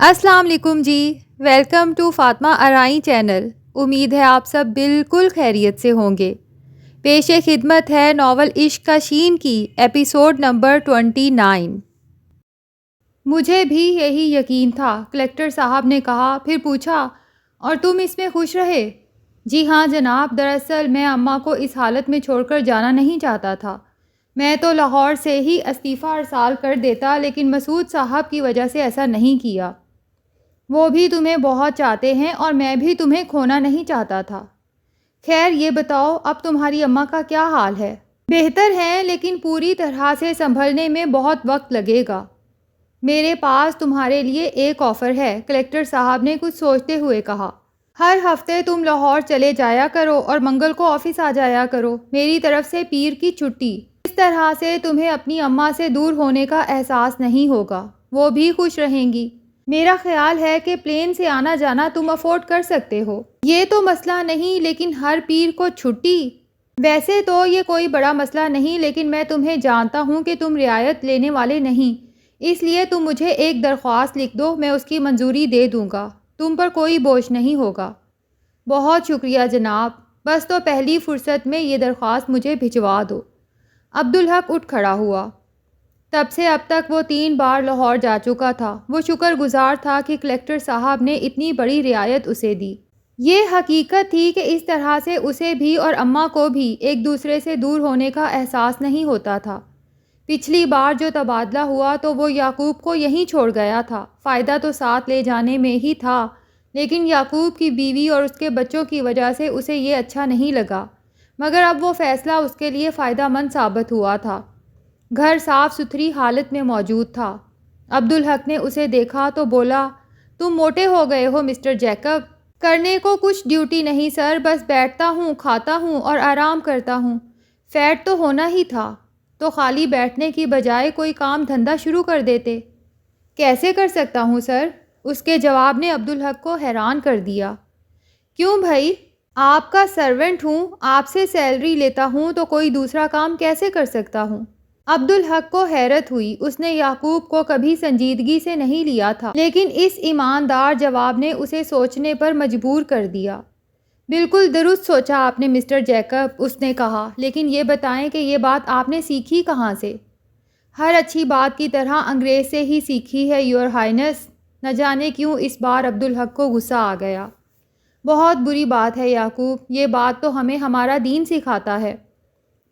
السلام علیکم جی، welcome to Fatima ارائی channel. امید ہے آپ سب بالکل خیریت سے ہوں گے۔ پیش خدمت ہے ناول عشق کا شین کی ایپیسوڈ نمبر 29۔ مجھے بھی یہی یقین تھا، کلکٹر صاحب نے کہا، پھر پوچھا، اور تم اس میں خوش رہے؟ جی ہاں جناب، دراصل میں اماں کو اس حالت میں چھوڑ کر جانا نہیں چاہتا تھا۔ میں تو لاہور سے ہی استعفیٰ ارسال کر دیتا، لیکن مسعود صاحب کی وجہ سے ایسا نہیں کیا۔ وہ بھی تمہیں بہت چاہتے ہیں اور میں بھی تمہیں کھونا نہیں چاہتا تھا۔ خیر یہ بتاؤ، اب تمہاری اماں کا کیا حال ہے؟ بہتر ہے، لیکن پوری طرح سے سنبھلنے میں بہت وقت لگے گا۔ میرے پاس تمہارے لیے ایک آفر ہے، کلکٹر صاحب نے کچھ سوچتے ہوئے کہا۔ ہر ہفتے تم لاہور چلے جایا کرو اور منگل کو آفس آ جایا کرو، میری طرف سے پیر کی چھٹی۔ اس طرح سے تمہیں اپنی اماں سے دور ہونے کا احساس نہیں ہوگا، وہ بھی خوش رہیں گی۔ میرا خیال ہے کہ پلین سے آنا جانا تم افورڈ کر سکتے ہو۔ یہ تو مسئلہ نہیں، لیکن ہر پیر کو چھٹی؟ ویسے تو یہ کوئی بڑا مسئلہ نہیں، لیکن میں تمہیں جانتا ہوں کہ تم رعایت لینے والے نہیں، اس لیے تم مجھے ایک درخواست لکھ دو، میں اس کی منظوری دے دوں گا، تم پر کوئی بوجھ نہیں ہوگا۔ بہت شکریہ جناب، بس تو پہلی فرصت میں یہ درخواست مجھے بھجوا دو۔ عبدالحق اٹھ کھڑا ہوا۔ تب سے اب تک وہ 3 بار لاہور جا چکا تھا۔ وہ شکر گزار تھا کہ کلکٹر صاحب نے اتنی بڑی رعایت اسے دی۔ یہ حقیقت تھی کہ اس طرح سے اسے بھی اور اماں کو بھی ایک دوسرے سے دور ہونے کا احساس نہیں ہوتا تھا۔ پچھلی بار جو تبادلہ ہوا تو وہ یعقوب کو یہیں چھوڑ گیا تھا، فائدہ تو ساتھ لے جانے میں ہی تھا، لیکن یعقوب کی بیوی اور اس کے بچوں کی وجہ سے اسے یہ اچھا نہیں لگا، مگر اب وہ فیصلہ اس کے لیے فائدہ مند ثابت ہوا تھا۔ گھر صاف ستھری حالت میں موجود تھا۔ عبدالحق نے اسے دیکھا تو بولا، تم موٹے ہو گئے ہو مسٹر جیکب۔ کرنے کو کچھ ڈیوٹی نہیں سر، بس بیٹھتا ہوں، کھاتا ہوں اور آرام کرتا ہوں۔ فیٹ تو ہونا ہی تھا، تو خالی بیٹھنے کی بجائے کوئی کام دھندا شروع کر دیتے۔ کیسے کر سکتا ہوں سر؟ اس کے جواب نے عبدالحق کو حیران کر دیا۔ کیوں بھائی؟ آپ کا سرونٹ ہوں، آپ سے سیلری لیتا ہوں، تو کوئی دوسرا کام کیسے کر سکتا ہوں؟ عبدالحق کو حیرت ہوئی، اس نے یعقوب کو کبھی سنجیدگی سے نہیں لیا تھا، لیکن اس ایماندار جواب نے اسے سوچنے پر مجبور کر دیا۔ بالکل درست سوچا آپ نے مسٹر جیکب، اس نے کہا، لیکن یہ بتائیں کہ یہ بات آپ نے سیکھی کہاں سے؟ ہر اچھی بات کی طرح انگریز سے ہی سیکھی ہے یور ہائنس۔ نہ جانے کیوں اس بار عبدالحق کو غصہ آ گیا۔ بہت بری بات ہے یعقوب، یہ بات تو ہمیں ہمارا دین سکھاتا ہے۔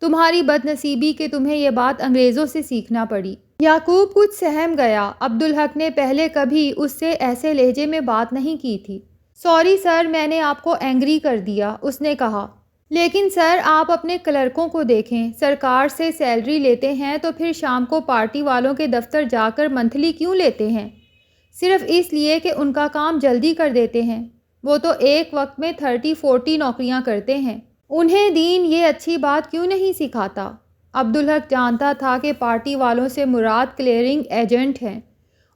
تمہاری بد نصیبی کہ تمہیں یہ بات انگریزوں سے سیکھنا پڑی۔ یعقوب کچھ سہم گیا، عبدالحق نے پہلے کبھی اس سے ایسے لہجے میں بات نہیں کی تھی۔ سوری سر، میں نے آپ کو اینگری کر دیا، اس نے کہا۔ لیکن سر آپ اپنے کلرکوں کو دیکھیں، سرکار سے سیلری لیتے ہیں تو پھر شام کو پارٹی والوں کے دفتر جا کر منتھلی کیوں لیتے ہیں؟ صرف اس لیے کہ ان کا کام جلدی کر دیتے ہیں۔ وہ تو ایک وقت میں 30-40 نوکریاں کرتے ہیں۔ انہیں دین یہ اچھی بات کیوں نہیں سکھاتا؟ عبدالحق جانتا تھا کہ پارٹی والوں سے مراد کلیئرنگ ایجنٹ ہیں،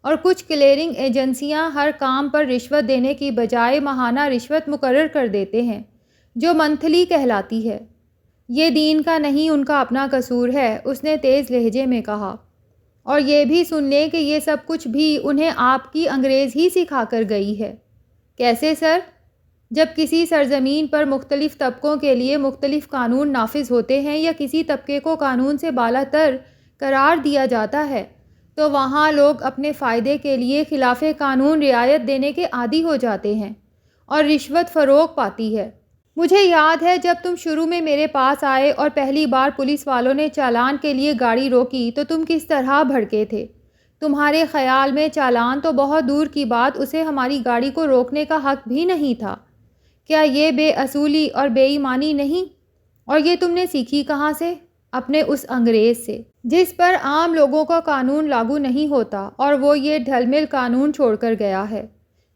اور کچھ کلیئرنگ ایجنسیاں ہر کام پر رشوت دینے کی بجائے ماہانہ رشوت مقرر کر دیتے ہیں، جو منتھلی کہلاتی ہے۔ یہ دین کا نہیں، ان کا اپنا قصور ہے، اس نے تیز لہجے میں کہا۔ اور یہ بھی سن لیں کہ یہ سب کچھ بھی انہیں آپ کی انگریز ہی سکھا کر گئی ہے۔ کیسے سر؟ جب کسی سرزمین پر مختلف طبقوں کے لیے مختلف قانون نافذ ہوتے ہیں یا کسی طبقے کو قانون سے بالا تر قرار دیا جاتا ہے، تو وہاں لوگ اپنے فائدے کے لیے خلاف قانون رعایت دینے کے عادی ہو جاتے ہیں، اور رشوت فروغ پاتی ہے۔ مجھے یاد ہے جب تم شروع میں میرے پاس آئے اور پہلی بار پولیس والوں نے چالان کے لیے گاڑی روکی تو تم کس طرح بھڑکے تھے۔ تمہارے خیال میں چالان تو بہت دور کی بات، اسے ہماری گاڑی کو روکنے کا حق بھی نہیں تھا۔ کیا یہ بے اصولی اور بے ایمانی نہیں؟ اور یہ تم نے سیکھی کہاں سے؟ اپنے اس انگریز سے، جس پر عام لوگوں کا قانون لاگو نہیں ہوتا، اور وہ یہ ڈھل مل قانون چھوڑ کر گیا ہے،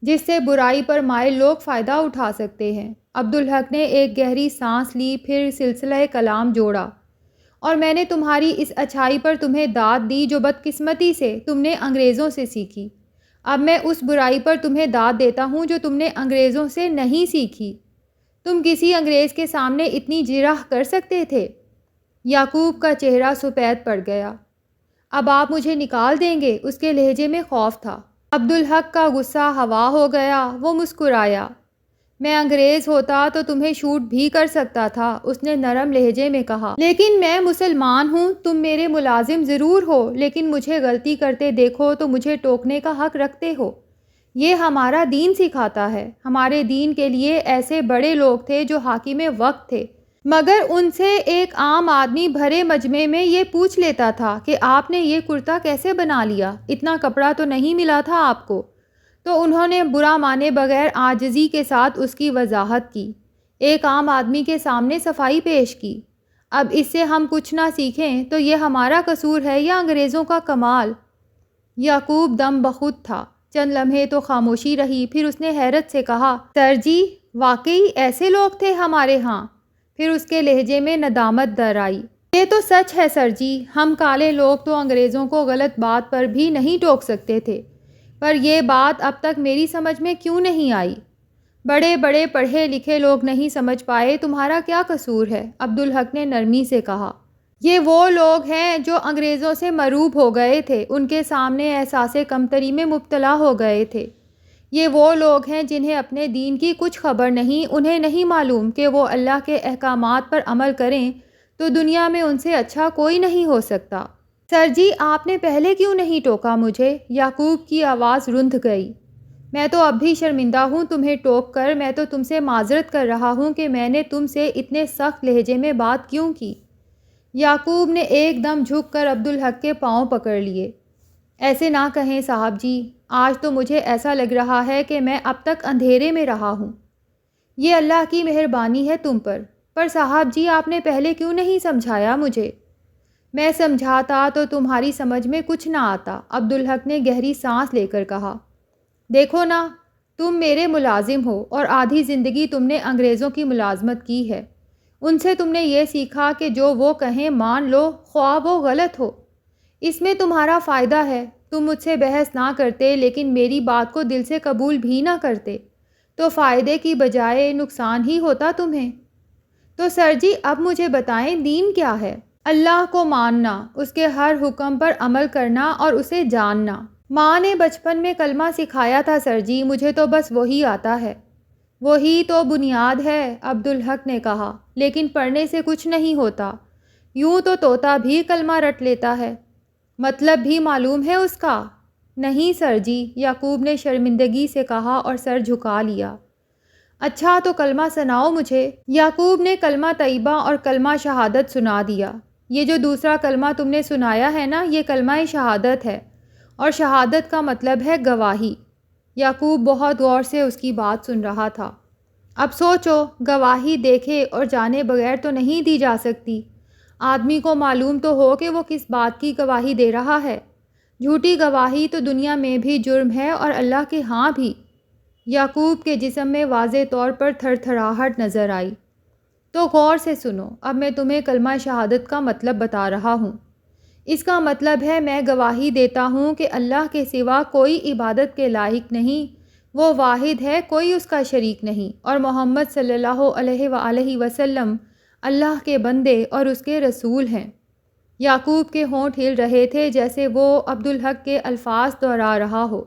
جس سے برائی پر مائل لوگ فائدہ اٹھا سکتے ہیں۔ عبدالحق نے ایک گہری سانس لی، پھر سلسلہ کلام جوڑا۔ اور میں نے تمہاری اس اچھائی پر تمہیں داد دی جو بدقسمتی سے تم نے انگریزوں سے سیکھی۔ اب میں اس برائی پر تمہیں داد دیتا ہوں جو تم نے انگریزوں سے نہیں سیکھی۔ تم کسی انگریز کے سامنے اتنی جرح کر سکتے تھے؟ یعقوب کا چہرہ سفید پڑ گیا۔ اب آپ مجھے نکال دیں گے؟ اس کے لہجے میں خوف تھا۔ عبدالحق کا غصہ ہوا ہو گیا، وہ مسکرایا۔ میں انگریز ہوتا تو تمہیں شوٹ بھی کر سکتا تھا، اس نے نرم لہجے میں کہا، لیکن میں مسلمان ہوں، تم میرے ملازم ضرور ہو لیکن مجھے غلطی کرتے دیکھو تو مجھے ٹوکنے کا حق رکھتے ہو۔ یہ ہمارا دین سکھاتا ہے۔ ہمارے دین کے لیے ایسے بڑے لوگ تھے جو حاکم وقت تھے، مگر ان سے ایک عام آدمی بھرے مجمع میں یہ پوچھ لیتا تھا کہ آپ نے یہ کرتا کیسے بنا لیا، اتنا کپڑا تو نہیں ملا تھا آپ کو؟ تو انہوں نے برا مانے بغیر عاجزی کے ساتھ اس کی وضاحت کی، ایک عام آدمی کے سامنے صفائی پیش کی۔ اب اس سے ہم کچھ نہ سیکھیں تو یہ ہمارا قصور ہے یا انگریزوں کا کمال؟ یعقوب دم بخود تھا۔ چند لمحے تو خاموشی رہی، پھر اس نے حیرت سے کہا، سر جی واقعی ایسے لوگ تھے ہمارے ہاں؟ پھر اس کے لہجے میں ندامت در آئی۔ یہ تو سچ ہے سر جی، ہم کالے لوگ تو انگریزوں کو غلط بات پر بھی نہیں ٹوک سکتے تھے، پر یہ بات اب تک میری سمجھ میں کیوں نہیں آئی؟ بڑے بڑے پڑھے لکھے لوگ نہیں سمجھ پائے، تمہارا کیا قصور ہے؟ عبدالحق نے نرمی سے کہا۔ یہ وہ لوگ ہیں جو انگریزوں سے مروب ہو گئے تھے، ان کے سامنے احساس کمتری میں مبتلا ہو گئے تھے۔ یہ وہ لوگ ہیں جنہیں اپنے دین کی کچھ خبر نہیں، انہیں نہیں معلوم کہ وہ اللہ کے احکامات پر عمل کریں تو دنیا میں ان سے اچھا کوئی نہیں ہو سکتا۔ سر جی آپ نے پہلے کیوں نہیں ٹوکا مجھے؟ یعقوب کی آواز رند گئی۔ میں تو اب بھی شرمندہ ہوں تمہیں ٹوک کر، میں تو تم سے معذرت کر رہا ہوں کہ میں نے تم سے اتنے سخت لہجے میں بات کیوں کی۔ یعقوب نے ایک دم جھک کر عبدالحق کے پاؤں پکڑ لیے۔ ایسے نہ کہیں صاحب جی، آج تو مجھے ایسا لگ رہا ہے کہ میں اب تک اندھیرے میں رہا ہوں۔ یہ اللہ کی مہربانی ہے تم پر صاحب جی آپ نے پہلے کیوں نہیں سمجھایا مجھے؟ میں سمجھاتا تو تمہاری سمجھ میں کچھ نہ آتا، عبدالحق نے گہری سانس لے کر کہا۔ دیکھو نا، تم میرے ملازم ہو اور آدھی زندگی تم نے انگریزوں کی ملازمت کی ہے۔ ان سے تم نے یہ سیکھا کہ جو وہ کہیں مان لو، خواہ وہ غلط ہو۔ اس میں تمہارا فائدہ ہے، تم مجھ سے بحث نہ کرتے لیکن میری بات کو دل سے قبول بھی نہ کرتے تو فائدے کی بجائے نقصان ہی ہوتا تمہیں۔ تو سر جی اب مجھے بتائیں دین کیا ہے؟ اللہ کو ماننا، اس کے ہر حکم پر عمل کرنا اور اسے جاننا۔ ماں نے بچپن میں کلمہ سکھایا تھا سر جی، مجھے تو بس وہی آتا ہے۔ وہی تو بنیاد ہے، عبدالحق نے کہا، لیکن پڑھنے سے کچھ نہیں ہوتا۔ یوں تو طوطا بھی کلمہ رٹ لیتا ہے، مطلب بھی معلوم ہے اس کا؟ نہیں سر جی، یعقوب نے شرمندگی سے کہا اور سر جھکا لیا۔ اچھا تو کلمہ سناؤ مجھے۔ یعقوب نے کلمہ طیبہ اور کلمہ شہادت سنا دیا۔ یہ جو دوسرا کلمہ تم نے سنایا ہے نا، یہ کلمہ شہادت ہے، اور شہادت کا مطلب ہے گواہی۔ یعقوب بہت غور سے اس کی بات سن رہا تھا۔ اب سوچو، گواہی دیکھے اور جانے بغیر تو نہیں دی جا سکتی۔ آدمی کو معلوم تو ہو کہ وہ کس بات کی گواہی دے رہا ہے۔ جھوٹی گواہی تو دنیا میں بھی جرم ہے اور اللہ کے ہاں بھی۔ یعقوب کے جسم میں واضح طور پر تھر تھراہٹ نظر آئی۔ تو غور سے سنو، اب میں تمہیں کلمہ شہادت کا مطلب بتا رہا ہوں۔ اس کا مطلب ہے میں گواہی دیتا ہوں کہ اللہ کے سوا کوئی عبادت کے لائق نہیں، وہ واحد ہے، کوئی اس کا شریک نہیں، اور محمد صلی اللہ علیہ وآلہ وسلم اللہ کے بندے اور اس کے رسول ہیں۔ یعقوب کے ہونٹ ہل رہے تھے جیسے وہ عبدالحق کے الفاظ دہرا رہا ہو۔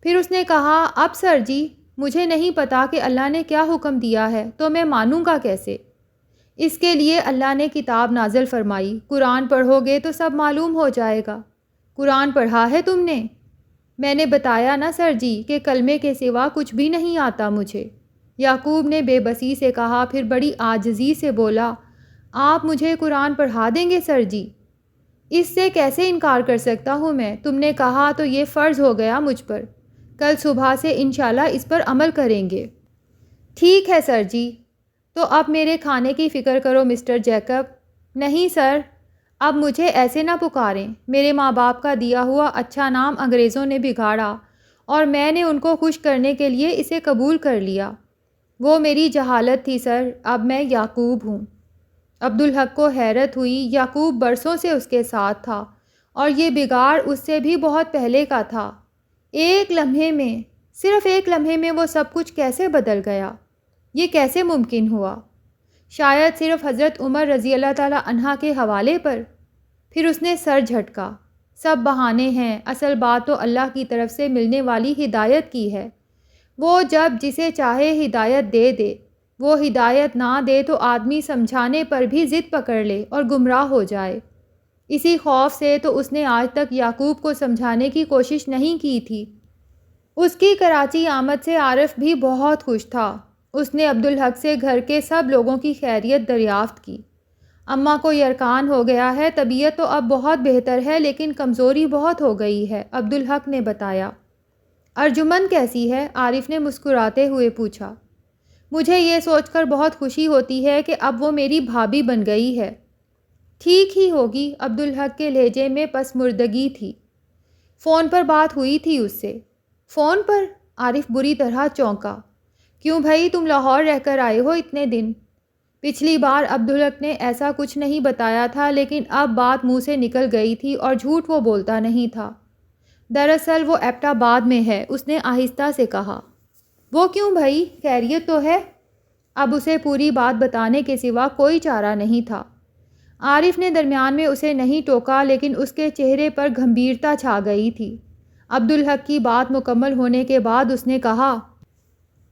پھر اس نے کہا، اب سر جی مجھے نہیں پتا کہ اللہ نے کیا حکم دیا ہے تو میں مانوں گا کیسے؟ اس کے لیے اللہ نے کتاب نازل فرمائی، قرآن پڑھو گے تو سب معلوم ہو جائے گا۔ قرآن پڑھا ہے تم نے؟ میں نے بتایا نا سر جی کہ کلمے کے سوا کچھ بھی نہیں آتا مجھے، یعقوب نے بے بسی سے کہا، پھر بڑی عاجزی سے بولا، آپ مجھے قرآن پڑھا دیں گے سر جی؟ اس سے کیسے انکار کر سکتا ہوں میں، تم نے کہا تو یہ فرض ہو گیا مجھ پر، کل صبح سے انشاءاللہ اس پر عمل کریں گے۔ ٹھیک ہے سر جی، تو اب میرے کھانے کی فکر کرو مسٹر جیکب۔ نہیں سر، اب مجھے ایسے نہ پکاریں، میرے ماں باپ کا دیا ہوا اچھا نام انگریزوں نے بگاڑا اور میں نے ان کو خوش کرنے کے لیے اسے قبول کر لیا۔ وہ میری جہالت تھی سر، اب میں یعقوب ہوں۔ عبدالحق کو حیرت ہوئی، یعقوب برسوں سے اس کے ساتھ تھا اور یہ بگاڑ اس سے بھی بہت پہلے کا تھا۔ ایک لمحے میں، صرف ایک لمحے میں وہ سب کچھ کیسے بدل گیا؟ یہ کیسے ممکن ہوا؟ شاید صرف حضرت عمر رضی اللہ تعالیٰ عنہ کے حوالے پر؟ پھر اس نے سر جھٹکا۔ سب بہانے ہیں، اصل بات تو اللہ کی طرف سے ملنے والی ہدایت کی ہے۔ وہ جب جسے چاہے ہدایت دے دے، وہ ہدایت نہ دے تو آدمی سمجھانے پر بھی ضد پکڑ لے اور گمراہ ہو جائے۔ اسی خوف سے تو اس نے آج تک یعقوب کو سمجھانے کی کوشش نہیں کی تھی۔ اس کی کراچی آمد سے عارف بھی بہت خوش تھا۔ اس نے عبدالحق سے گھر کے سب لوگوں کی خیریت دریافت کی۔ اماں کو یرقان ہو گیا ہے، طبیعت تو اب بہت بہتر ہے لیکن کمزوری بہت ہو گئی ہے، عبدالحق نے بتایا۔ ارجمن کیسی ہے؟ عارف نے مسکراتے ہوئے پوچھا۔ مجھے یہ سوچ کر بہت خوشی ہوتی ہے کہ اب وہ میری بھابھی بن گئی ہے۔ ٹھیک ہی ہوگی، عبدالحق کے لہجے میں پسمردگی تھی۔ فون پر بات ہوئی تھی اس سے؟ فون پر؟ عارف بری طرح چونکا۔ کیوں بھائی، تم لاہور رہ کر آئے ہو اتنے دن؟ پچھلی بار عبدالحق نے ایسا کچھ نہیں بتایا تھا لیکن اب بات منہ سے نکل گئی تھی اور جھوٹ وہ بولتا نہیں تھا۔ دراصل وہ ایبٹ آباد میں ہے، اس نے آہستہ سے کہا۔ وہ کیوں بھائی، خیریت تو ہے؟ اب اسے پوری بات بتانے کے سوا کوئی چارہ نہیں تھا۔ عارف نے درمیان میں اسے نہیں ٹوکا لیکن اس کے چہرے پر گھمبیرتا چھا گئی تھی۔ عبدالحق کی بات مکمل ہونے کے بعد اس نے کہا،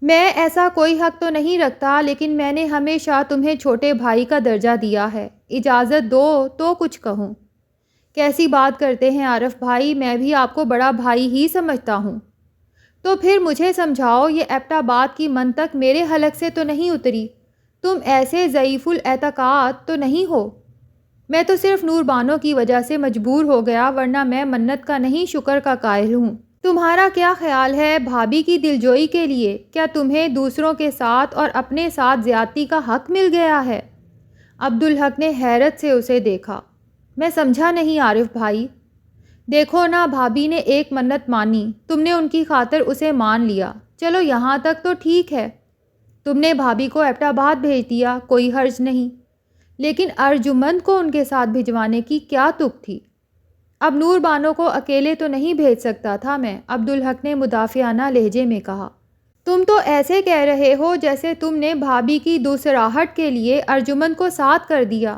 میں ایسا کوئی حق تو نہیں رکھتا لیکن میں نے ہمیشہ تمہیں چھوٹے بھائی کا درجہ دیا ہے، اجازت دو تو کچھ کہوں۔ کیسی بات کرتے ہیں عارف بھائی، میں بھی آپ کو بڑا بھائی ہی سمجھتا ہوں۔ تو پھر مجھے سمجھاؤ، یہ ایبٹ آباد کی منطق میرے حلق سے تو نہیں اتری؟ تم ایسے ضعیف الاعتقاد تو نہیں ہو؟ میں تو صرف نور بانو کی وجہ سے مجبور ہو گیا، ورنہ میں منت کا نہیں شکر کا قائل ہوں۔ تمہارا کیا خیال ہے بھابھی کی دلجوئی کے لیے کیا تمہیں دوسروں کے ساتھ اور اپنے ساتھ زیادتی کا حق مل گیا ہے؟ عبدالحق نے حیرت سے اسے دیکھا۔ میں سمجھا نہیں عارف بھائی۔ دیکھو نا، بھابھی نے ایک منت مانی، تم نے ان کی خاطر اسے مان لیا، چلو یہاں تک تو ٹھیک ہے۔ تم نے بھابھی کو ایبٹ آباد بھیج دیا، کوئی حرج نہیں، لیکن ارجمند کو ان کے ساتھ بھجوانے کی کیا تک تھی؟ اب نور بانو کو اکیلے تو نہیں بھیج سکتا تھا میں، عبدالحق نے مدافعانہ لہجے میں کہا۔ تم تو ایسے کہہ رہے ہو جیسے تم نے بھابھی کی دوسراہٹ کے لیے ارجمند کو ساتھ کر دیا،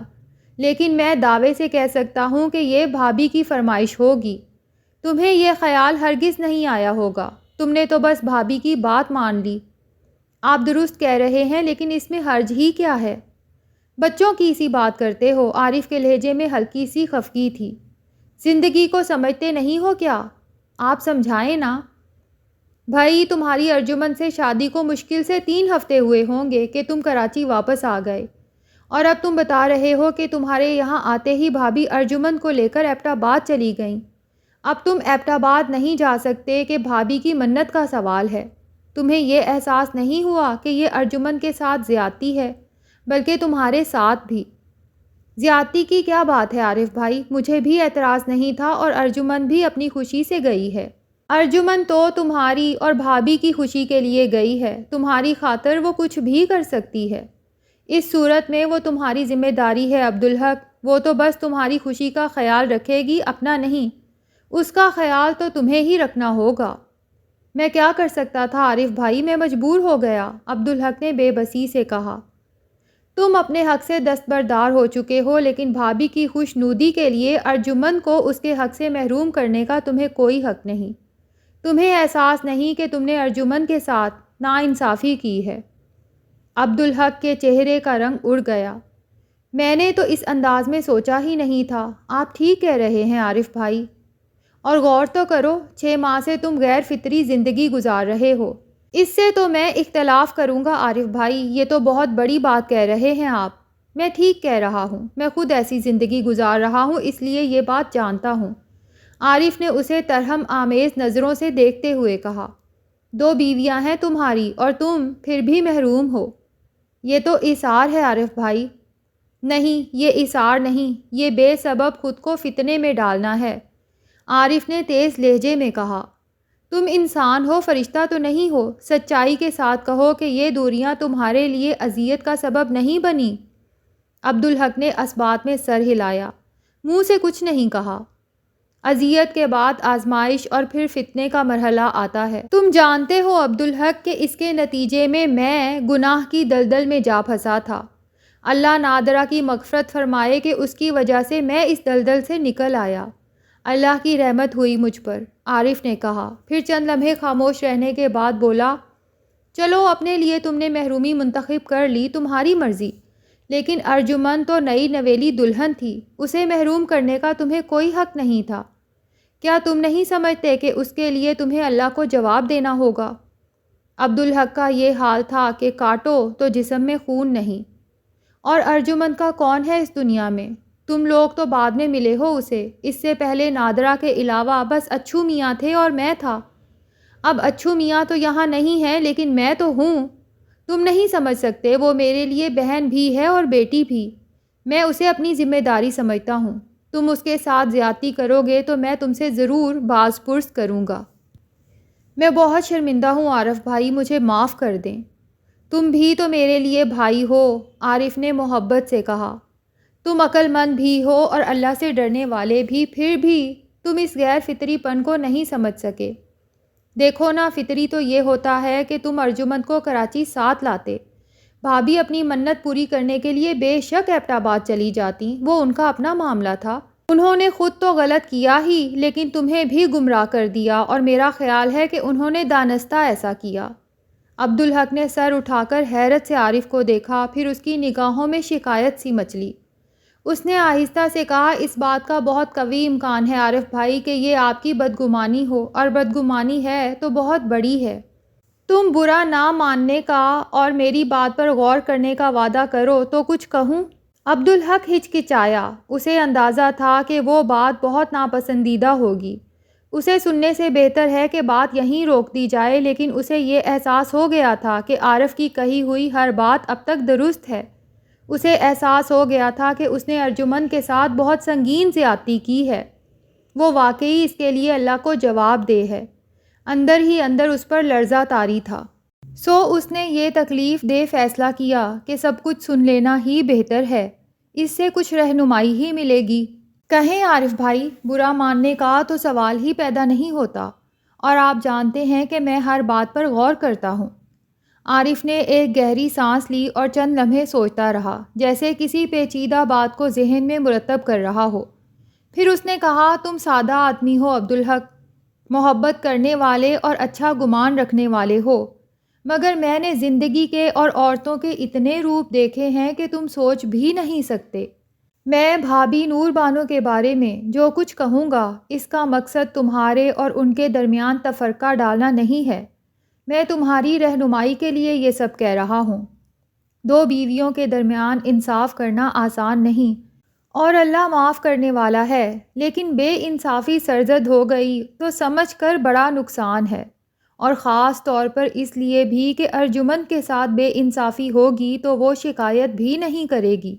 لیکن میں دعوے سے کہہ سکتا ہوں کہ یہ بھابھی کی فرمائش ہوگی۔ تمہیں یہ خیال ہرگز نہیں آیا ہوگا، تم نے تو بس بھابھی کی بات مان لی۔ آپ درست کہہ رہے ہیں لیکن اس میں حرج ہی کیا ہے؟ بچوں کی سی بات کرتے ہو، عارف کے لہجے میں ہلکی سی خفگی تھی۔ زندگی کو سمجھتے نہیں ہو کیا؟ آپ سمجھائیں نا۔ بھائی، تمہاری ارجمن سے شادی کو مشکل سے 3 ہفتے ہوئے ہوں گے کہ تم کراچی واپس آ گئے، اور اب تم بتا رہے ہو کہ تمہارے یہاں آتے ہی بھابھی ارجمن کو لے کر ایبٹ آباد چلی گئیں۔ اب تم ایبٹ آباد نہیں جا سکتے کہ بھابھی کی منت کا سوال ہے۔ تمہیں یہ احساس نہیں ہوا کہ یہ ارجمن کے ساتھ زیادتی ہے، بلکہ تمہارے ساتھ بھی؟ زیادتی کی کیا بات ہے عارف بھائی، مجھے بھی اعتراض نہیں تھا اور ارجمن بھی اپنی خوشی سے گئی ہے۔ ارجمن تو تمہاری اور بھابھی کی خوشی کے لیے گئی ہے، تمہاری خاطر وہ کچھ بھی کر سکتی ہے۔ اس صورت میں وہ تمہاری ذمہ داری ہے عبدالحق، وہ تو بس تمہاری خوشی کا خیال رکھے گی، اپنا نہیں۔ اس کا خیال تو تمہیں ہی رکھنا ہوگا۔ میں کیا کر سکتا تھا عارف بھائی، میں مجبور ہو گیا، عبدالحق نے بے بسی سے کہا۔ تم اپنے حق سے دستبردار ہو چکے ہو لیکن بھابھی کی خوش نودی کے لیے ارجمن کو اس کے حق سے محروم کرنے کا تمہیں کوئی حق نہیں۔ تمہیں احساس نہیں کہ تم نے ارجمن کے ساتھ ناانصافی کی ہے؟ عبدالحق کے چہرے کا رنگ اڑ گیا۔ میں نے تو اس انداز میں سوچا ہی نہیں تھا۔ آپ ٹھیک کہہ رہے ہیں عارف بھائی، اور غور تو کرو، 6 ماہ سے تم غیر فطری زندگی گزار رہے ہو۔ اس سے تو میں اختلاف کروں گا عارف بھائی، یہ تو بہت بڑی بات کہہ رہے ہیں آپ۔ میں ٹھیک کہہ رہا ہوں، میں خود ایسی زندگی گزار رہا ہوں، اس لیے یہ بات جانتا ہوں۔ عارف نے اسے ترہم آمیز نظروں سے دیکھتے ہوئے کہا۔ 2 بیویاں ہیں تمہاری اور تم پھر بھی محروم ہو۔ یہ تو ایثار ہے عارف بھائی۔ نہیں، یہ ایثار نہیں، یہ بے سبب خود کو فتنے میں ڈالنا ہے، عارف نے تیز لہجے میں کہا۔ تم انسان ہو، فرشتہ تو نہیں ہو، سچائی کے ساتھ کہو کہ یہ دوریاں تمہارے لیے اذیت کا سبب نہیں بنی؟ عبدالحق نے اثبات میں سر ہلایا، منہ سے کچھ نہیں کہا۔ اذیت کے بعد آزمائش اور پھر فتنے کا مرحلہ آتا ہے۔ تم جانتے ہو عبدالحق کہ اس کے نتیجے میں گناہ کی دلدل میں جا پھنسا تھا۔ اللہ نادرہ کی مغفرت فرمائے کہ اس کی وجہ سے میں اس دلدل سے نکل آیا۔ اللہ کی رحمت ہوئی مجھ پر، عارف نے کہا، پھر چند لمحے خاموش رہنے کے بعد بولا، چلو اپنے لیے تم نے محرومی منتخب کر لی، تمہاری مرضی، لیکن ارجمن تو نئی نویلی دلہن تھی، اسے محروم کرنے کا تمہیں کوئی حق نہیں تھا۔ کیا تم نہیں سمجھتے کہ اس کے لیے تمہیں اللہ کو جواب دینا ہوگا؟ عبدالحق کا یہ حال تھا کہ کاٹو تو جسم میں خون نہیں۔ اور ارجمن کا کون ہے اس دنیا میں؟ تم لوگ تو بعد میں ملے ہو اسے، اس سے پہلے نادرہ کے علاوہ بس اچھو میاں تھے اور میں تھا۔ اب اچھو میاں تو یہاں نہیں ہے لیکن میں تو ہوں۔ تم نہیں سمجھ سکتے، وہ میرے لیے بہن بھی ہے اور بیٹی بھی۔ میں اسے اپنی ذمہ داری سمجھتا ہوں۔ تم اس کے ساتھ زیادتی کرو گے تو میں تم سے ضرور باز پرس کروں گا۔ میں بہت شرمندہ ہوں عارف بھائی، مجھے معاف کر دیں۔ تم بھی تو میرے لیے بھائی ہو، عارف نے محبت سے کہا۔ تم عقل مند بھی ہو اور اللہ سے ڈرنے والے بھی، پھر بھی تم اس غیر فطری پن کو نہیں سمجھ سکے۔ دیکھو نا، فطری تو یہ ہوتا ہے کہ تم ارجمن کو کراچی ساتھ لاتے۔ بھابھی اپنی منت پوری کرنے کے لیے بے شک ایبٹ آباد چلی جاتی، وہ ان کا اپنا معاملہ تھا۔ انہوں نے خود تو غلط کیا ہی، لیکن تمہیں بھی گمراہ کر دیا، اور میرا خیال ہے کہ انہوں نے دانستہ ایسا کیا۔ عبدالحق نے سر اٹھا کر حیرت سے عارف کو دیکھا، پھر اس کی نگاہوں میں شکایت سی مچلی۔ اس نے آہستہ سے کہا، اس بات کا بہت قوی امکان ہے عارف بھائی کہ یہ آپ کی بدگمانی ہو، اور بدگمانی ہے تو بہت بڑی ہے۔ تم برا نہ ماننے کا اور میری بات پر غور کرنے کا وعدہ کرو تو کچھ کہوں؟ عبدالحق ہچکچایا، اسے اندازہ تھا کہ وہ بات بہت ناپسندیدہ ہوگی۔ اسے سننے سے بہتر ہے کہ بات یہیں روک دی جائے، لیکن اسے یہ احساس ہو گیا تھا کہ عارف کی کہی ہوئی ہر بات اب تک درست ہے۔ اسے احساس ہو گیا تھا کہ اس نے ارجمن کے ساتھ بہت سنگین زیادتی کی ہے۔ وہ واقعی اس کے لیے اللہ کو جواب دہ ہے۔ اندر ہی اندر اس پر لرزہ طاری تھا۔ سو اس نے یہ تکلیف دہ فیصلہ کیا کہ سب کچھ سن لینا ہی بہتر ہے، اس سے کچھ رہنمائی ہی ملے گی۔ کہیں عارف بھائی، برا ماننے کا تو سوال ہی پیدا نہیں ہوتا، اور آپ جانتے ہیں کہ میں ہر بات پر غور کرتا ہوں۔ عارف نے ایک گہری سانس لی اور چند لمحے سوچتا رہا، جیسے کسی پیچیدہ بات کو ذہن میں مرتب کر رہا ہو۔ پھر اس نے کہا، تم سادہ آدمی ہو عبدالحق، محبت کرنے والے اور اچھا گمان رکھنے والے ہو، مگر میں نے زندگی کے اور عورتوں کے اتنے روپ دیکھے ہیں کہ تم سوچ بھی نہیں سکتے۔ میں بھابھی نور بانو کے بارے میں جو کچھ کہوں گا، اس کا مقصد تمہارے اور ان کے درمیان تفرقہ ڈالنا نہیں ہے۔ میں تمہاری رہنمائی کے لیے یہ سب کہہ رہا ہوں۔ دو بیویوں کے درمیان انصاف کرنا آسان نہیں، اور اللہ معاف کرنے والا ہے، لیکن بے انصافی سرزد ہو گئی تو سمجھ کر بڑا نقصان ہے، اور خاص طور پر اس لیے بھی کہ ارجمن کے ساتھ بے انصافی ہوگی تو وہ شکایت بھی نہیں کرے گی،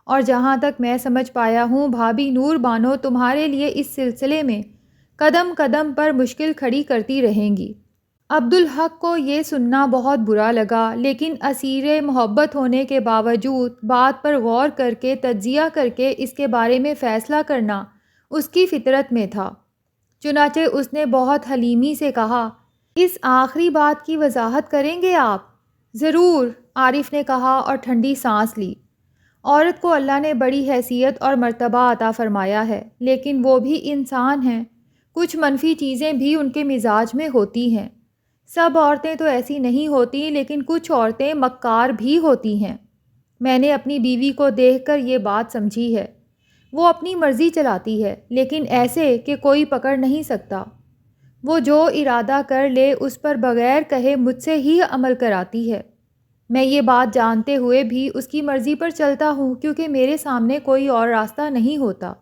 اور جہاں تک میں سمجھ پایا ہوں بھابھی نور بانو تمہارے لیے اس سلسلے میں قدم قدم پر مشکل کھڑی کرتی رہیں گی۔ عبدالحق کو یہ سننا بہت برا لگا، لیکن اسیر محبت ہونے کے باوجود بات پر غور کر کے تجزیہ کر کے اس کے بارے میں فیصلہ کرنا اس کی فطرت میں تھا۔ چنانچہ اس نے بہت حلیمی سے کہا، اس آخری بات کی وضاحت کریں گے آپ؟ ضرور، عارف نے کہا اور ٹھنڈی سانس لی۔ عورت کو اللہ نے بڑی حیثیت اور مرتبہ عطا فرمایا ہے، لیکن وہ بھی انسان ہیں، کچھ منفی چیزیں بھی ان کے مزاج میں ہوتی ہیں۔ سب عورتیں تو ایسی نہیں ہوتی، لیکن کچھ عورتیں مکار بھی ہوتی ہیں۔ میں نے اپنی بیوی کو دیکھ کر یہ بات سمجھی ہے۔ وہ اپنی مرضی چلاتی ہے، لیکن ایسے کہ کوئی پکڑ نہیں سکتا۔ وہ جو ارادہ کر لے اس پر بغیر کہے مجھ سے ہی عمل کراتی ہے۔ میں یہ بات جانتے ہوئے بھی اس کی مرضی پر چلتا ہوں، کیونکہ میرے سامنے کوئی اور راستہ نہیں ہوتا۔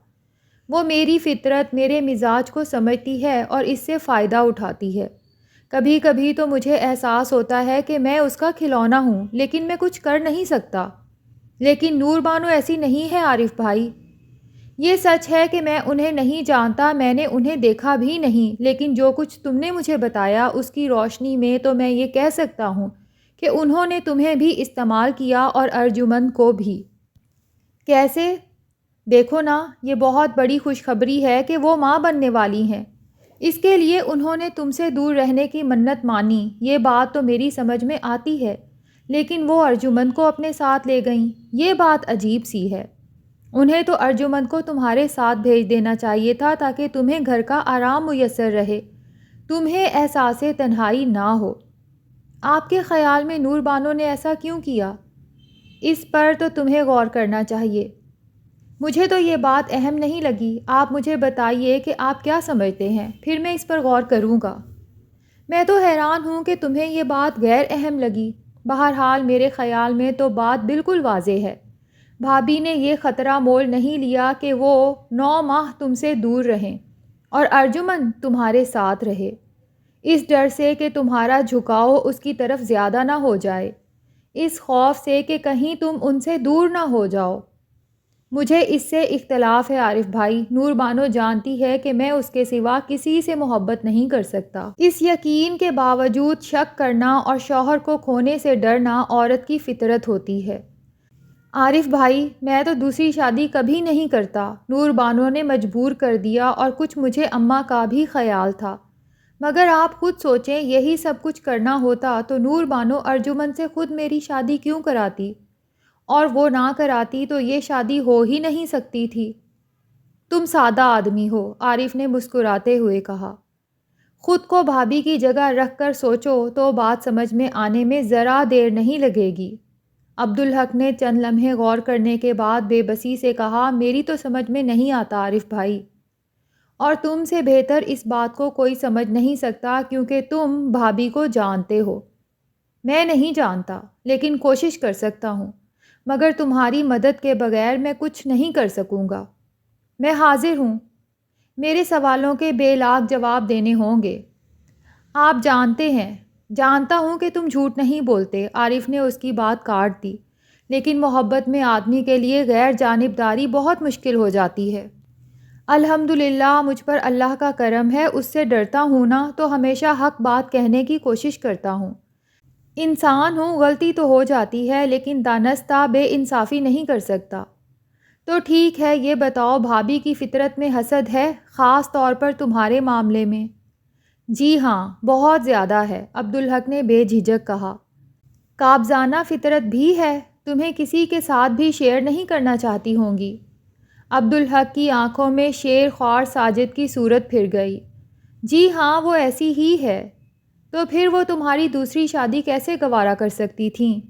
وہ میری فطرت، میرے مزاج کو سمجھتی ہے اور اس سے فائدہ اٹھاتی ہے۔ کبھی کبھی تو مجھے احساس ہوتا ہے کہ میں اس کا کھلونا ہوں، لیکن میں کچھ کر نہیں سکتا۔ لیکن نور بانو ایسی نہیں ہے عارف بھائی۔ یہ سچ ہے کہ میں انہیں نہیں جانتا، میں نے انہیں دیکھا بھی نہیں، لیکن جو کچھ تم نے مجھے بتایا اس کی روشنی میں تو میں یہ کہہ سکتا ہوں کہ انہوں نے تمہیں بھی استعمال کیا اور ارجمن کو بھی۔ کیسے؟ دیکھو نا، یہ بہت بڑی خوشخبری ہے کہ وہ ماں بننے والی ہیں۔ اس کے لیے انہوں نے تم سے دور رہنے کی منت مانی، یہ بات تو میری سمجھ میں آتی ہے، لیکن وہ ارجمن کو اپنے ساتھ لے گئیں، یہ بات عجیب سی ہے۔ انہیں تو ارجمند کو تمہارے ساتھ بھیج دینا چاہیے تھا تاکہ تمہیں گھر کا آرام میسر رہے، تمہیں احساس تنہائی نہ ہو۔ آپ کے خیال میں نور بانو نے ایسا کیوں کیا؟ اس پر تو تمہیں غور کرنا چاہیے۔ مجھے تو یہ بات اہم نہیں لگی، آپ مجھے بتائیے کہ آپ کیا سمجھتے ہیں، پھر میں اس پر غور کروں گا۔ میں تو حیران ہوں کہ تمہیں یہ بات غیر اہم لگی۔ بہرحال میرے خیال میں تو بات بالکل واضح ہے۔ بھابھی نے یہ خطرہ مول نہیں لیا کہ وہ 9 ماہ تم سے دور رہیں اور ارجمن تمہارے ساتھ رہے، اس ڈر سے کہ تمہارا جھکاؤ اس کی طرف زیادہ نہ ہو جائے، اس خوف سے کہ کہیں تم ان سے دور نہ ہو جاؤ۔ مجھے اس سے اختلاف ہے عارف بھائی، نور بانو جانتی ہے کہ میں اس کے سوا کسی سے محبت نہیں کر سکتا۔ اس یقین کے باوجود شک کرنا اور شوہر کو کھونے سے ڈرنا عورت کی فطرت ہوتی ہے۔ عارف بھائی، میں تو دوسری شادی کبھی نہیں کرتا، نور بانو نے مجبور کر دیا، اور کچھ مجھے اماں کا بھی خیال تھا، مگر آپ خود سوچیں یہی سب کچھ کرنا ہوتا تو نور بانو ارجمن سے خود میری شادی کیوں کراتی؟ اور وہ نہ کراتی تو یہ شادی ہو ہی نہیں سکتی تھی۔ تم سادہ آدمی ہو، عارف نے مسکراتے ہوئے کہا۔ خود کو بھابھی کی جگہ رکھ کر سوچو تو بات سمجھ میں آنے میں ذرا دیر نہیں لگے گی۔ عبدالحق نے چند لمحے غور کرنے کے بعد بے بسی سے کہا، میری تو سمجھ میں نہیں آتا عارف بھائی، اور تم سے بہتر اس بات کو کوئی سمجھ نہیں سکتا کیونکہ تم بھابھی کو جانتے ہو۔ میں نہیں جانتا، لیکن کوشش کر سکتا ہوں، مگر تمہاری مدد کے بغیر میں کچھ نہیں کر سکوں گا۔ میں حاضر ہوں، میرے سوالوں کے بے لاگ جواب دینے ہوں گے۔ آپ جانتے ہیں، جانتا ہوں کہ تم جھوٹ نہیں بولتے، عارف نے اس کی بات کاٹ دی، لیکن محبت میں آدمی کے لیے غیر جانبداری بہت مشکل ہو جاتی ہے۔ الحمدللہ مجھ پر اللہ کا کرم ہے، اس سے ڈرتا ہوں نا تو ہمیشہ حق بات کہنے کی کوشش کرتا ہوں۔ انسان ہوں، غلطی تو ہو جاتی ہے، لیکن دانستہ بے انصافی نہیں کر سکتا۔ تو ٹھیک ہے، یہ بتاؤ بھابھی کی فطرت میں حسد ہے، خاص طور پر تمہارے معاملے میں؟ جی ہاں، بہت زیادہ ہے، عبدالحق نے بے جھجک کہا۔ قابضانہ فطرت بھی ہے، تمہیں کسی کے ساتھ بھی شیئر نہیں کرنا چاہتی ہوں گی؟ عبدالحق کی آنکھوں میں شیر خوار ساجد کی صورت پھر گئی۔ جی ہاں، وہ ایسی ہی ہے۔ تو پھر وہ تمہاری دوسری شادی کیسے گوارا کر سکتی تھیں؟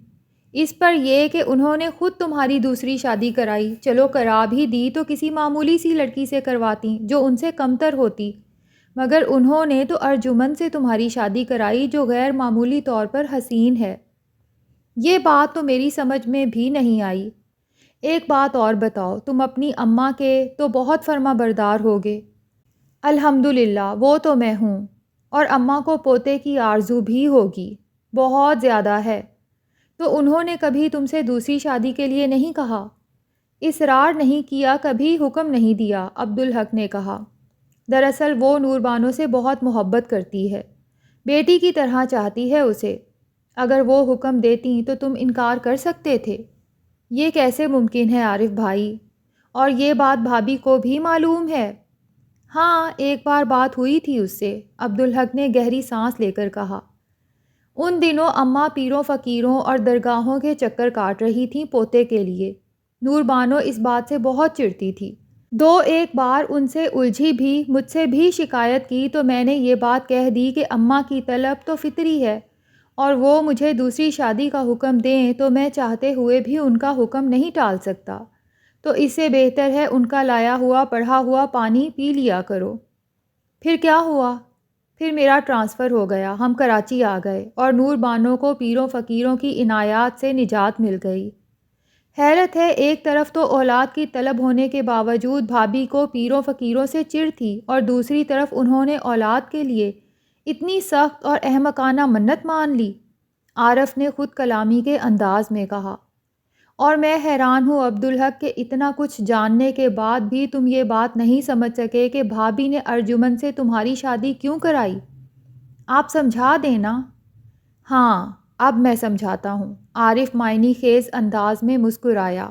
اس پر یہ کہ انہوں نے خود تمہاری دوسری شادی کرائی، چلو کرا بھی دی تو کسی معمولی سی لڑکی سے کرواتی جو ان سے کمتر ہوتی، مگر انہوں نے تو ارجمن سے تمہاری شادی کرائی جو غیر معمولی طور پر حسین ہے۔ یہ بات تو میری سمجھ میں بھی نہیں آئی۔ ایک بات اور بتاؤ، تم اپنی اماں کے تو بہت فرما بردار ہوگے؟ الحمدللہ، وہ تو میں ہوں، اور اماں کو پوتے کی آرزو بھی ہوگی، بہت زیادہ ہے۔ تو انہوں نے کبھی تم سے دوسری شادی کے لیے نہیں کہا؟ اصرار نہیں کیا، کبھی حکم نہیں دیا، عبدالحق نے کہا۔ دراصل وہ نور بانو سے بہت محبت کرتی ہے، بیٹی کی طرح چاہتی ہے اسے۔ اگر وہ حکم دیتی تو تم انکار کر سکتے تھے؟ یہ کیسے ممکن ہے عارف بھائی؟ اور یہ بات بھابھی کو بھی معلوم ہے؟ ہاں، ایک بار بات ہوئی تھی اس سے، عبدالحق نے گہری سانس لے کر کہا۔ ان دنوں اماں پیروں فقیروں اور درگاہوں کے چکر کاٹ رہی تھیں پوتے کے لیے۔ نور بانو اس بات سے بہت چڑھتی تھی۔ 2-1 بار ان سے الجھی بھی، مجھ سے بھی شکایت کی تو میں نے یہ بات کہہ دی کہ اماں کی طلب تو فطری ہے، اور وہ مجھے دوسری شادی کا حکم دیں تو میں چاہتے ہوئے بھی ان کا حکم نہیں ٹال سکتا، تو اس سے بہتر ہے ان کا لایا ہوا پڑھا ہوا پانی پی لیا کرو۔ پھر کیا ہوا؟ پھر میرا ٹرانسفر ہو گیا، ہم کراچی آ گئے، اور نور بانو کو پیروں فقیروں کی عنایات سے نجات مل گئی۔ حیرت ہے، ایک طرف تو اولاد کی طلب ہونے کے باوجود بھابھی کو پیروں فقیروں سے چڑ تھی، اور دوسری طرف انہوں نے اولاد کے لیے اتنی سخت اور احمقانہ منت مان لی، عارف نے خود کلامی کے انداز میں کہا۔ اور میں حیران ہوں عبدالحق کہ اتنا کچھ جاننے کے بعد بھی تم یہ بات نہیں سمجھ سکے کہ بھابھی نے ارجمن سے تمہاری شادی کیوں کرائی۔ آپ سمجھا دینا۔ ہاں، اب میں سمجھاتا ہوں، عارف معنی خیز انداز میں مسکرایا۔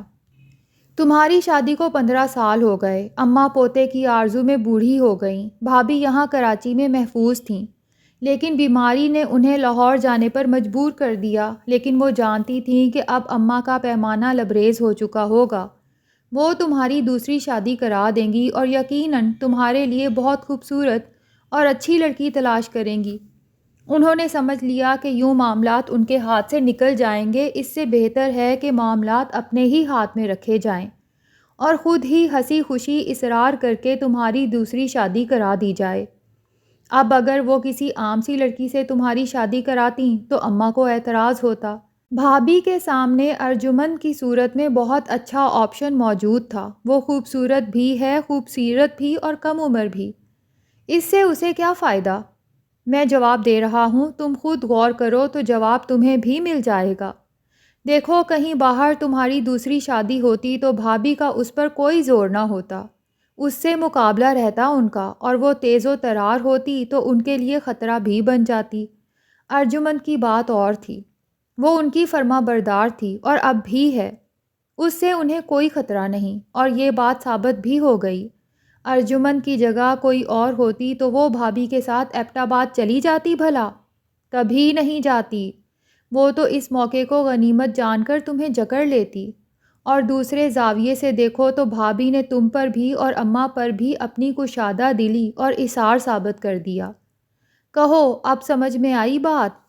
تمہاری شادی کو 15 سال ہو گئے، اماں پوتے کی آرزو میں بوڑھی ہو گئیں، بھابھی یہاں کراچی میں محفوظ تھیں، لیکن بیماری نے انہیں لاہور جانے پر مجبور کر دیا، لیکن وہ جانتی تھیں کہ اب اماں کا پیمانہ لبریز ہو چکا ہوگا، وہ تمہاری دوسری شادی کرا دیں گی اور یقیناً تمہارے لیے بہت خوبصورت اور اچھی لڑکی تلاش کریں گی۔ انہوں نے سمجھ لیا کہ یوں معاملات ان کے ہاتھ سے نکل جائیں گے، اس سے بہتر ہے کہ معاملات اپنے ہی ہاتھ میں رکھے جائیں اور خود ہی ہنسی خوشی اصرار کر کے تمہاری دوسری شادی کرا دی جائے۔ اب اگر وہ کسی عام سی لڑکی سے تمہاری شادی کراتیں تو اماں کو اعتراض ہوتا۔ بھابھی کے سامنے ارجمن کی صورت میں بہت اچھا آپشن موجود تھا۔ وہ خوبصورت بھی ہے، خوبصیرت بھی اور کم عمر بھی۔ اس سے اسے کیا فائدہ؟ میں جواب دے رہا ہوں، تم خود غور کرو تو جواب تمہیں بھی مل جائے گا۔ دیکھو، کہیں باہر تمہاری دوسری شادی ہوتی تو بھابھی کا اس پر کوئی زور نہ ہوتا، اس سے مقابلہ رہتا ان کا، اور وہ تیز و ترار ہوتی تو ان کے لیے خطرہ بھی بن جاتی۔ ارجمن کی بات اور تھی، وہ ان کی فرما بردار تھی اور اب بھی ہے، اس سے انہیں کوئی خطرہ نہیں، اور یہ بات ثابت بھی ہو گئی۔ ارجمن کی جگہ کوئی اور ہوتی تو وہ بھابھی کے ساتھ ایبٹ آباد چلی جاتی بھلا؟ کبھی نہیں جاتی۔ وہ تو اس موقع کو غنیمت جان کر تمہیں جکڑ لیتی۔ اور دوسرے زاویے سے دیکھو تو بھابھی نے تم پر بھی اور اماں پر بھی اپنی کشادہ دلی اور ایثار ثابت کر دیا۔ کہو، اب سمجھ میں آئی بات؟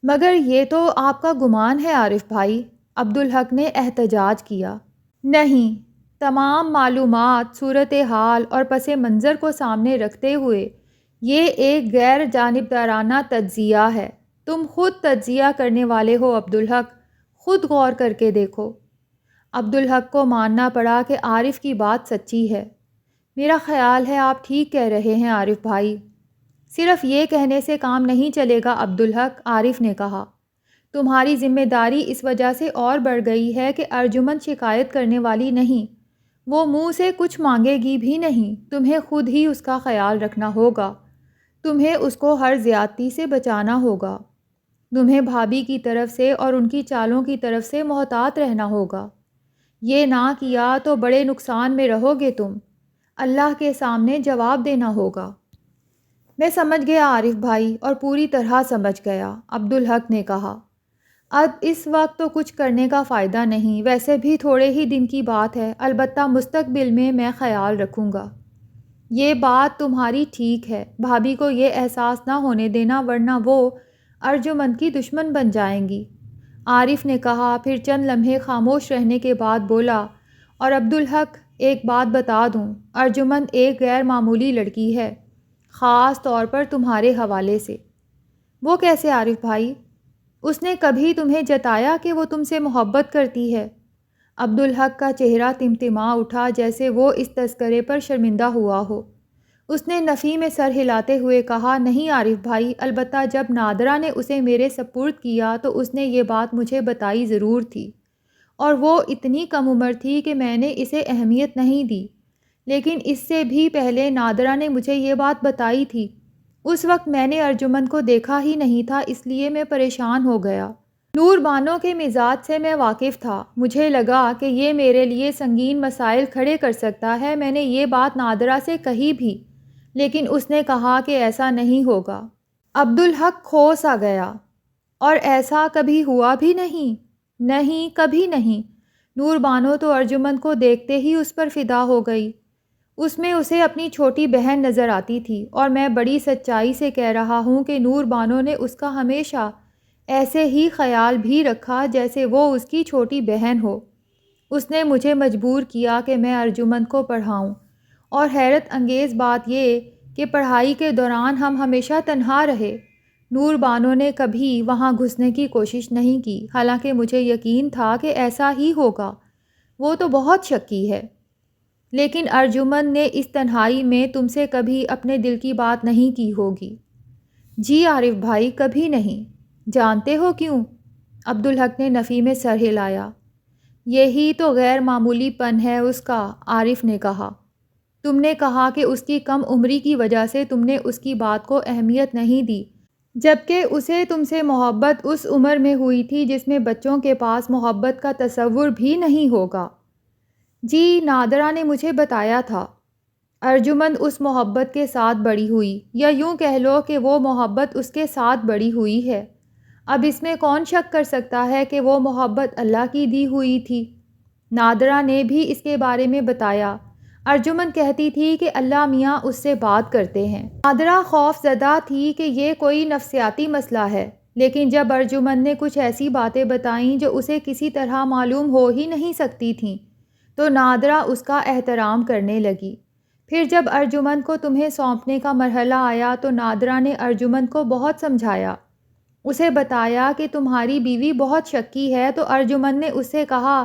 مگر یہ تو آپ کا گمان ہے عارف بھائی، عبدالحق نے احتجاج کیا۔ نہیں، تمام معلومات، صورتحال اور پس منظر کو سامنے رکھتے ہوئے یہ ایک غیر جانبدارانہ تجزیہ ہے۔ تم خود تجزیہ کرنے والے ہو عبدالحق، خود غور کر کے دیکھو۔ عبدالحق کو ماننا پڑا کہ عارف کی بات سچی ہے۔ میرا خیال ہے آپ ٹھیک کہہ رہے ہیں عارف بھائی۔ صرف یہ کہنے سے کام نہیں چلے گا عبدالحق، عارف نے کہا۔ تمہاری ذمہ داری اس وجہ سے اور بڑھ گئی ہے کہ ارجمن شکایت کرنے والی نہیں، وہ منہ سے کچھ مانگے گی بھی نہیں، تمہیں خود ہی اس کا خیال رکھنا ہوگا، تمہیں اس کو ہر زیادتی سے بچانا ہوگا، تمہیں بھابھی کی طرف سے اور ان کی چالوں کی طرف سے محتاط رہنا ہوگا۔ یہ نہ کیا تو بڑے نقصان میں رہو گے تم، اللہ کے سامنے جواب دینا ہوگا۔ میں سمجھ گیا عارف بھائی، اور پوری طرح سمجھ گیا، عبدالحق نے کہا۔ اب اس وقت تو کچھ کرنے کا فائدہ نہیں، ویسے بھی تھوڑے ہی دن کی بات ہے، البتہ مستقبل میں خیال رکھوں گا۔ یہ بات تمہاری ٹھیک ہے، بھابھی کو یہ احساس نہ ہونے دینا ورنہ وہ ارجمن کی دشمن بن جائیں گی، عارف نے کہا، پھر چند لمحے خاموش رہنے کے بعد بولا، اور عبدالحق ایک بات بتا دوں، ارجمن ایک غیر معمولی لڑکی ہے، خاص طور پر تمہارے حوالے سے۔ وہ کیسے عارف بھائی؟ اس نے کبھی تمہیں جتایا کہ وہ تم سے محبت کرتی ہے؟ عبدالحق کا چہرہ تمتما اٹھا جیسے وہ اس تذکرے پر شرمندہ ہوا ہو۔ اس نے نفی میں سر ہلاتے ہوئے کہا، نہیں عارف بھائی، البتہ جب نادرہ نے اسے میرے سپرد کیا تو اس نے یہ بات مجھے بتائی ضرور تھی، اور وہ اتنی کم عمر تھی کہ میں نے اسے اہمیت نہیں دی، لیکن اس سے بھی پہلے نادرہ نے مجھے یہ بات بتائی تھی۔ اس وقت میں نے ارجمن کو دیکھا ہی نہیں تھا، اس لیے میں پریشان ہو گیا۔ نور بانو کے مزاج سے میں واقف تھا، مجھے لگا کہ یہ میرے لیے سنگین مسائل کھڑے کر سکتا ہے۔ میں نے یہ بات نادرہ سے کہی بھی، لیکن اس نے کہا کہ ایسا نہیں ہوگا۔ عبدالحق کھو سا گیا۔ اور ایسا کبھی ہوا بھی نہیں؟ نہیں، کبھی نہیں۔ نور بانو تو ارجمن کو دیکھتے ہی اس پر فدا ہو گئی، اس میں اسے اپنی چھوٹی بہن نظر آتی تھی، اور میں بڑی سچائی سے کہہ رہا ہوں کہ نور بانو نے اس کا ہمیشہ ایسے ہی خیال بھی رکھا جیسے وہ اس کی چھوٹی بہن ہو۔ اس نے مجھے مجبور کیا کہ میں ارجمن کو پڑھاؤں، اور حیرت انگیز بات یہ کہ پڑھائی کے دوران ہم ہمیشہ تنہا رہے۔ نور بانو نے کبھی وہاں گھسنے کی کوشش نہیں کی، حالانکہ مجھے یقین تھا کہ ایسا ہی ہوگا، وہ تو بہت شکی ہے۔ لیکن ارجمن نے اس تنہائی میں تم سے کبھی اپنے دل کی بات نہیں کی ہوگی۔ جی عارف بھائی، کبھی نہیں۔ جانتے ہو کیوں؟ عبدالحق نے نفی میں سر ہلایا۔ یہی تو غیر معمولی پن ہے اس کا، عارف نے کہا۔ تم نے کہا کہ اس کی کم عمری کی وجہ سے تم نے اس کی بات کو اہمیت نہیں دی، جبکہ اسے تم سے محبت اس عمر میں ہوئی تھی جس میں بچوں کے پاس محبت کا تصور بھی نہیں ہوگا۔ جی، نادرہ نے مجھے بتایا تھا۔ ارجمن اس محبت کے ساتھ بڑی ہوئی، یا یوں کہہ لو کہ وہ محبت اس کے ساتھ بڑی ہوئی ہے۔ اب اس میں کون شک کر سکتا ہے کہ وہ محبت اللہ کی دی ہوئی تھی؟ نادرہ نے بھی اس کے بارے میں بتایا۔ ارجمن کہتی تھی کہ اللہ میاں اس سے بات کرتے ہیں۔ نادرہ خوف زدہ تھی کہ یہ کوئی نفسیاتی مسئلہ ہے، لیکن جب ارجمن نے کچھ ایسی باتیں بتائیں جو اسے کسی طرح معلوم ہو ہی نہیں سکتی تھیں تو نادرہ اس کا احترام کرنے لگی۔ پھر جب ارجمن کو تمہیں سونپنے کا مرحلہ آیا تو نادرہ نے ارجمن کو بہت سمجھایا، اسے بتایا کہ تمہاری بیوی بہت شکی ہے، تو ارجمن نے اسے کہا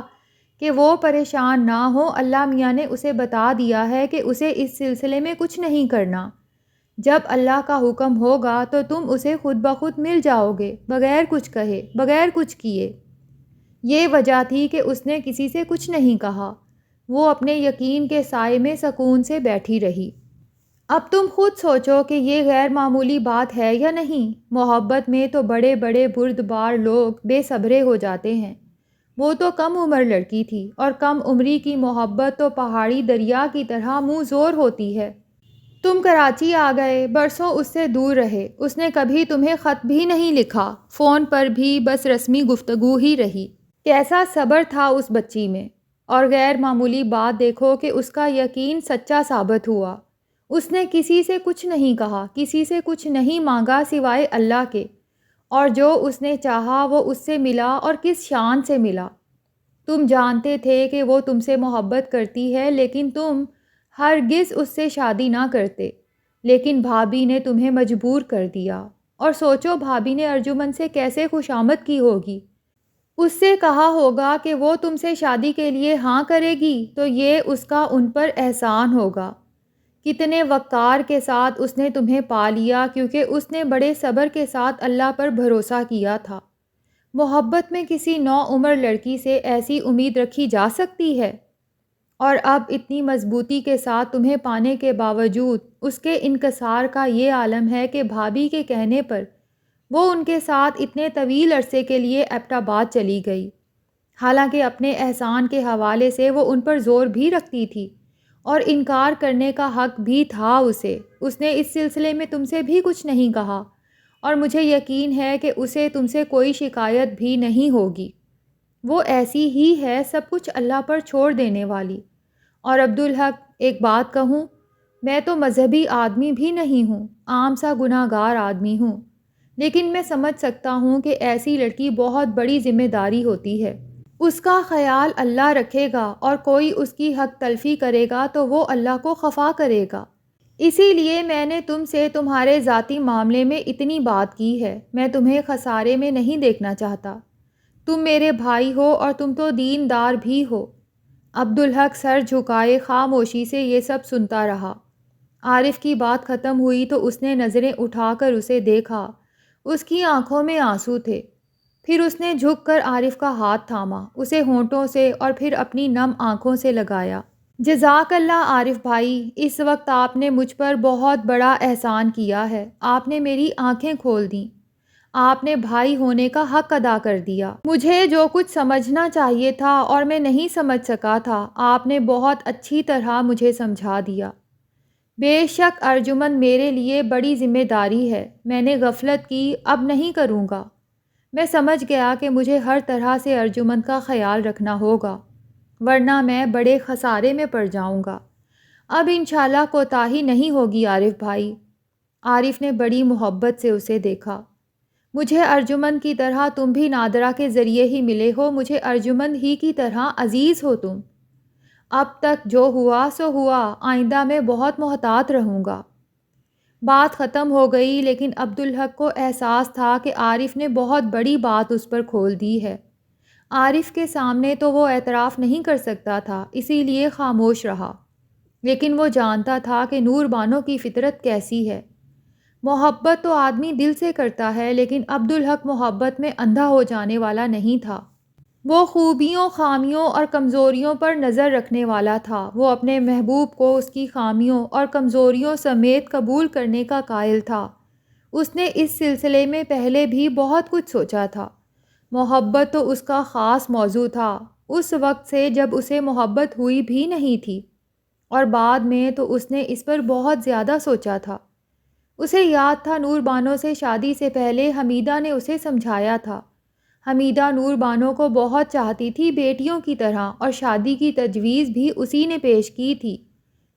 کہ وہ پریشان نہ ہو، اللہ میاں نے اسے بتا دیا ہے کہ اسے اس سلسلے میں کچھ نہیں کرنا۔ جب اللہ کا حکم ہوگا تو تم اسے خود بخود مل جاؤ گے، بغیر کچھ کہے، بغیر کچھ کیے۔ یہ وجہ تھی کہ اس نے کسی سے کچھ نہیں کہا، وہ اپنے یقین کے سائے میں سکون سے بیٹھی رہی۔ اب تم خود سوچو کہ یہ غیر معمولی بات ہے یا نہیں؟ محبت میں تو بڑے بڑے بردبار لوگ بے صبرے ہو جاتے ہیں۔ وہ تو کم عمر لڑکی تھی، اور کم عمری کی محبت تو پہاڑی دریا کی طرح منہ زور ہوتی ہے۔ تم کراچی آ گئے، برسوں اس سے دور رہے، اس نے کبھی تمہیں خط بھی نہیں لکھا، فون پر بھی بس رسمی گفتگو ہی رہی۔ کیسا صبر تھا اس بچی میں! اور غیر معمولی بات دیکھو کہ اس کا یقین سچا ثابت ہوا۔ اس نے کسی سے کچھ نہیں کہا، کسی سے کچھ نہیں مانگا سوائے اللہ کے، اور جو اس نے چاہا وہ اس سے ملا، اور کس شان سے ملا۔ تم جانتے تھے کہ وہ تم سے محبت کرتی ہے، لیکن تم ہرگز اس سے شادی نہ کرتے، لیکن بھابھی نے تمہیں مجبور کر دیا۔ اور سوچو بھابھی نے ارجمن سے کیسے خوشامد کی ہوگی۔ اس سے کہا ہوگا کہ وہ تم سے شادی کے لیے ہاں کرے گی تو یہ اس کا ان پر احسان ہوگا۔ کتنے وقار کے ساتھ اس نے تمہیں پا لیا، کیونکہ اس نے بڑے صبر کے ساتھ اللہ پر بھروسہ کیا تھا۔ محبت میں کسی نوعمر لڑکی سے ایسی امید رکھی جا سکتی ہے؟ اور اب اتنی مضبوطی کے ساتھ تمہیں پانے کے باوجود اس کے انکسار کا یہ عالم ہے کہ بھابھی کے کہنے پر وہ ان کے ساتھ اتنے طویل عرصے کے لیے ایبٹ آباد چلی گئی، حالانکہ اپنے احسان کے حوالے سے وہ ان پر زور بھی رکھتی تھی اور انکار کرنے کا حق بھی تھا اسے۔ اس نے اس سلسلے میں تم سے بھی کچھ نہیں کہا، اور مجھے یقین ہے کہ اسے تم سے کوئی شکایت بھی نہیں ہوگی۔ وہ ایسی ہی ہے، سب کچھ اللہ پر چھوڑ دینے والی۔ اور عبدالحق، ایک بات کہوں، میں تو مذہبی آدمی بھی نہیں ہوں، عام سا گناہ گار آدمی ہوں، لیکن میں سمجھ سکتا ہوں کہ ایسی لڑکی بہت بڑی ذمہ داری ہوتی ہے۔ اس کا خیال اللہ رکھے گا، اور کوئی اس کی حق تلفی کرے گا تو وہ اللہ کو خفا کرے گا۔ اسی لیے میں نے تم سے تمہارے ذاتی معاملے میں اتنی بات کی ہے۔ میں تمہیں خسارے میں نہیں دیکھنا چاہتا۔ تم میرے بھائی ہو، اور تم تو دیندار بھی ہو۔ عبدالحق سر جھکائے خاموشی سے یہ سب سنتا رہا۔ عارف کی بات ختم ہوئی تو اس نے نظریں اٹھا کر اسے دیکھا۔ اس کی آنکھوں میں آنسو تھے۔ پھر اس نے جھک کر عارف کا ہاتھ تھاما، اسے ہونٹوں سے اور پھر اپنی نم آنکھوں سے لگایا۔ جزاک اللہ عارف بھائی، اس وقت آپ نے مجھ پر بہت بڑا احسان کیا ہے۔ آپ نے میری آنکھیں کھول دیں۔ آپ نے بھائی ہونے کا حق ادا کر دیا۔ مجھے جو کچھ سمجھنا چاہیے تھا اور میں نہیں سمجھ سکا تھا، آپ نے بہت اچھی طرح مجھے سمجھا دیا۔ بے شک ارجمن میرے لیے بڑی ذمہ داری ہے، میں نے غفلت کی، اب نہیں کروں گا۔ میں سمجھ گیا کہ مجھے ہر طرح سے ارجمن کا خیال رکھنا ہوگا، ورنہ میں بڑے خسارے میں پڑ جاؤں گا۔ اب انشاءاللہ کوتاہی نہیں ہوگی عارف بھائی۔ عارف نے بڑی محبت سے اسے دیکھا۔ مجھے ارجمن کی طرح تم بھی نادرہ کے ذریعے ہی ملے ہو، مجھے ارجمن ہی کی طرح عزیز ہو تم۔ اب تک جو ہوا سو ہوا، آئندہ میں بہت محتاط رہوں گا۔ بات ختم ہو گئی، لیکن عبدالحق کو احساس تھا کہ عارف نے بہت بڑی بات اس پر کھول دی ہے۔ عارف کے سامنے تو وہ اعتراف نہیں کر سکتا تھا، اسی لیے خاموش رہا، لیکن وہ جانتا تھا کہ نور بانوں کی فطرت کیسی ہے۔ محبت تو آدمی دل سے کرتا ہے، لیکن عبدالحق محبت میں اندھا ہو جانے والا نہیں تھا۔ وہ خوبیوں، خامیوں اور کمزوریوں پر نظر رکھنے والا تھا۔ وہ اپنے محبوب کو اس کی خامیوں اور کمزوریوں سمیت قبول کرنے کا قائل تھا۔ اس نے اس سلسلے میں پہلے بھی بہت کچھ سوچا تھا۔ محبت تو اس کا خاص موضوع تھا، اس وقت سے جب اسے محبت ہوئی بھی نہیں تھی، اور بعد میں تو اس نے اس پر بہت زیادہ سوچا تھا۔ اسے یاد تھا نور بانو سے شادی سے پہلے حمیدہ نے اسے سمجھایا تھا۔ حمیدہ نور بانو کو بہت چاہتی تھی بیٹیوں کی طرح، اور شادی کی تجویز بھی اسی نے پیش کی تھی،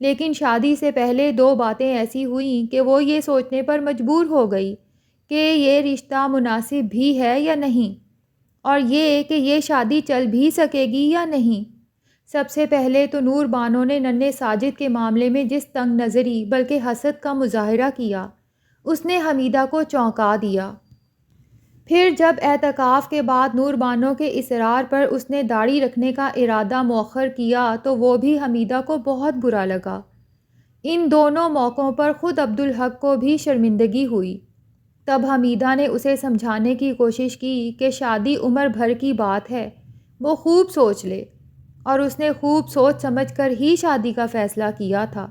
لیکن شادی سے پہلے 2 باتیں ایسی ہوئیں کہ وہ یہ سوچنے پر مجبور ہو گئی کہ یہ رشتہ مناسب بھی ہے یا نہیں، اور یہ کہ یہ شادی چل بھی سکے گی یا نہیں۔ سب سے پہلے تو نور بانو نے ننھے ساجد کے معاملے میں جس تنگ نظری بلکہ حسد کا مظاہرہ کیا، اس نے حمیدہ کو چونکا دیا۔ پھر جب اعتکاف کے بعد نور بانو کے اصرار پر اس نے داڑھی رکھنے کا ارادہ مؤخر کیا تو وہ بھی حمیدہ کو بہت برا لگا۔ ان دونوں موقعوں پر خود عبدالحق کو بھی شرمندگی ہوئی۔ تب حمیدہ نے اسے سمجھانے کی کوشش کی کہ شادی عمر بھر کی بات ہے، وہ خوب سوچ لے، اور اس نے خوب سوچ سمجھ کر ہی شادی کا فیصلہ کیا تھا۔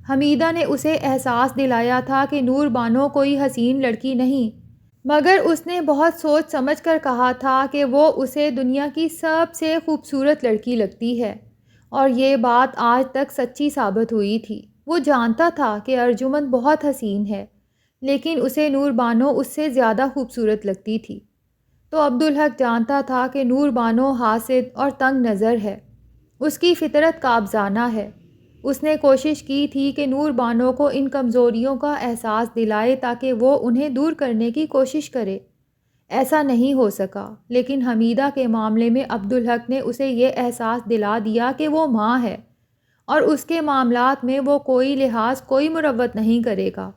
حمیدہ نے اسے احساس دلایا تھا کہ نور بانو کوئی حسین لڑکی نہیں، مگر اس نے بہت سوچ سمجھ کر کہا تھا کہ وہ اسے دنیا کی سب سے خوبصورت لڑکی لگتی ہے، اور یہ بات آج تک سچی ثابت ہوئی تھی۔ وہ جانتا تھا کہ ارجمن بہت حسین ہے، لیکن اسے نور بانو اس سے زیادہ خوبصورت لگتی تھی۔ تو عبدالحق جانتا تھا کہ نور بانو حاسد اور تنگ نظر ہے، اس کی فطرت قابضانہ ہے۔ اس نے کوشش کی تھی کہ نور بانو کو ان کمزوریوں کا احساس دلائے تاکہ وہ انہیں دور کرنے کی کوشش کرے۔ ایسا نہیں ہو سکا، لیکن حمیدہ کے معاملے میں عبدالحق نے اسے یہ احساس دلا دیا کہ وہ ماں ہے، اور اس کے معاملات میں وہ کوئی لحاظ، کوئی مروت نہیں کرے گا۔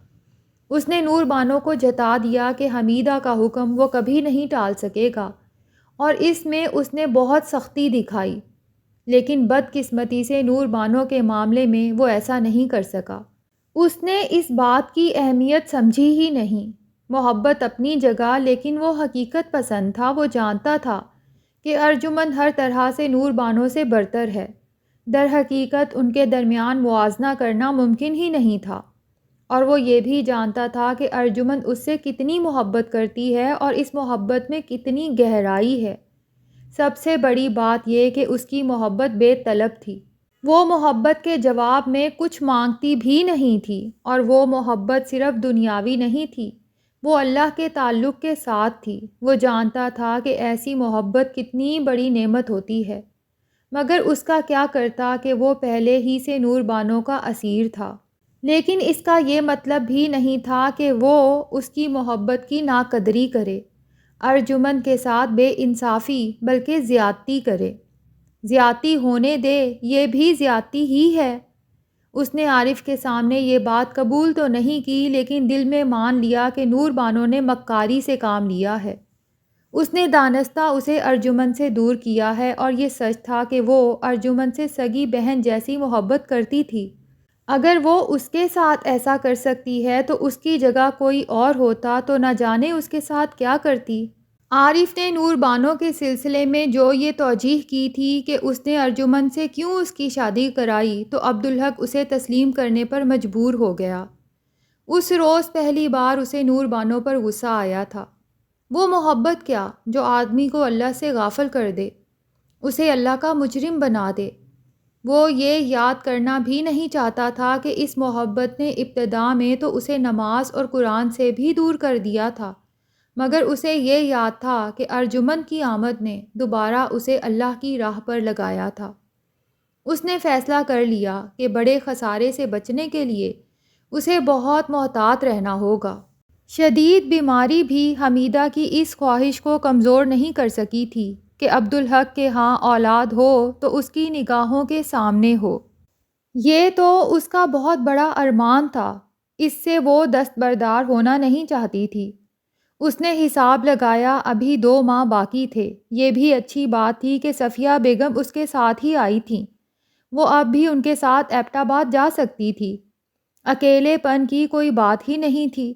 اس نے نور بانو کو جتا دیا کہ حمیدہ کا حکم وہ کبھی نہیں ٹال سکے گا، اور اس میں اس نے بہت سختی دکھائی، لیکن بدقسمتی سے نور بانو کے معاملے میں وہ ایسا نہیں کر سکا۔ اس نے اس بات کی اہمیت سمجھی ہی نہیں۔ محبت اپنی جگہ، لیکن وہ حقیقت پسند تھا۔ وہ جانتا تھا کہ ارجمن ہر طرح سے نور بانو سے برتر ہے۔ در حقیقت ان کے درمیان موازنہ کرنا ممکن ہی نہیں تھا، اور وہ یہ بھی جانتا تھا کہ ارجمن اس سے کتنی محبت کرتی ہے اور اس محبت میں کتنی گہرائی ہے۔ سب سے بڑی بات یہ کہ اس کی محبت بے طلب تھی۔ وہ محبت کے جواب میں کچھ مانگتی بھی نہیں تھی، اور وہ محبت صرف دنیاوی نہیں تھی، وہ اللہ کے تعلق کے ساتھ تھی۔ وہ جانتا تھا کہ ایسی محبت کتنی بڑی نعمت ہوتی ہے، مگر اس کا کیا کرتا کہ وہ پہلے ہی سے نور بانو کا اسیر تھا۔ لیکن اس کا یہ مطلب بھی نہیں تھا کہ وہ اس کی محبت کی ناقدری کرے، ارجمن کے ساتھ بے انصافی بلکہ زیادتی کرے۔ زیادتی ہونے دے، یہ بھی زیادتی ہی ہے۔ اس نے عارف کے سامنے یہ بات قبول تو نہیں کی، لیکن دل میں مان لیا کہ نور بانو نے مکاری سے کام لیا ہے۔ اس نے دانستہ اسے ارجمن سے دور کیا ہے، اور یہ سچ تھا کہ وہ ارجمن سے سگی بہن جیسی محبت کرتی تھی۔ اگر وہ اس کے ساتھ ایسا کر سکتی ہے تو اس کی جگہ کوئی اور ہوتا تو نہ جانے اس کے ساتھ کیا کرتی۔ عارف نے نور بانو کے سلسلے میں جو یہ توجیہ کی تھی کہ اس نے ارجمن سے کیوں اس کی شادی کرائی، تو عبدالحق اسے تسلیم کرنے پر مجبور ہو گیا۔ اس روز پہلی بار اسے نور بانو پر غصہ آیا تھا۔ وہ محبت کیا جو آدمی کو اللہ سے غافل کر دے، اسے اللہ کا مجرم بنا دے۔ وہ یہ یاد کرنا بھی نہیں چاہتا تھا کہ اس محبت نے ابتدا میں تو اسے نماز اور قرآن سے بھی دور کر دیا تھا، مگر اسے یہ یاد تھا کہ ارجمن کی آمد نے دوبارہ اسے اللہ کی راہ پر لگایا تھا۔ اس نے فیصلہ کر لیا کہ بڑے خسارے سے بچنے کے لیے اسے بہت محتاط رہنا ہوگا۔ شدید بیماری بھی حمیدہ کی اس خواہش کو کمزور نہیں کر سکی تھی کہ عبدالحق کے ہاں اولاد ہو تو اس کی نگاہوں کے سامنے ہو۔ یہ تو اس کا بہت بڑا ارمان تھا، اس سے وہ دستبردار ہونا نہیں چاہتی تھی۔ اس نے حساب لگایا، ابھی 2 ماہ باقی تھے۔ یہ بھی اچھی بات تھی کہ صفیہ بیگم اس کے ساتھ ہی آئی تھیں، وہ اب بھی ان کے ساتھ ایبٹ آباد جا سکتی تھی۔ اکیلے پن کی کوئی بات ہی نہیں تھی۔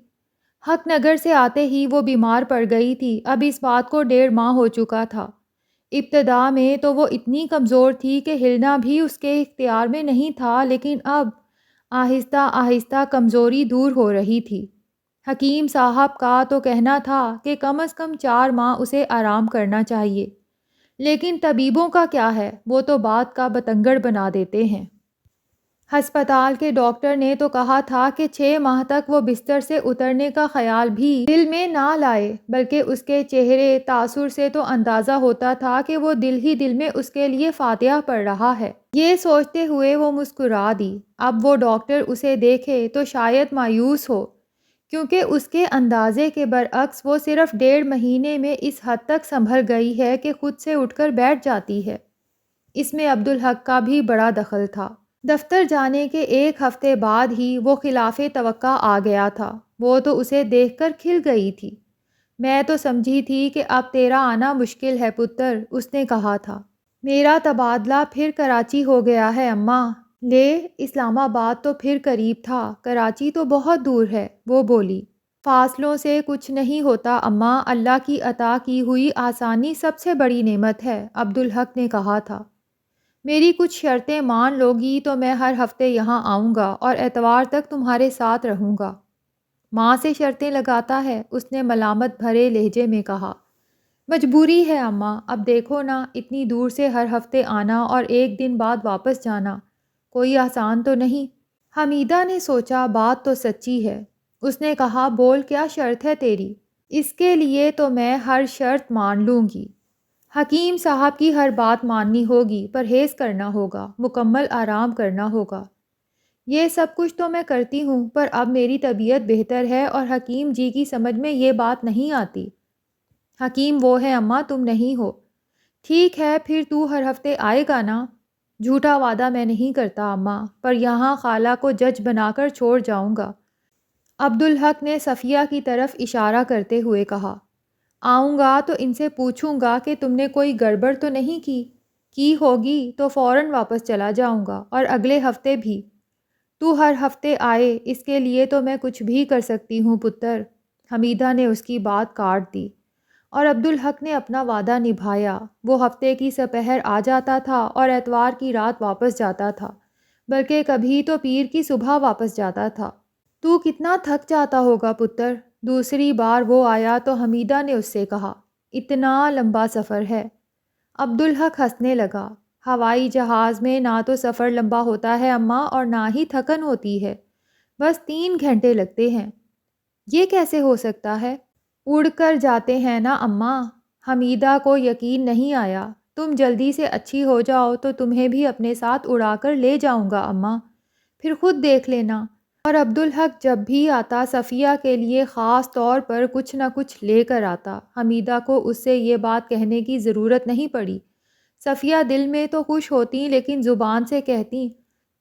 حق نگر سے آتے ہی وہ بیمار پڑ گئی تھی۔ اب اس بات کو 1.5 ماہ ہو چکا تھا۔ ابتدا میں تو وہ اتنی کمزور تھی کہ ہلنا بھی اس کے اختیار میں نہیں تھا، لیکن اب آہستہ آہستہ کمزوری دور ہو رہی تھی۔ حکیم صاحب کا تو کہنا تھا کہ کم از کم 4 ماہ اسے آرام کرنا چاہیے، لیکن طبیبوں کا کیا ہے، وہ تو بات کا بتنگڑ بنا دیتے ہیں۔ ہسپتال کے ڈاکٹر نے تو کہا تھا کہ 6 ماہ تک وہ بستر سے اترنے کا خیال بھی دل میں نہ لائے، بلکہ اس کے چہرے تاثر سے تو اندازہ ہوتا تھا کہ وہ دل ہی دل میں اس کے لیے فاتحہ پڑھ رہا ہے۔ یہ سوچتے ہوئے وہ مسکرا دی۔ اب وہ ڈاکٹر اسے دیکھے تو شاید مایوس ہو، کیونکہ اس کے اندازے کے برعکس وہ صرف 1.5 مہینے میں اس حد تک سنبھل گئی ہے کہ خود سے اٹھ کر بیٹھ جاتی ہے۔ اس میں عبدالحق کا بھی بڑا دخل تھا۔ دفتر جانے کے 1 ہفتے بعد ہی وہ خلاف توقع آ گیا تھا۔ وہ تو اسے دیکھ کر کھل گئی تھی۔ میں تو سمجھی تھی کہ اب تیرا آنا مشکل ہے پتر، اس نے کہا تھا۔ میرا تبادلہ پھر کراچی ہو گیا ہے اماں۔ لے، اسلام آباد تو پھر قریب تھا، کراچی تو بہت دور ہے، وہ بولی۔ فاصلوں سے کچھ نہیں ہوتا اماں، اللہ کی عطا کی ہوئی آسانی سب سے بڑی نعمت ہے، عبدالحق نے کہا تھا۔ میری کچھ شرطیں مان لوگی تو میں ہر ہفتے یہاں آؤں گا اور اتوار تک تمہارے ساتھ رہوں گا۔ ماں سے شرطیں لگاتا ہے، اس نے ملامت بھرے لہجے میں کہا۔ مجبوری ہے اماں، اب دیکھو نا، اتنی دور سے ہر ہفتے آنا اور 1 دن بعد واپس جانا کوئی آسان تو نہیں۔ حمیدہ نے سوچا بات تو سچی ہے۔ اس نے کہا بول کیا شرط ہے تیری؟ اس کے لیے تو میں ہر شرط مان لوں گی۔ حکیم صاحب کی ہر بات ماننی ہوگی، پرہیز کرنا ہوگا، مکمل آرام کرنا ہوگا۔ یہ سب کچھ تو میں کرتی ہوں، پر اب میری طبیعت بہتر ہے اور حکیم جی کی سمجھ میں یہ بات نہیں آتی۔ حکیم وہ ہے اماں، تم نہیں ہو۔ ٹھیک ہے، پھر تو ہر ہفتے آئے گا نا؟ جھوٹا وعدہ میں نہیں کرتا اماں، پر یہاں خالہ کو جج بنا کر چھوڑ جاؤں گا، عبدالحق نے صفیہ کی طرف اشارہ کرتے ہوئے کہا۔ آؤں گا تو ان سے پوچھوں گا کہ تم نے کوئی گڑبڑ تو نہیں کی ہوگی تو فوراً واپس چلا جاؤں گا، اور اگلے ہفتے بھی۔ تو ہر ہفتے آئے، اس کے لیے تو میں کچھ بھی کر سکتی ہوں پتر، حمیدہ نے اس کی بات کاٹ دی۔ اور عبدالحق نے اپنا وعدہ نبھایا۔ وہ ہفتے کی سپہر آ جاتا تھا اور اتوار کی رات واپس جاتا تھا، بلکہ کبھی تو پیر کی صبح واپس جاتا تھا۔ تو کتنا تھک جاتا ہوگا پتر؟ دوسری بار وہ آیا تو حمیدہ نے اس سے کہا۔ اتنا لمبا سفر ہے۔ عبدالحق ہنسنے لگا۔ ہوائی جہاز میں نہ تو سفر لمبا ہوتا ہے اماں، اور نہ ہی تھکن ہوتی ہے، بس 3 گھنٹے لگتے ہیں۔ یہ کیسے ہو سکتا ہے؟ اڑ کر جاتے ہیں نا اماں۔ حمیدہ کو یقین نہیں آیا۔ تم جلدی سے اچھی ہو جاؤ تو تمہیں بھی اپنے ساتھ اڑا کر لے جاؤں گا اماں، پھر خود دیکھ لینا۔ اور عبدالحق جب بھی آتا صفیہ کے لیے خاص طور پر کچھ نہ کچھ لے کر آتا۔ حمیدہ کو اس سے یہ بات کہنے کی ضرورت نہیں پڑی۔ صفیہ دل میں تو خوش ہوتی، لیکن زبان سے کہتی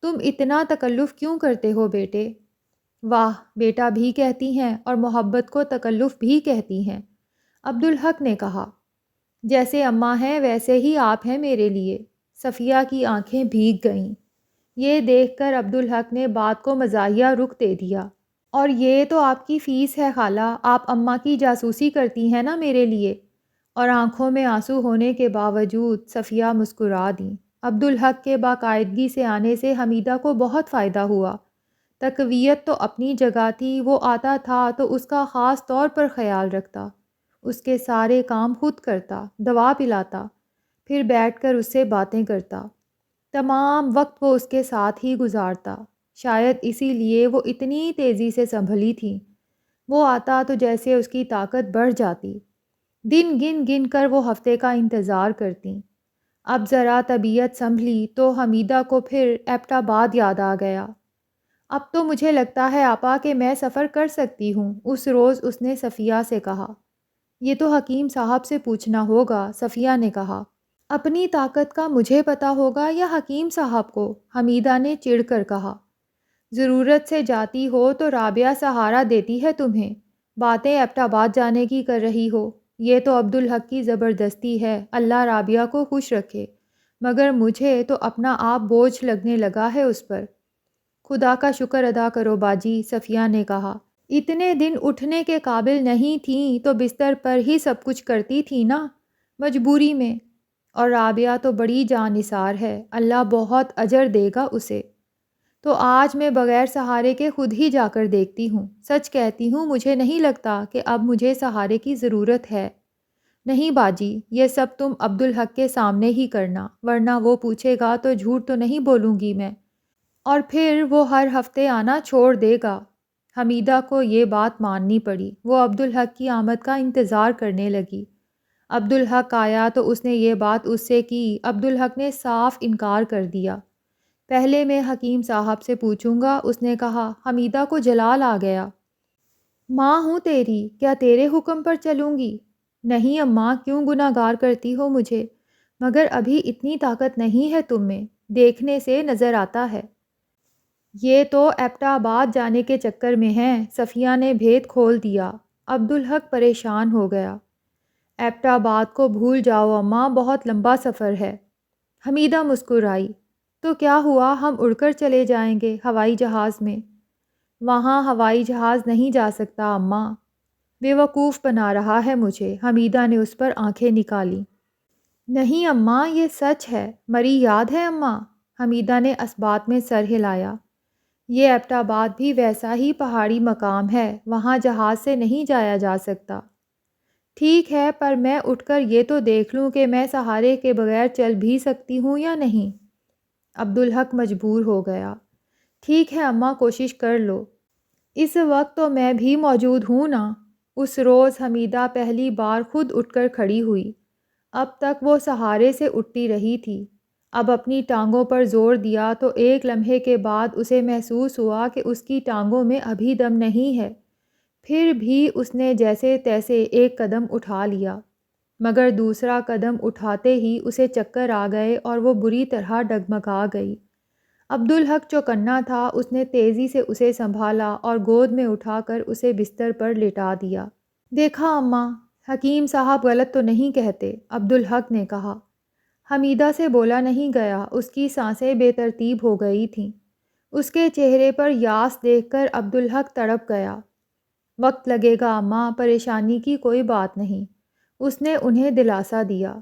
تم اتنا تکلف کیوں کرتے ہو بیٹے؟ واہ، بیٹا بھی کہتی ہیں اور محبت کو تکلف بھی کہتی ہیں، عبدالحق نے کہا۔ جیسے اماں ہیں ویسے ہی آپ ہیں میرے لیے۔ صفیہ کی آنکھیں بھیگ گئیں۔ یہ دیکھ کر عبدالحق نے بات کو مزاحیہ رخ دے دیا۔ اور یہ تو آپ کی فیس ہے خالہ، آپ اماں کی جاسوسی کرتی ہیں نا میرے لیے۔ اور آنکھوں میں آنسو ہونے کے باوجود صفیہ مسکرا دیں۔ عبدالحق کے باقاعدگی سے آنے سے حمیدہ کو بہت فائدہ ہوا۔ تقویت تو اپنی جگہ تھی، وہ آتا تھا تو اس کا خاص طور پر خیال رکھتا، اس کے سارے کام خود کرتا، دوا پلاتا، پھر بیٹھ کر اس سے باتیں کرتا، تمام وقت وہ اس کے ساتھ ہی گزارتا۔ شاید اسی لیے وہ اتنی تیزی سے سنبھلی تھی۔ وہ آتا تو جیسے اس کی طاقت بڑھ جاتی۔ دن گن گن کر وہ ہفتے کا انتظار کرتی۔ اب ذرا طبیعت سنبھلی تو حمیدہ کو پھر ایبٹ آباد یاد آ گیا۔ اب تو مجھے لگتا ہے آپا کہ میں سفر کر سکتی ہوں، اس روز اس نے صفیہ سے کہا۔ یہ تو حکیم صاحب سے پوچھنا ہوگا، صفیہ نے کہا۔ اپنی طاقت کا مجھے پتا ہوگا یا حکیم صاحب کو؟ حمیدہ نے چڑ کر کہا۔ ضرورت سے جاتی ہو تو رابعہ سہارا دیتی ہے تمہیں، باتیں ایبٹ آباد جانے کی کر رہی ہو۔ یہ تو عبدالحق کی زبردستی ہے، اللہ رابعہ کو خوش رکھے، مگر مجھے تو اپنا آپ بوجھ لگنے لگا ہے اس پر۔ خدا کا شکر ادا کرو باجی، صفیہ نے کہا۔ اتنے دن اٹھنے کے قابل نہیں تھیں تو بستر پر ہی سب کچھ کرتی تھی نا، مجبوری میں۔ اور رابعہ تو بڑی جاں نثار ہے، اللہ بہت اجر دے گا اسے۔ تو آج میں بغیر سہارے کے خود ہی جا کر دیکھتی ہوں۔ سچ کہتی ہوں، مجھے نہیں لگتا کہ اب مجھے سہارے کی ضرورت ہے۔ نہیں باجی، یہ سب تم عبدالحق کے سامنے ہی کرنا، ورنہ وہ پوچھے گا تو جھوٹ تو نہیں بولوں گی میں۔ اور پھر وہ ہر ہفتے آنا چھوڑ دے گا۔ حمیدہ کو یہ بات ماننی پڑی۔ وہ عبدالحق کی آمد کا انتظار کرنے لگی۔ عبدالحق آیا تو اس نے یہ بات اس سے کی۔ عبدالحق نے صاف انکار کر دیا۔ پہلے میں حکیم صاحب سے پوچھوں گا، اس نے کہا۔ حمیدہ کو جلال آ گیا۔ ماں ہوں تیری، کیا تیرے حکم پر چلوں گی؟ نہیں اماں، کیوں گناہ گار کرتی ہو مجھے؟ مگر ابھی اتنی طاقت نہیں ہے تم میں، دیکھنے سے نظر آتا ہے۔ یہ تو ایبٹ آباد جانے کے چکر میں ہیں۔ صفیہ نے بھید کھول دیا۔ عبدالحق پریشان ہو گیا۔ ایبٹ آباد کو بھول جاؤ اماں، بہت لمبا سفر ہے۔ حمیدہ مسکرائی۔ تو کیا ہوا، ہم اڑ کر چلے جائیں گے ہوائی جہاز میں۔ وہاں ہوائی جہاز نہیں جا سکتا اماں۔ بیوقوف بنا رہا ہے مجھے۔ حمیدہ نے اس پر آنکھیں نکالی۔ نہیں اماں، یہ سچ ہے۔ مری یاد ہے اماں؟ حمیدہ نے اثبات میں سر ہلایا۔ یہ ایبٹ آباد بھی ویسا ہی پہاڑی مقام ہے، وہاں جہاز سے نہیں جایا جا سکتا۔ ٹھیک ہے، پر میں اٹھ کر یہ تو دیکھ لوں کہ میں سہارے کے بغیر چل بھی سکتی ہوں یا نہیں۔ عبدالحق مجبور ہو گیا۔ ٹھیک ہے اماں، کوشش کر لو۔ اس وقت تو میں بھی موجود ہوں نا۔ اس روز حمیدہ پہلی بار خود اٹھ کر کھڑی ہوئی۔ اب تک وہ سہارے سے اٹھتی رہی تھی۔ اب اپنی ٹانگوں پر زور دیا تو ایک لمحے کے بعد اسے محسوس ہوا کہ اس کی ٹانگوں میں ابھی دم نہیں ہے۔ پھر بھی اس نے جیسے تیسے ایک قدم اٹھا لیا، مگر دوسرا قدم اٹھاتے ہی اسے چکر آ گئے اور وہ بری طرح ڈگمگا گئی۔ عبدالحق چوکنا تھا، اس نے تیزی سے اسے سنبھالا اور گود میں اٹھا کر اسے بستر پر لٹا دیا۔ دیکھا اماں، حکیم صاحب غلط تو نہیں کہتے، عبدالحق نے کہا۔ حمیدہ سے بولا نہیں گیا، اس کی سانسیں بے ترتیب ہو گئی تھیں۔ اس کے چہرے پر یاس دیکھ کر عبدالحق تڑپ گیا۔ وقت لگے گا اماں، پریشانی کی کوئی بات نہیں، اس نے انہیں دلاسا دیا۔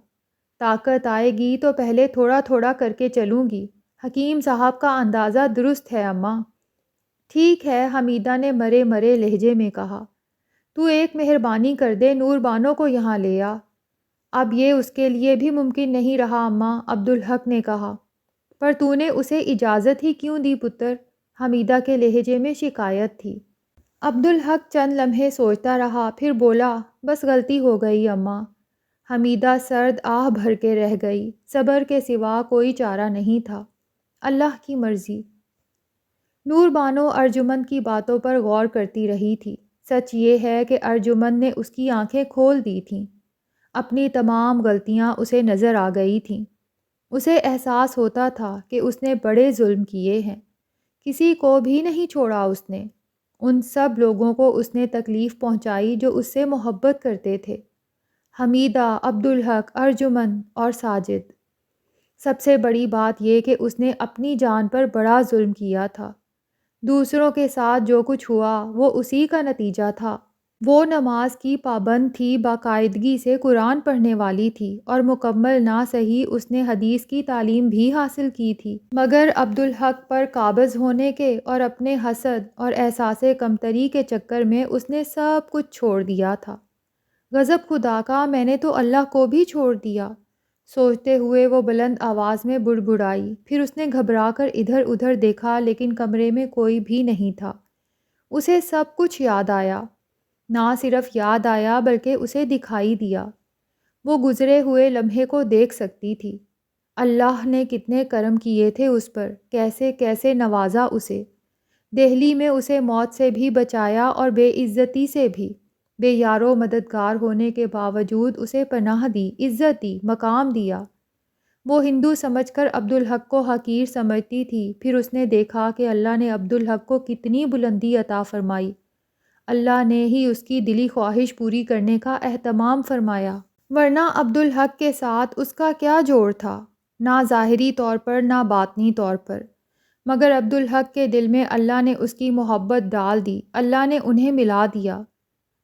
طاقت آئے گی تو پہلے تھوڑا تھوڑا کر کے چلوں گی۔ حکیم صاحب کا اندازہ درست ہے اماں۔ ٹھیک ہے، حمیدہ نے مرے مرے لہجے میں کہا۔ تو ایک مہربانی کر دے، نور بانو کو یہاں لے آ۔ اب یہ اس کے لیے بھی ممکن نہیں رہا اماں، عبدالحق نے کہا۔ پر تو نے اسے اجازت ہی کیوں دی پتر؟ حمیدہ کے لہجے میں شکایت تھی۔ عبدالحق چند لمحے سوچتا رہا، پھر بولا، بس غلطی ہو گئی اماں۔ حمیدہ سرد آہ بھر کے رہ گئی۔ صبر کے سوا کوئی چارہ نہیں تھا۔ اللہ کی مرضی۔ نور بانو ارجمند کی باتوں پر غور کرتی رہی تھی۔ سچ یہ ہے کہ ارجمند نے اس کی آنکھیں کھول دی تھیں۔ اپنی تمام غلطیاں اسے نظر آ گئی تھیں۔ اسے احساس ہوتا تھا کہ اس نے بڑے ظلم کیے ہیں۔ کسی کو بھی نہیں چھوڑا اس نے۔ ان سب لوگوں کو اس نے تکلیف پہنچائی جو اس سے محبت کرتے تھے۔ حمیدہ، عبدالحق، ارجمند اور ساجد۔ سب سے بڑی بات یہ کہ اس نے اپنی جان پر بڑا ظلم کیا تھا۔ دوسروں کے ساتھ جو کچھ ہوا وہ اسی کا نتیجہ تھا۔ وہ نماز کی پابند تھی، باقاعدگی سے قرآن پڑھنے والی تھی، اور مکمل نہ صحیح اس نے حدیث کی تعلیم بھی حاصل کی تھی، مگر عبدالحق پر قابض ہونے کے اور اپنے حسد اور احساس کمتری کے چکر میں اس نے سب کچھ چھوڑ دیا تھا۔ غضب خدا کا، میں نے تو اللہ کو بھی چھوڑ دیا، سوچتے ہوئے وہ بلند آواز میں بڑبڑائی۔ پھر اس نے گھبرا کر ادھر ادھر دیکھا، لیکن کمرے میں کوئی بھی نہیں تھا۔ اسے سب کچھ یاد آیا، نہ صرف یاد آیا بلکہ اسے دکھائی دیا۔ وہ گزرے ہوئے لمحے کو دیکھ سکتی تھی۔ اللہ نے کتنے کرم کیے تھے اس پر، کیسے کیسے نوازا اسے۔ دہلی میں اسے موت سے بھی بچایا اور بے عزتی سے بھی۔ بے یار و مددگار ہونے کے باوجود اسے پناہ دی، عزت دی، مقام دیا۔ وہ ہندو سمجھ کر عبدالحق کو حقیر سمجھتی تھی، پھر اس نے دیکھا کہ اللہ نے عبدالحق کو کتنی بلندی عطا فرمائی۔ اللہ نے ہی اس کی دلی خواہش پوری کرنے کا اہتمام فرمایا، ورنہ عبدالحق کے ساتھ اس کا کیا جوڑ تھا، نہ ظاہری طور پر نہ باطنی طور پر۔ مگر عبدالحق کے دل میں اللہ نے اس کی محبت ڈال دی، اللہ نے انہیں ملا دیا۔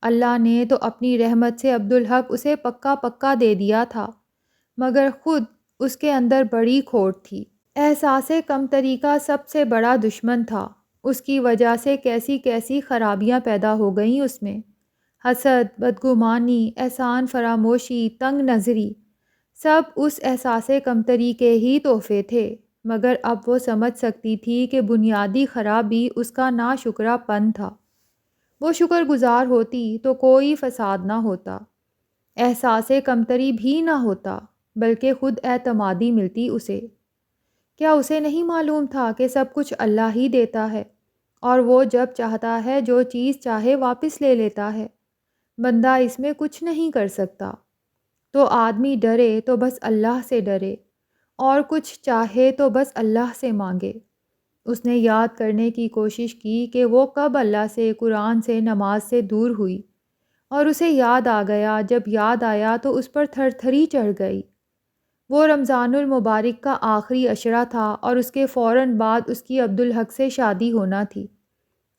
اللہ نے تو اپنی رحمت سے عبدالحق اسے پکا پکا دے دیا تھا، مگر خود اس کے اندر بڑی کھوٹ تھی۔ احساس کمتری کا سب سے بڑا دشمن تھا۔ اس کی وجہ سے کیسی کیسی خرابیاں پیدا ہو گئیں اس میں۔ حسد، بدگمانی، احسان فراموشی، تنگ نظری، سب اس احساس کمتری کے ہی تحفے تھے۔ مگر اب وہ سمجھ سکتی تھی کہ بنیادی خرابی اس کا ناشکرا پن تھا۔ وہ شکر گزار ہوتی تو کوئی فساد نہ ہوتا، احساس کمتری بھی نہ ہوتا، بلکہ خود اعتمادی ملتی اسے۔ کیا اسے نہیں معلوم تھا کہ سب کچھ اللہ ہی دیتا ہے، اور وہ جب چاہتا ہے جو چیز چاہے واپس لے لیتا ہے؟ بندہ اس میں کچھ نہیں کر سکتا۔ تو آدمی ڈرے تو بس اللہ سے ڈرے، اور کچھ چاہے تو بس اللہ سے مانگے۔ اس نے یاد کرنے کی کوشش کی کہ وہ کب اللہ سے، قرآن سے، نماز سے دور ہوئی، اور اسے یاد آ گیا۔ جب یاد آیا تو اس پر تھر تھری چڑھ گئی۔ وہ رمضان المبارک کا آخری عشرہ تھا اور اس کے فوراً بعد اس کی عبدالحق سے شادی ہونا تھی۔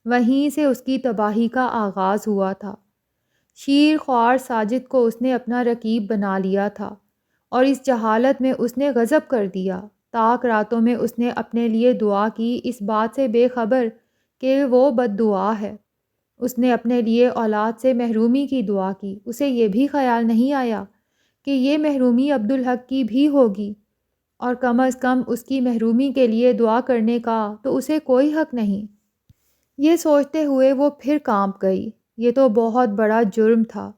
وہیں سے اس کی تباہی کا آغاز ہوا تھا۔ شیر خوار ساجد کو اس نے اپنا رقیب بنا لیا تھا، اور اس جہالت میں اس نے غضب کر دیا۔ تاک راتوں میں اس نے اپنے لیے دعا کی، اس بات سے بے خبر کہ وہ بد دعا ہے۔ اس نے اپنے لیے اولاد سے محرومی کی دعا کی۔ اسے یہ بھی خیال نہیں آیا کہ یہ محرومی عبدالحق کی بھی ہوگی، اور کم از کم اس کی محرومی کے لیے دعا کرنے کا تو اسے کوئی حق نہیں۔ یہ سوچتے ہوئے وہ پھر کانپ گئی۔ یہ تو بہت بڑا جرم تھا،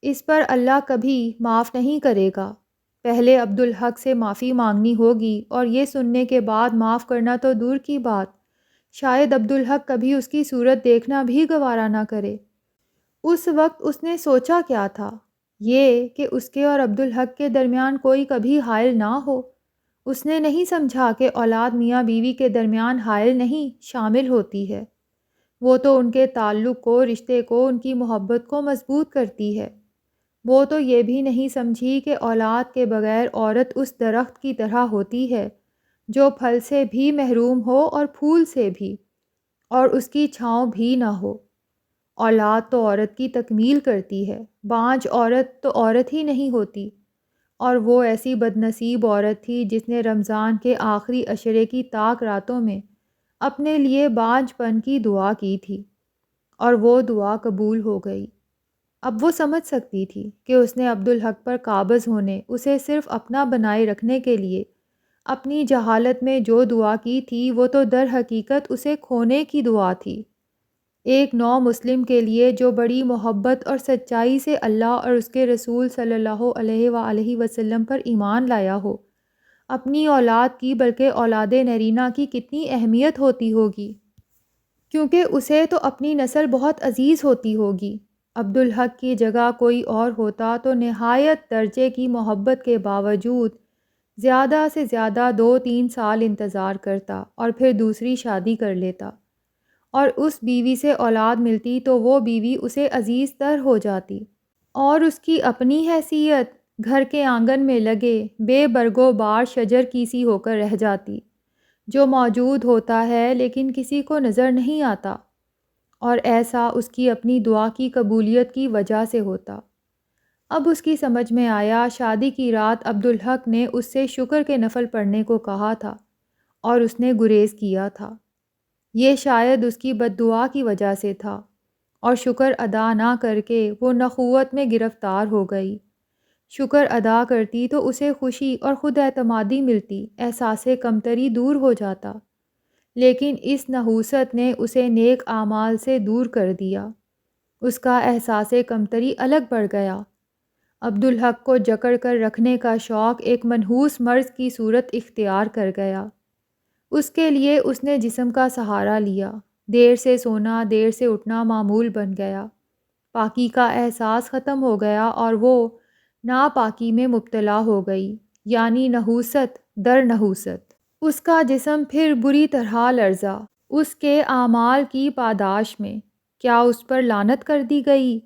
اس پر اللہ کبھی معاف نہیں کرے گا۔ پہلے عبدالحق سے معافی مانگنی ہوگی، اور یہ سننے کے بعد معاف کرنا تو دور کی بات، شاید عبدالحق کبھی اس کی صورت دیکھنا بھی گوارا نہ کرے۔ اس وقت اس نے سوچا کیا تھا؟ یہ کہ اس کے اور عبدالحق کے درمیان کوئی کبھی حائل نہ ہو۔ اس نے نہیں سمجھا کہ اولاد میاں بیوی کے درمیان حائل نہیں، شامل ہوتی ہے۔ وہ تو ان کے تعلق کو، رشتے کو، ان کی محبت کو مضبوط کرتی ہے۔ وہ تو یہ بھی نہیں سمجھی کہ اولاد کے بغیر عورت اس درخت کی طرح ہوتی ہے جو پھل سے بھی محروم ہو اور پھول سے بھی، اور اس کی چھاؤں بھی نہ ہو۔ اولاد تو عورت کی تکمیل کرتی ہے، بانجھ عورت تو عورت ہی نہیں ہوتی۔ اور وہ ایسی بد نصیب عورت تھی جس نے رمضان کے آخری عشرے کی تاک راتوں میں اپنے لیے بانجھ پن کی دعا کی تھی، اور وہ دعا قبول ہو گئی۔ اب وہ سمجھ سکتی تھی کہ اس نے عبدالحق پر قابض ہونے، اسے صرف اپنا بنائے رکھنے کے لیے اپنی جہالت میں جو دعا کی تھی، وہ تو در حقیقت اسے کھونے کی دعا تھی۔ ایک نو مسلم کے لیے جو بڑی محبت اور سچائی سے اللہ اور اس کے رسول صلی اللہ علیہ وآلہ وسلم پر ایمان لایا ہو، اپنی اولاد کی بلکہ اولاد نرینہ کی کتنی اہمیت ہوتی ہوگی، کیونکہ اسے تو اپنی نسل بہت عزیز ہوتی ہوگی۔ عبدالحق کی جگہ کوئی اور ہوتا تو نہایت درجے کی محبت کے باوجود زیادہ سے زیادہ 2-3 سال انتظار کرتا، اور پھر دوسری شادی کر لیتا، اور اس بیوی سے اولاد ملتی تو وہ بیوی اسے عزیز تر ہو جاتی، اور اس کی اپنی حیثیت گھر کے آنگن میں لگے بے برگ و بار شجر کی سی ہو کر رہ جاتی، جو موجود ہوتا ہے لیکن کسی کو نظر نہیں آتا، اور ایسا اس کی اپنی دعا کی قبولیت کی وجہ سے ہوتا۔ اب اس کی سمجھ میں آیا، شادی کی رات عبدالحق نے اس سے شکر کے نفل پڑھنے کو کہا تھا، اور اس نے گریز کیا تھا۔ یہ شاید اس کی بد دعا کی وجہ سے تھا، اور شکر ادا نہ کر کے وہ نخوت میں گرفتار ہو گئی۔ شکر ادا کرتی تو اسے خوشی اور خود اعتمادی ملتی، احساس کمتری دور ہو جاتا، لیکن اس نحوست نے اسے نیک اعمال سے دور کر دیا۔ اس کا احساس کمتری الگ بڑھ گیا۔ عبدالحق کو جکڑ کر رکھنے کا شوق ایک منحوس مرض کی صورت اختیار کر گیا۔ اس کے لیے اس نے جسم کا سہارا لیا۔ دیر سے سونا، دیر سے اٹھنا معمول بن گیا۔ پاکی کا احساس ختم ہو گیا، اور وہ ناپاکی میں مبتلا ہو گئی، یعنی نحوست در نحوست۔ اس کا جسم پھر بری طرح لرزا، اس کے اعمال کی پاداش میں۔ کیا اس پر لعنت کر دی گئی؟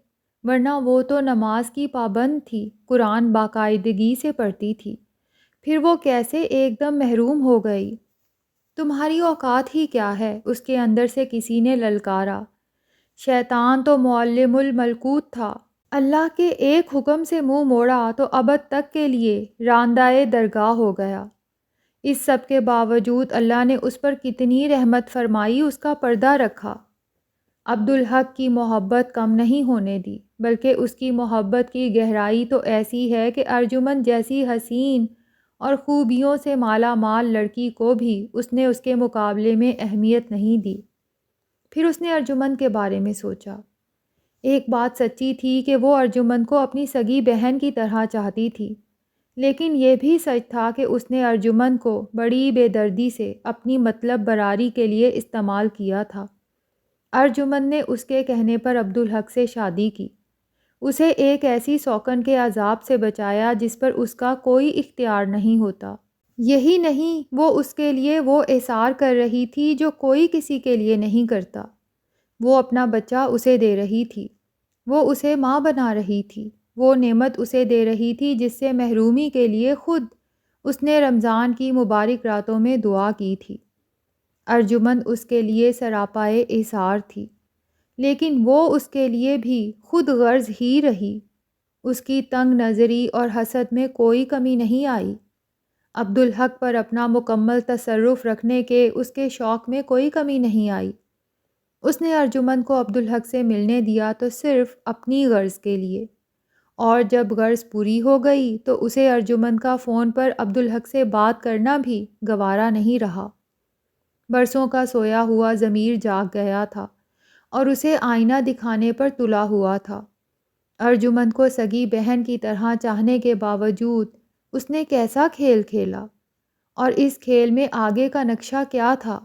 ورنہ وہ تو نماز کی پابند تھی، قرآن باقاعدگی سے پڑھتی تھی، پھر وہ کیسے ایک دم محروم ہو گئی؟ تمہاری اوقات ہی کیا ہے؟ اس کے اندر سے کسی نے للکارا۔ شیطان تو معلم الملکوت تھا، اللہ کے ایک حکم سے منہ موڑا تو ابد تک کے لیے راندائے درگاہ ہو گیا۔ اس سب کے باوجود اللہ نے اس پر کتنی رحمت فرمائی، اس کا پردہ رکھا۔ عبدالحق کی محبت کم نہیں ہونے دی، بلکہ اس کی محبت کی گہرائی تو ایسی ہے کہ ارجمن جیسی حسین اور خوبیوں سے مالا مال لڑکی کو بھی اس نے اس کے مقابلے میں اہمیت نہیں دی۔ پھر اس نے ارجمن کے بارے میں سوچا۔ ایک بات سچی تھی کہ وہ ارجمن کو اپنی سگی بہن کی طرح چاہتی تھی، لیکن یہ بھی سچ تھا کہ اس نے ارجمن کو بڑی بے دردی سے اپنی مطلب براری کے لیے استعمال کیا تھا۔ ارجمن نے اس کے کہنے پر عبدالحق سے شادی کی، اسے ایک ایسی سوکن کے عذاب سے بچایا جس پر اس کا کوئی اختیار نہیں ہوتا۔ یہی نہیں، وہ اس کے لیے وہ ایثار کر رہی تھی جو کوئی کسی کے لیے نہیں کرتا۔ وہ اپنا بچہ اسے دے رہی تھی، وہ اسے ماں بنا رہی تھی، وہ نعمت اسے دے رہی تھی جس سے محرومی کے لیے خود اس نے رمضان کی مبارک راتوں میں دعا کی تھی۔ ارجمن اس کے لیے سراپائے ایثار تھی، لیکن وہ اس کے لیے بھی خود غرض ہی رہی۔ اس کی تنگ نظری اور حسد میں کوئی کمی نہیں آئی۔ عبدالحق پر اپنا مکمل تصرف رکھنے کے اس کے شوق میں کوئی کمی نہیں آئی۔ اس نے ارجمن کو عبدالحق سے ملنے دیا تو صرف اپنی غرض کے لیے، اور جب غرض پوری ہو گئی تو اسے ارجمن کا فون پر عبدالحق سے بات کرنا بھی گوارا نہیں رہا۔ برسوں کا سویا ہوا ضمیر جاگ گیا تھا اور اسے آئینہ دکھانے پر تلا ہوا تھا۔ ارجمن کو سگی بہن کی طرح چاہنے کے باوجود اس نے کیسا کھیل کھیلا، اور اس کھیل میں آگے کا نقشہ کیا تھا؟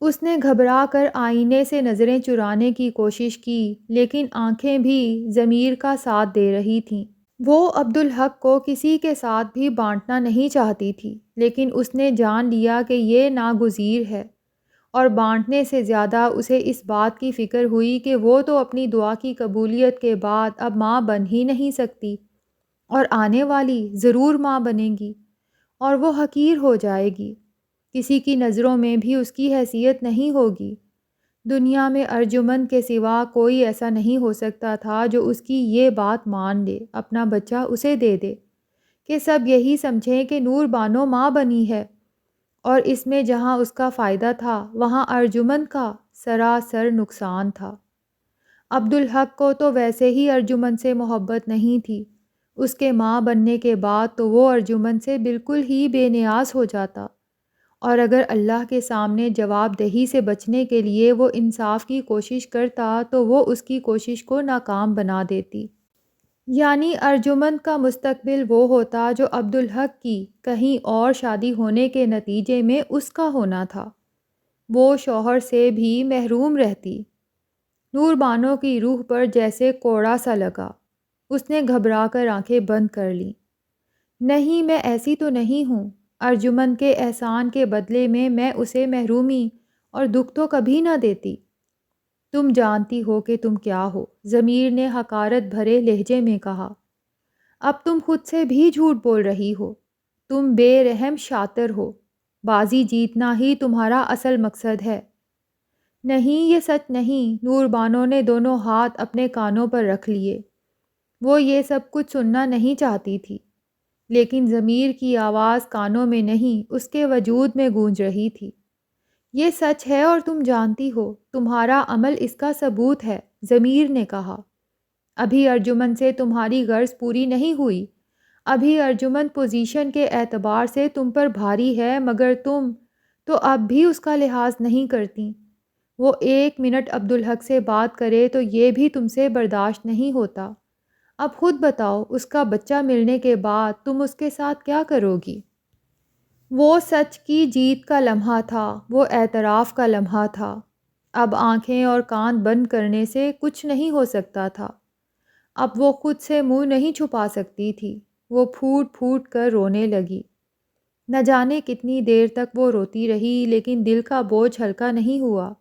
اس نے گھبرا کر آئینے سے نظریں چرانے کی کوشش کی، لیکن آنکھیں بھی ضمیر کا ساتھ دے رہی تھیں۔ وہ عبدالحق کو کسی کے ساتھ بھی بانٹنا نہیں چاہتی تھی، لیکن اس نے جان لیا کہ یہ ناگزیر ہے، اور بانٹنے سے زیادہ اسے اس بات کی فکر ہوئی کہ وہ تو اپنی دعا کی قبولیت کے بعد اب ماں بن ہی نہیں سکتی، اور آنے والی ضرور ماں بنے گی، اور وہ حقیر ہو جائے گی، کسی کی نظروں میں بھی اس کی حیثیت نہیں ہوگی۔ دنیا میں ارجمن کے سوا کوئی ایسا نہیں ہو سکتا تھا جو اس کی یہ بات مان لے، اپنا بچہ اسے دے دے، کہ سب یہی سمجھیں کہ نور بانو ماں بنی ہے، اور اس میں جہاں اس کا فائدہ تھا وہاں ارجمن کا سراسر نقصان تھا۔ عبدالحق کو تو ویسے ہی ارجمن سے محبت نہیں تھی، اس کے ماں بننے کے بعد تو وہ ارجمن سے بالکل ہی بے نیاز ہو جاتا، اور اگر اللہ کے سامنے جواب دہی سے بچنے کے لیے وہ انصاف کی کوشش کرتا تو وہ اس کی کوشش کو ناکام بنا دیتی۔ یعنی ارجمن کا مستقبل وہ ہوتا جو عبدالحق کی کہیں اور شادی ہونے کے نتیجے میں اس کا ہونا تھا۔ وہ شوہر سے بھی محروم رہتی۔ نور بانو کی روح پر جیسے کوڑا سا لگا، اس نے گھبرا کر آنکھیں بند کر لیں۔ نہیں، میں ایسی تو نہیں ہوں، ارجمن کے احسان کے بدلے میں اسے محرومی اور دکھ تو کبھی نہ دیتی۔ تم جانتی ہو کہ تم کیا ہو، ضمیر نے حقارت بھرے لہجے میں کہا۔ اب تم خود سے بھی جھوٹ بول رہی ہو، تم بے رحم شاطر ہو، بازی جیتنا ہی تمہارا اصل مقصد ہے۔ نہیں، یہ سچ نہیں۔ نور بانو نے دونوں ہاتھ اپنے کانوں پر رکھ لیے۔ وہ یہ سب کچھ سننا نہیں چاہتی تھی، لیکن ضمیر کی آواز کانوں میں نہیں اس کے وجود میں گونج رہی تھی۔ یہ سچ ہے اور تم جانتی ہو، تمہارا عمل اس کا ثبوت ہے، ضمیر نے کہا۔ ابھی ارجمن سے تمہاری غرض پوری نہیں ہوئی، ابھی ارجمن پوزیشن کے اعتبار سے تم پر بھاری ہے، مگر تم تو اب بھی اس کا لحاظ نہیں کرتی۔ وہ ایک منٹ عبدالحق سے بات کرے تو یہ بھی تم سے برداشت نہیں ہوتا۔ اب خود بتاؤ، اس کا بچہ ملنے کے بعد تم اس کے ساتھ کیا کرو گی؟ وہ سچ کی جیت کا لمحہ تھا، وہ اعتراف کا لمحہ تھا۔ اب آنکھیں اور کان بند کرنے سے کچھ نہیں ہو سکتا تھا۔ اب وہ خود سے منہ نہیں چھپا سکتی تھی، وہ پھوٹ پھوٹ کر رونے لگی۔ نہ جانے کتنی دیر تک وہ روتی رہی، لیکن دل کا بوجھ ہلکا نہیں ہوا۔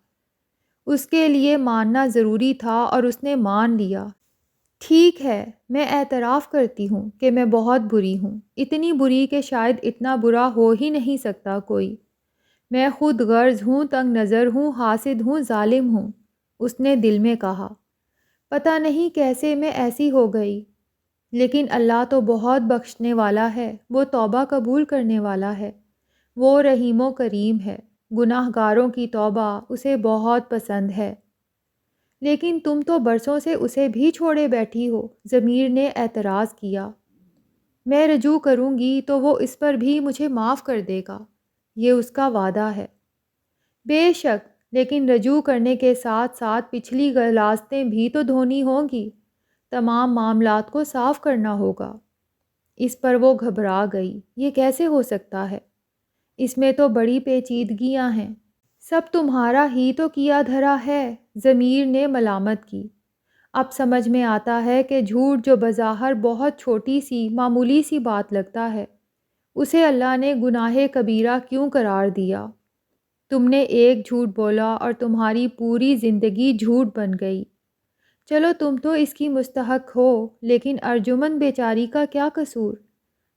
اس کے لیے ماننا ضروری تھا اور اس نے مان لیا۔ ٹھیک ہے، میں اعتراف کرتی ہوں کہ میں بہت بری ہوں، اتنی بری کہ شاید اتنا برا ہو ہی نہیں سکتا کوئی۔ میں خود غرض ہوں، تنگ نظر ہوں، حاسد ہوں، ظالم ہوں، اس نے دل میں کہا۔ پتہ نہیں کیسے میں ایسی ہو گئی، لیکن اللہ تو بہت بخشنے والا ہے، وہ توبہ قبول کرنے والا ہے، وہ رحیم و کریم ہے، گناہ گاروں کی توبہ اسے بہت پسند ہے۔ لیکن تم تو برسوں سے اسے بھی چھوڑے بیٹھی ہو، ضمیر نے اعتراض کیا۔ میں رجوع کروں گی تو وہ اس پر بھی مجھے معاف کر دے گا، یہ اس کا وعدہ ہے۔ بے شک، لیکن رجوع کرنے کے ساتھ ساتھ پچھلی غلاظتیں بھی تو دھونی ہوں گی، تمام معاملات کو صاف کرنا ہوگا۔ اس پر وہ گھبرا گئی، یہ کیسے ہو سکتا ہے؟ اس میں تو بڑی پیچیدگیاں ہیں، سب تمہارا ہی تو کیا دھرا ہے، ضمیر نے ملامت کی۔ اب سمجھ میں آتا ہے کہ جھوٹ جو بظاہر بہت چھوٹی سی معمولی سی بات لگتا ہے، اسے اللہ نے گناہ کبیرہ کیوں قرار دیا۔ تم نے ایک جھوٹ بولا اور تمہاری پوری زندگی جھوٹ بن گئی۔ چلو تم تو اس کی مستحق ہو، لیکن ارجمن بیچاری کا کیا قصور؟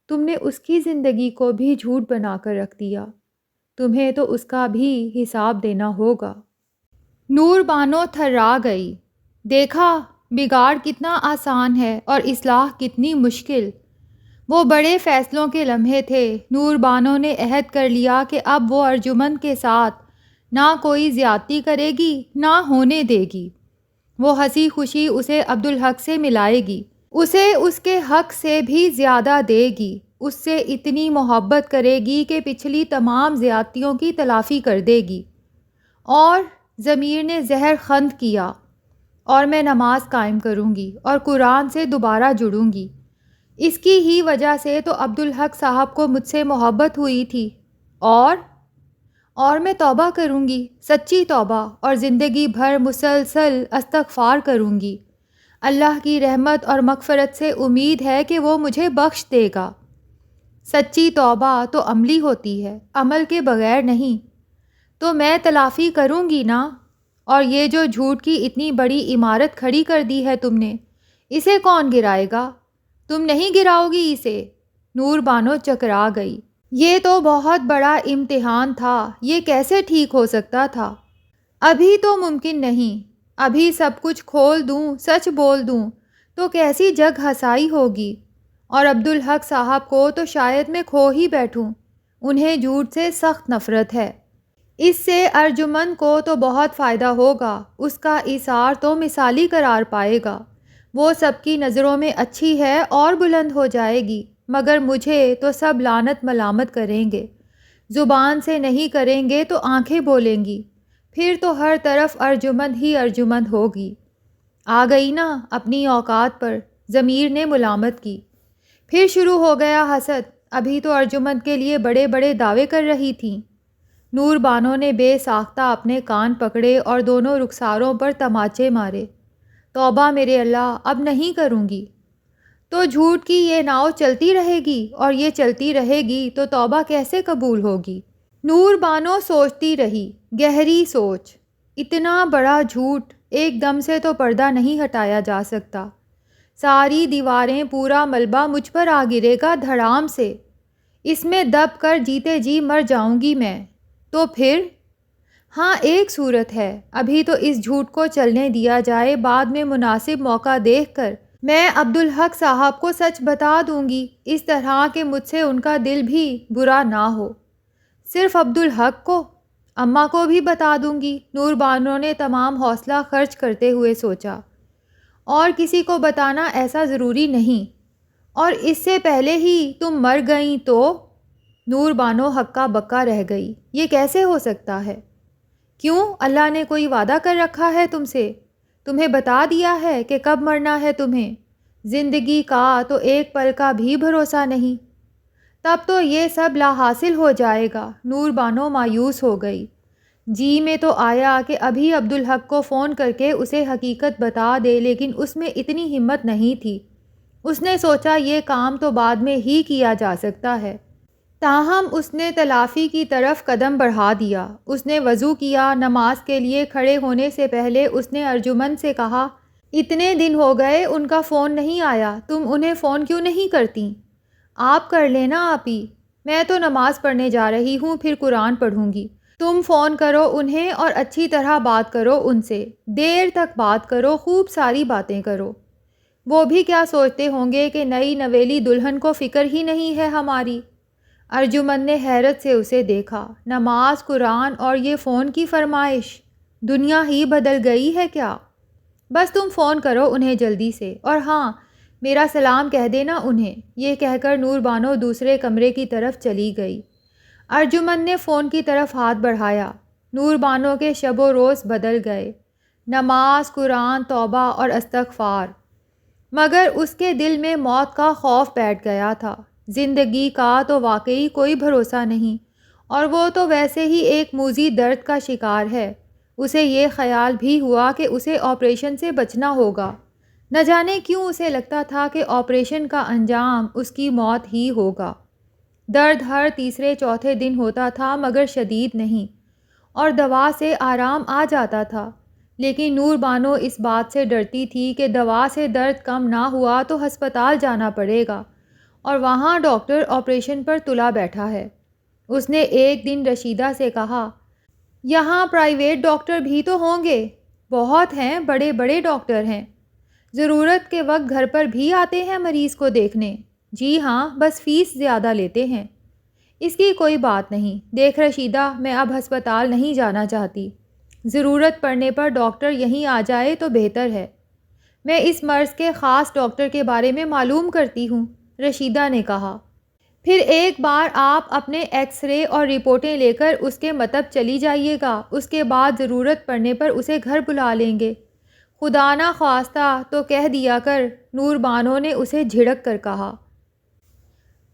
تم نے اس کی زندگی کو بھی جھوٹ بنا کر رکھ دیا، تمہیں تو اس کا بھی حساب دینا ہوگا۔ نور بانو تھرا گئی۔ دیکھا، بگاڑ کتنا آسان ہے اور اصلاح کتنی مشکل۔ وہ بڑے فیصلوں کے لمحے تھے۔ نور بانو نے عہد کر لیا کہ اب وہ ارجمن کے ساتھ نہ کوئی زیادتی کرے گی، نہ ہونے دے گی۔ وہ ہنسی خوشی اسے عبدالحق سے ملائے گی، اسے اس کے حق سے بھی زیادہ دے گی، اس سے اتنی محبت کرے گی کہ پچھلی تمام زیادتیوں کی تلافی کر دے گی۔ اور ضمیر نے زہر خند کیا، اور میں نماز قائم کروں گی اور قرآن سے دوبارہ جڑوں گی۔ اس کی ہی وجہ سے تو عبدالحق صاحب کو مجھ سے محبت ہوئی تھی۔ اور میں توبہ کروں گی، سچی توبہ، اور زندگی بھر مسلسل استغفار کروں گی۔ اللہ کی رحمت اور مغفرت سے امید ہے کہ وہ مجھے بخش دے گا۔ سچی توبہ تو عملی ہوتی ہے، عمل کے بغیر نہیں۔ تو میں تلافی کروں گی نا۔ اور یہ جو جھوٹ کی اتنی بڑی عمارت کھڑی کر دی ہے تم نے، اسے کون گرائے گا؟ تم نہیں گراؤ گی اسے؟ نور بانو چکرا گئی۔ یہ تو بہت بڑا امتحان تھا، یہ کیسے ٹھیک ہو سکتا تھا؟ ابھی تو ممکن نہیں۔ ابھی سب کچھ کھول دوں، سچ بول دوں تو کیسی جگ ہنسائی ہوگی، اور عبدالحق صاحب کو تو شاید میں کھو ہی بیٹھوں۔ انہیں جھوٹ سے سخت نفرت ہے۔ اس سے ارجمن کو تو بہت فائدہ ہوگا، اس کا ایثار تو مثالی قرار پائے گا، وہ سب کی نظروں میں اچھی ہے اور بلند ہو جائے گی، مگر مجھے تو سب لعنت ملامت کریں گے۔ زبان سے نہیں کریں گے تو آنکھیں بولیں گی، پھر تو ہر طرف ارجمند ہی ارجمند ہوگی۔ آ گئی نا اپنی اوقات پر، ضمیر نے ملامت کی۔ پھر شروع ہو گیا حسد۔ ابھی تو ارجمند کے لیے بڑے بڑے دعوے کر رہی تھیں۔ نور بانو نے بے ساختہ اپنے کان پکڑے اور دونوں رخساروں پر تماچے مارے۔ توبہ میرے اللہ، اب نہیں کروں گی۔ تو جھوٹ کی یہ ناؤ چلتی رہے گی، اور یہ چلتی رہے گی تو توبہ کیسے قبول ہوگی؟ نور بانو سوچتی رہی، گہری سوچ۔ اتنا بڑا جھوٹ، ایک دم سے تو پردہ نہیں ہٹایا جا سکتا۔ ساری دیواریں، پورا ملبہ مجھ پر آ گرے گا دھڑام سے۔ اس میں دب کر جیتے جی مر جاؤں گی میں۔ تو پھر؟ ہاں، ایک صورت ہے، ابھی تو اس جھوٹ کو چلنے دیا جائے، بعد میں مناسب موقع دیکھ کر میں عبدالحق صاحب کو سچ بتا دوں گی، اس طرح کہ مجھ سے ان کا دل بھی برا نہ ہو۔ صرف عبدالحق کو؟ اماں کو بھی بتا دوں گی، نور بانو نے تمام حوصلہ خرچ کرتے ہوئے سوچا۔ اور کسی کو بتانا ایسا ضروری نہیں۔ اور اس سے پہلے ہی تم مر گئیں تو؟ نور بانو ہکا بکا رہ گئی۔ یہ کیسے ہو سکتا ہے؟ کیوں؟ اللہ نے کوئی وعدہ کر رکھا ہے تم سے؟ تمہیں بتا دیا ہے کہ کب مرنا ہے تمہیں؟ زندگی کا تو ایک پل کا بھی بھروسہ نہیں۔ تب تو یہ سب لا حاصل ہو جائے گا۔ نور بانو مایوس ہو گئی۔ جی میں تو آیا کہ ابھی عبدالحق کو فون کر کے اسے حقیقت بتا دے، لیکن اس میں اتنی ہمت نہیں تھی۔ اس نے سوچا یہ کام تو بعد میں ہی کیا جا سکتا ہے۔ تاہم اس نے تلافی کی طرف قدم بڑھا دیا۔ اس نے وضو کیا۔ نماز کے لیے کھڑے ہونے سے پہلے اس نے ارجمن سے کہا، اتنے دن ہو گئے ان کا فون نہیں آیا، تم انہیں فون کیوں نہیں کرتی؟ آپ کر لینا آپی، میں تو نماز پڑھنے جا رہی ہوں، پھر قرآن پڑھوں گی۔ تم فون کرو انہیں اور اچھی طرح بات کرو ان سے، دیر تک بات کرو، خوب ساری باتیں کرو۔ وہ بھی کیا سوچتے ہوں گے کہ نئی نویلی دلہن کو فکر ہی نہیں ہے ہماری۔ ارجمن نے حیرت سے اسے دیکھا۔ نماز، قرآن اور یہ فون کی فرمائش، دنیا ہی بدل گئی ہے کیا؟ بس تم فون کرو انہیں جلدی سے۔ اور ہاں، میرا سلام کہہ دینا انہیں۔ یہ کہہ کر نور بانو دوسرے کمرے کی طرف چلی گئی۔ ارجمن نے فون کی طرف ہاتھ بڑھایا۔ نور بانو کے شب و روز بدل گئے، نماز، قرآن، توبہ اور استغفار، مگر اس کے دل میں موت کا خوف بیٹھ گیا تھا۔ زندگی کا تو واقعی کوئی بھروسہ نہیں، اور وہ تو ویسے ہی ایک موذی درد کا شکار ہے۔ اسے یہ خیال بھی ہوا کہ اسے آپریشن سے بچنا ہوگا۔ نہ جانے کیوں اسے لگتا تھا کہ آپریشن کا انجام اس کی موت ہی ہوگا۔ درد ہر تیسرے چوتھے دن ہوتا تھا مگر شدید نہیں، اور دوا سے آرام آ جاتا تھا، لیکن نور بانو اس بات سے ڈرتی تھی کہ دوا سے درد کم نہ ہوا تو ہسپتال جانا پڑے گا، اور وہاں ڈاکٹر آپریشن پر تلا بیٹھا ہے۔ اس نے ایک دن رشیدہ سے کہا، یہاں پرائیویٹ ڈاکٹر بھی تو ہوں گے؟ بہت ہیں، بڑے بڑے ڈاکٹر ہیں، ضرورت کے وقت گھر پر بھی آتے ہیں مریض کو دیکھنے۔ جی ہاں، بس فیس زیادہ لیتے ہیں۔ اس کی کوئی بات نہیں، دیکھ رشیدہ، میں اب ہسپتال نہیں جانا چاہتی، ضرورت پڑنے پر ڈاکٹر یہیں آ جائے تو بہتر ہے۔ میں اس مرض کے خاص ڈاکٹر کے بارے میں معلوم کرتی ہوں، رشیدہ نے کہا۔ پھر ایک بار آپ اپنے ایکس رے اور رپورٹیں لے کر اس کے مطب چلی جائیے گا، اس کے بعد ضرورت پڑنے پر اسے گھر بلا لیں گے۔ خدا نہ خواستہ تو کہہ دیا کر، نور بانو نے اسے جھڑک کر کہا۔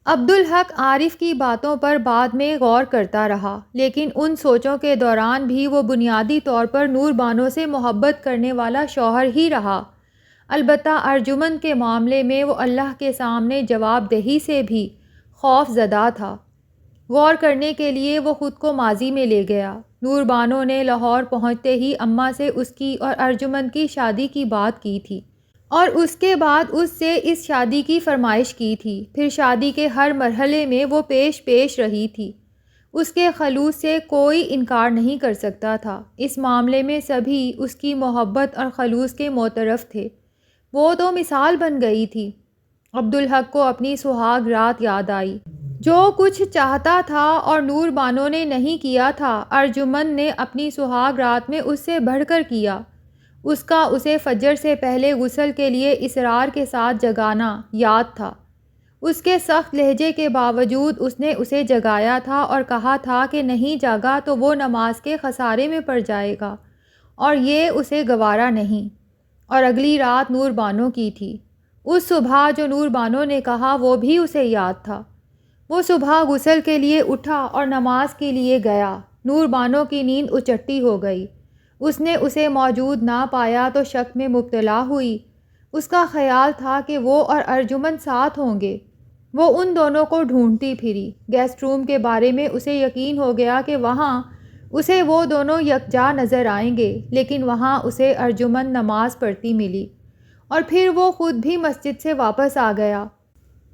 عبدالحق عارف کی باتوں پر بعد میں غور کرتا رہا، لیکن ان سوچوں کے دوران بھی وہ بنیادی طور پر نور بانو سے محبت کرنے والا شوہر ہی رہا۔ البتہ ارجمن کے معاملے میں وہ اللہ کے سامنے جواب دہی سے بھی خوف زدہ تھا۔ غور کرنے کے لیے وہ خود کو ماضی میں لے گیا۔ نور بانو نے لاہور پہنچتے ہی اماں سے اس کی اور ارجمن کی شادی کی بات کی تھی، اور اس کے بعد اس سے اس شادی کی فرمائش کی تھی۔ پھر شادی کے ہر مرحلے میں وہ پیش رہی تھی۔ اس کے خلوص سے کوئی انکار نہیں کر سکتا تھا۔ اس معاملے میں سبھی اس کی محبت اور خلوص کے معترف تھے۔ وہ تو مثال بن گئی تھی۔ عبدالحق کو اپنی سہاگ رات یاد آئی۔ جو کچھ چاہتا تھا اور نور بانو نے نہیں کیا تھا، ارجمن نے اپنی سہاگ رات میں اس سے بڑھ کر کیا۔ اس کا اسے فجر سے پہلے غسل کے لیے اصرار کے ساتھ جگانا یاد تھا۔ اس کے سخت لہجے کے باوجود اس نے اسے جگایا تھا اور کہا تھا کہ نہیں جاگا تو وہ نماز کے خسارے میں پڑ جائے گا، اور یہ اسے گوارا نہیں۔ اور اگلی رات نور بانو کی تھی۔ اس صبح جو نور بانو نے کہا وہ بھی اسے یاد تھا۔ وہ صبح غسل کے لیے اٹھا اور نماز کے لیے گیا۔ نور بانو کی نیند اچٹی ہو گئی۔ اس نے اسے موجود نہ پایا تو شک میں مبتلا ہوئی۔ اس کا خیال تھا کہ وہ اور ارجمن ساتھ ہوں گے۔ وہ ان دونوں کو ڈھونڈتی پھری۔ گیسٹ روم کے بارے میں اسے یقین ہو گیا کہ وہاں اسے وہ دونوں یکجا نظر آئیں گے، لیکن وہاں اسے ارجمن نماز پڑھتی ملی، اور پھر وہ خود بھی مسجد سے واپس آ گیا۔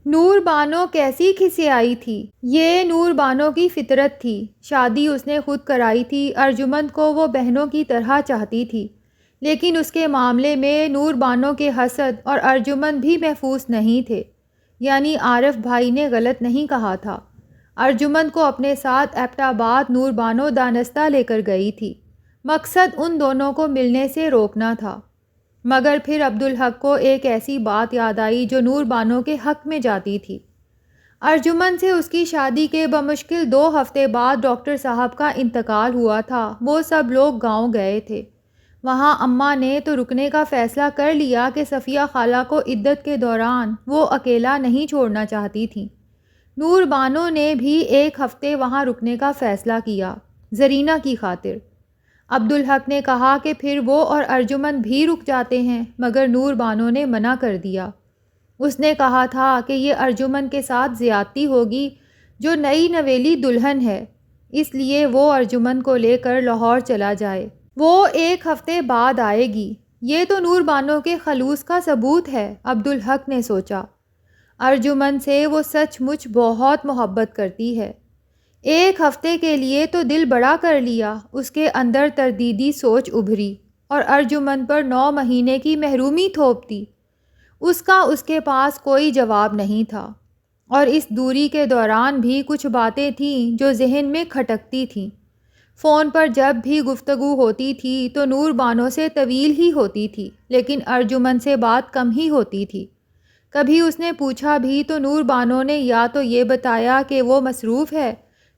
نور بانو کیسی کھسیائی تھی! یہ نور بانو کی فطرت تھی۔ شادی اس نے خود کرائی تھی۔ ارجمن کو وہ بہنوں کی طرح چاہتی تھی، لیکن اس کے معاملے میں نور بانو کے حسد اور ارجمن بھی محفوظ نہیں تھے۔ یعنی عارف بھائی نے غلط نہیں کہا تھا۔ ارجمن کو اپنے ساتھ ایبٹ آباد نور بانو دانستہ لے کر گئی تھی۔ مقصد ان دونوں کو ملنے سے روکنا تھا۔ مگر پھر عبدالحق کو ایک ایسی بات یاد آئی جو نور بانو کے حق میں جاتی تھی۔ ارجمن سے اس کی شادی کے بمشکل 2 ہفتے بعد ڈاکٹر صاحب کا انتقال ہوا تھا۔ وہ سب لوگ گاؤں گئے تھے۔ وہاں اماں نے تو رکنے کا فیصلہ کر لیا کہ صفیہ خالہ کو عدت کے دوران وہ اکیلا نہیں چھوڑنا چاہتی تھیں۔ نور بانو نے بھی 1 ہفتے وہاں رکنے کا فیصلہ کیا، زرینہ کی خاطر۔ عبدالحق نے کہا کہ پھر وہ اور ارجمن بھی رک جاتے ہیں، مگر نور بانو نے منع کر دیا۔ اس نے کہا تھا کہ یہ ارجمن کے ساتھ زیادتی ہوگی جو نئی نویلی دلہن ہے، اس لیے وہ ارجمن کو لے کر لاہور چلا جائے۔ وہ 1 ہفتے بعد آئے گی۔ یہ تو نور بانو کے خلوص کا ثبوت ہے، عبدالحق نے سوچا۔ ارجمن سے وہ سچ مچ بہت محبت کرتی ہے۔ 1 ہفتے کے لیے تو دل بڑا کر لیا۔ اس کے اندر تردیدی سوچ ابھری اور ارجمن پر 9 مہینے کی محرومی تھوپ دی۔ اس کا اس کے پاس کوئی جواب نہیں تھا، اور اس دوری کے دوران بھی کچھ باتیں تھیں جو ذہن میں کھٹکتی تھیں۔ فون پر جب بھی گفتگو ہوتی تھی تو نور بانو سے طویل ہی ہوتی تھی، لیکن ارجمن سے بات کم ہی ہوتی تھی۔ کبھی اس نے پوچھا بھی تو نور بانو نے یا تو یہ بتایا کہ وہ مصروف ہے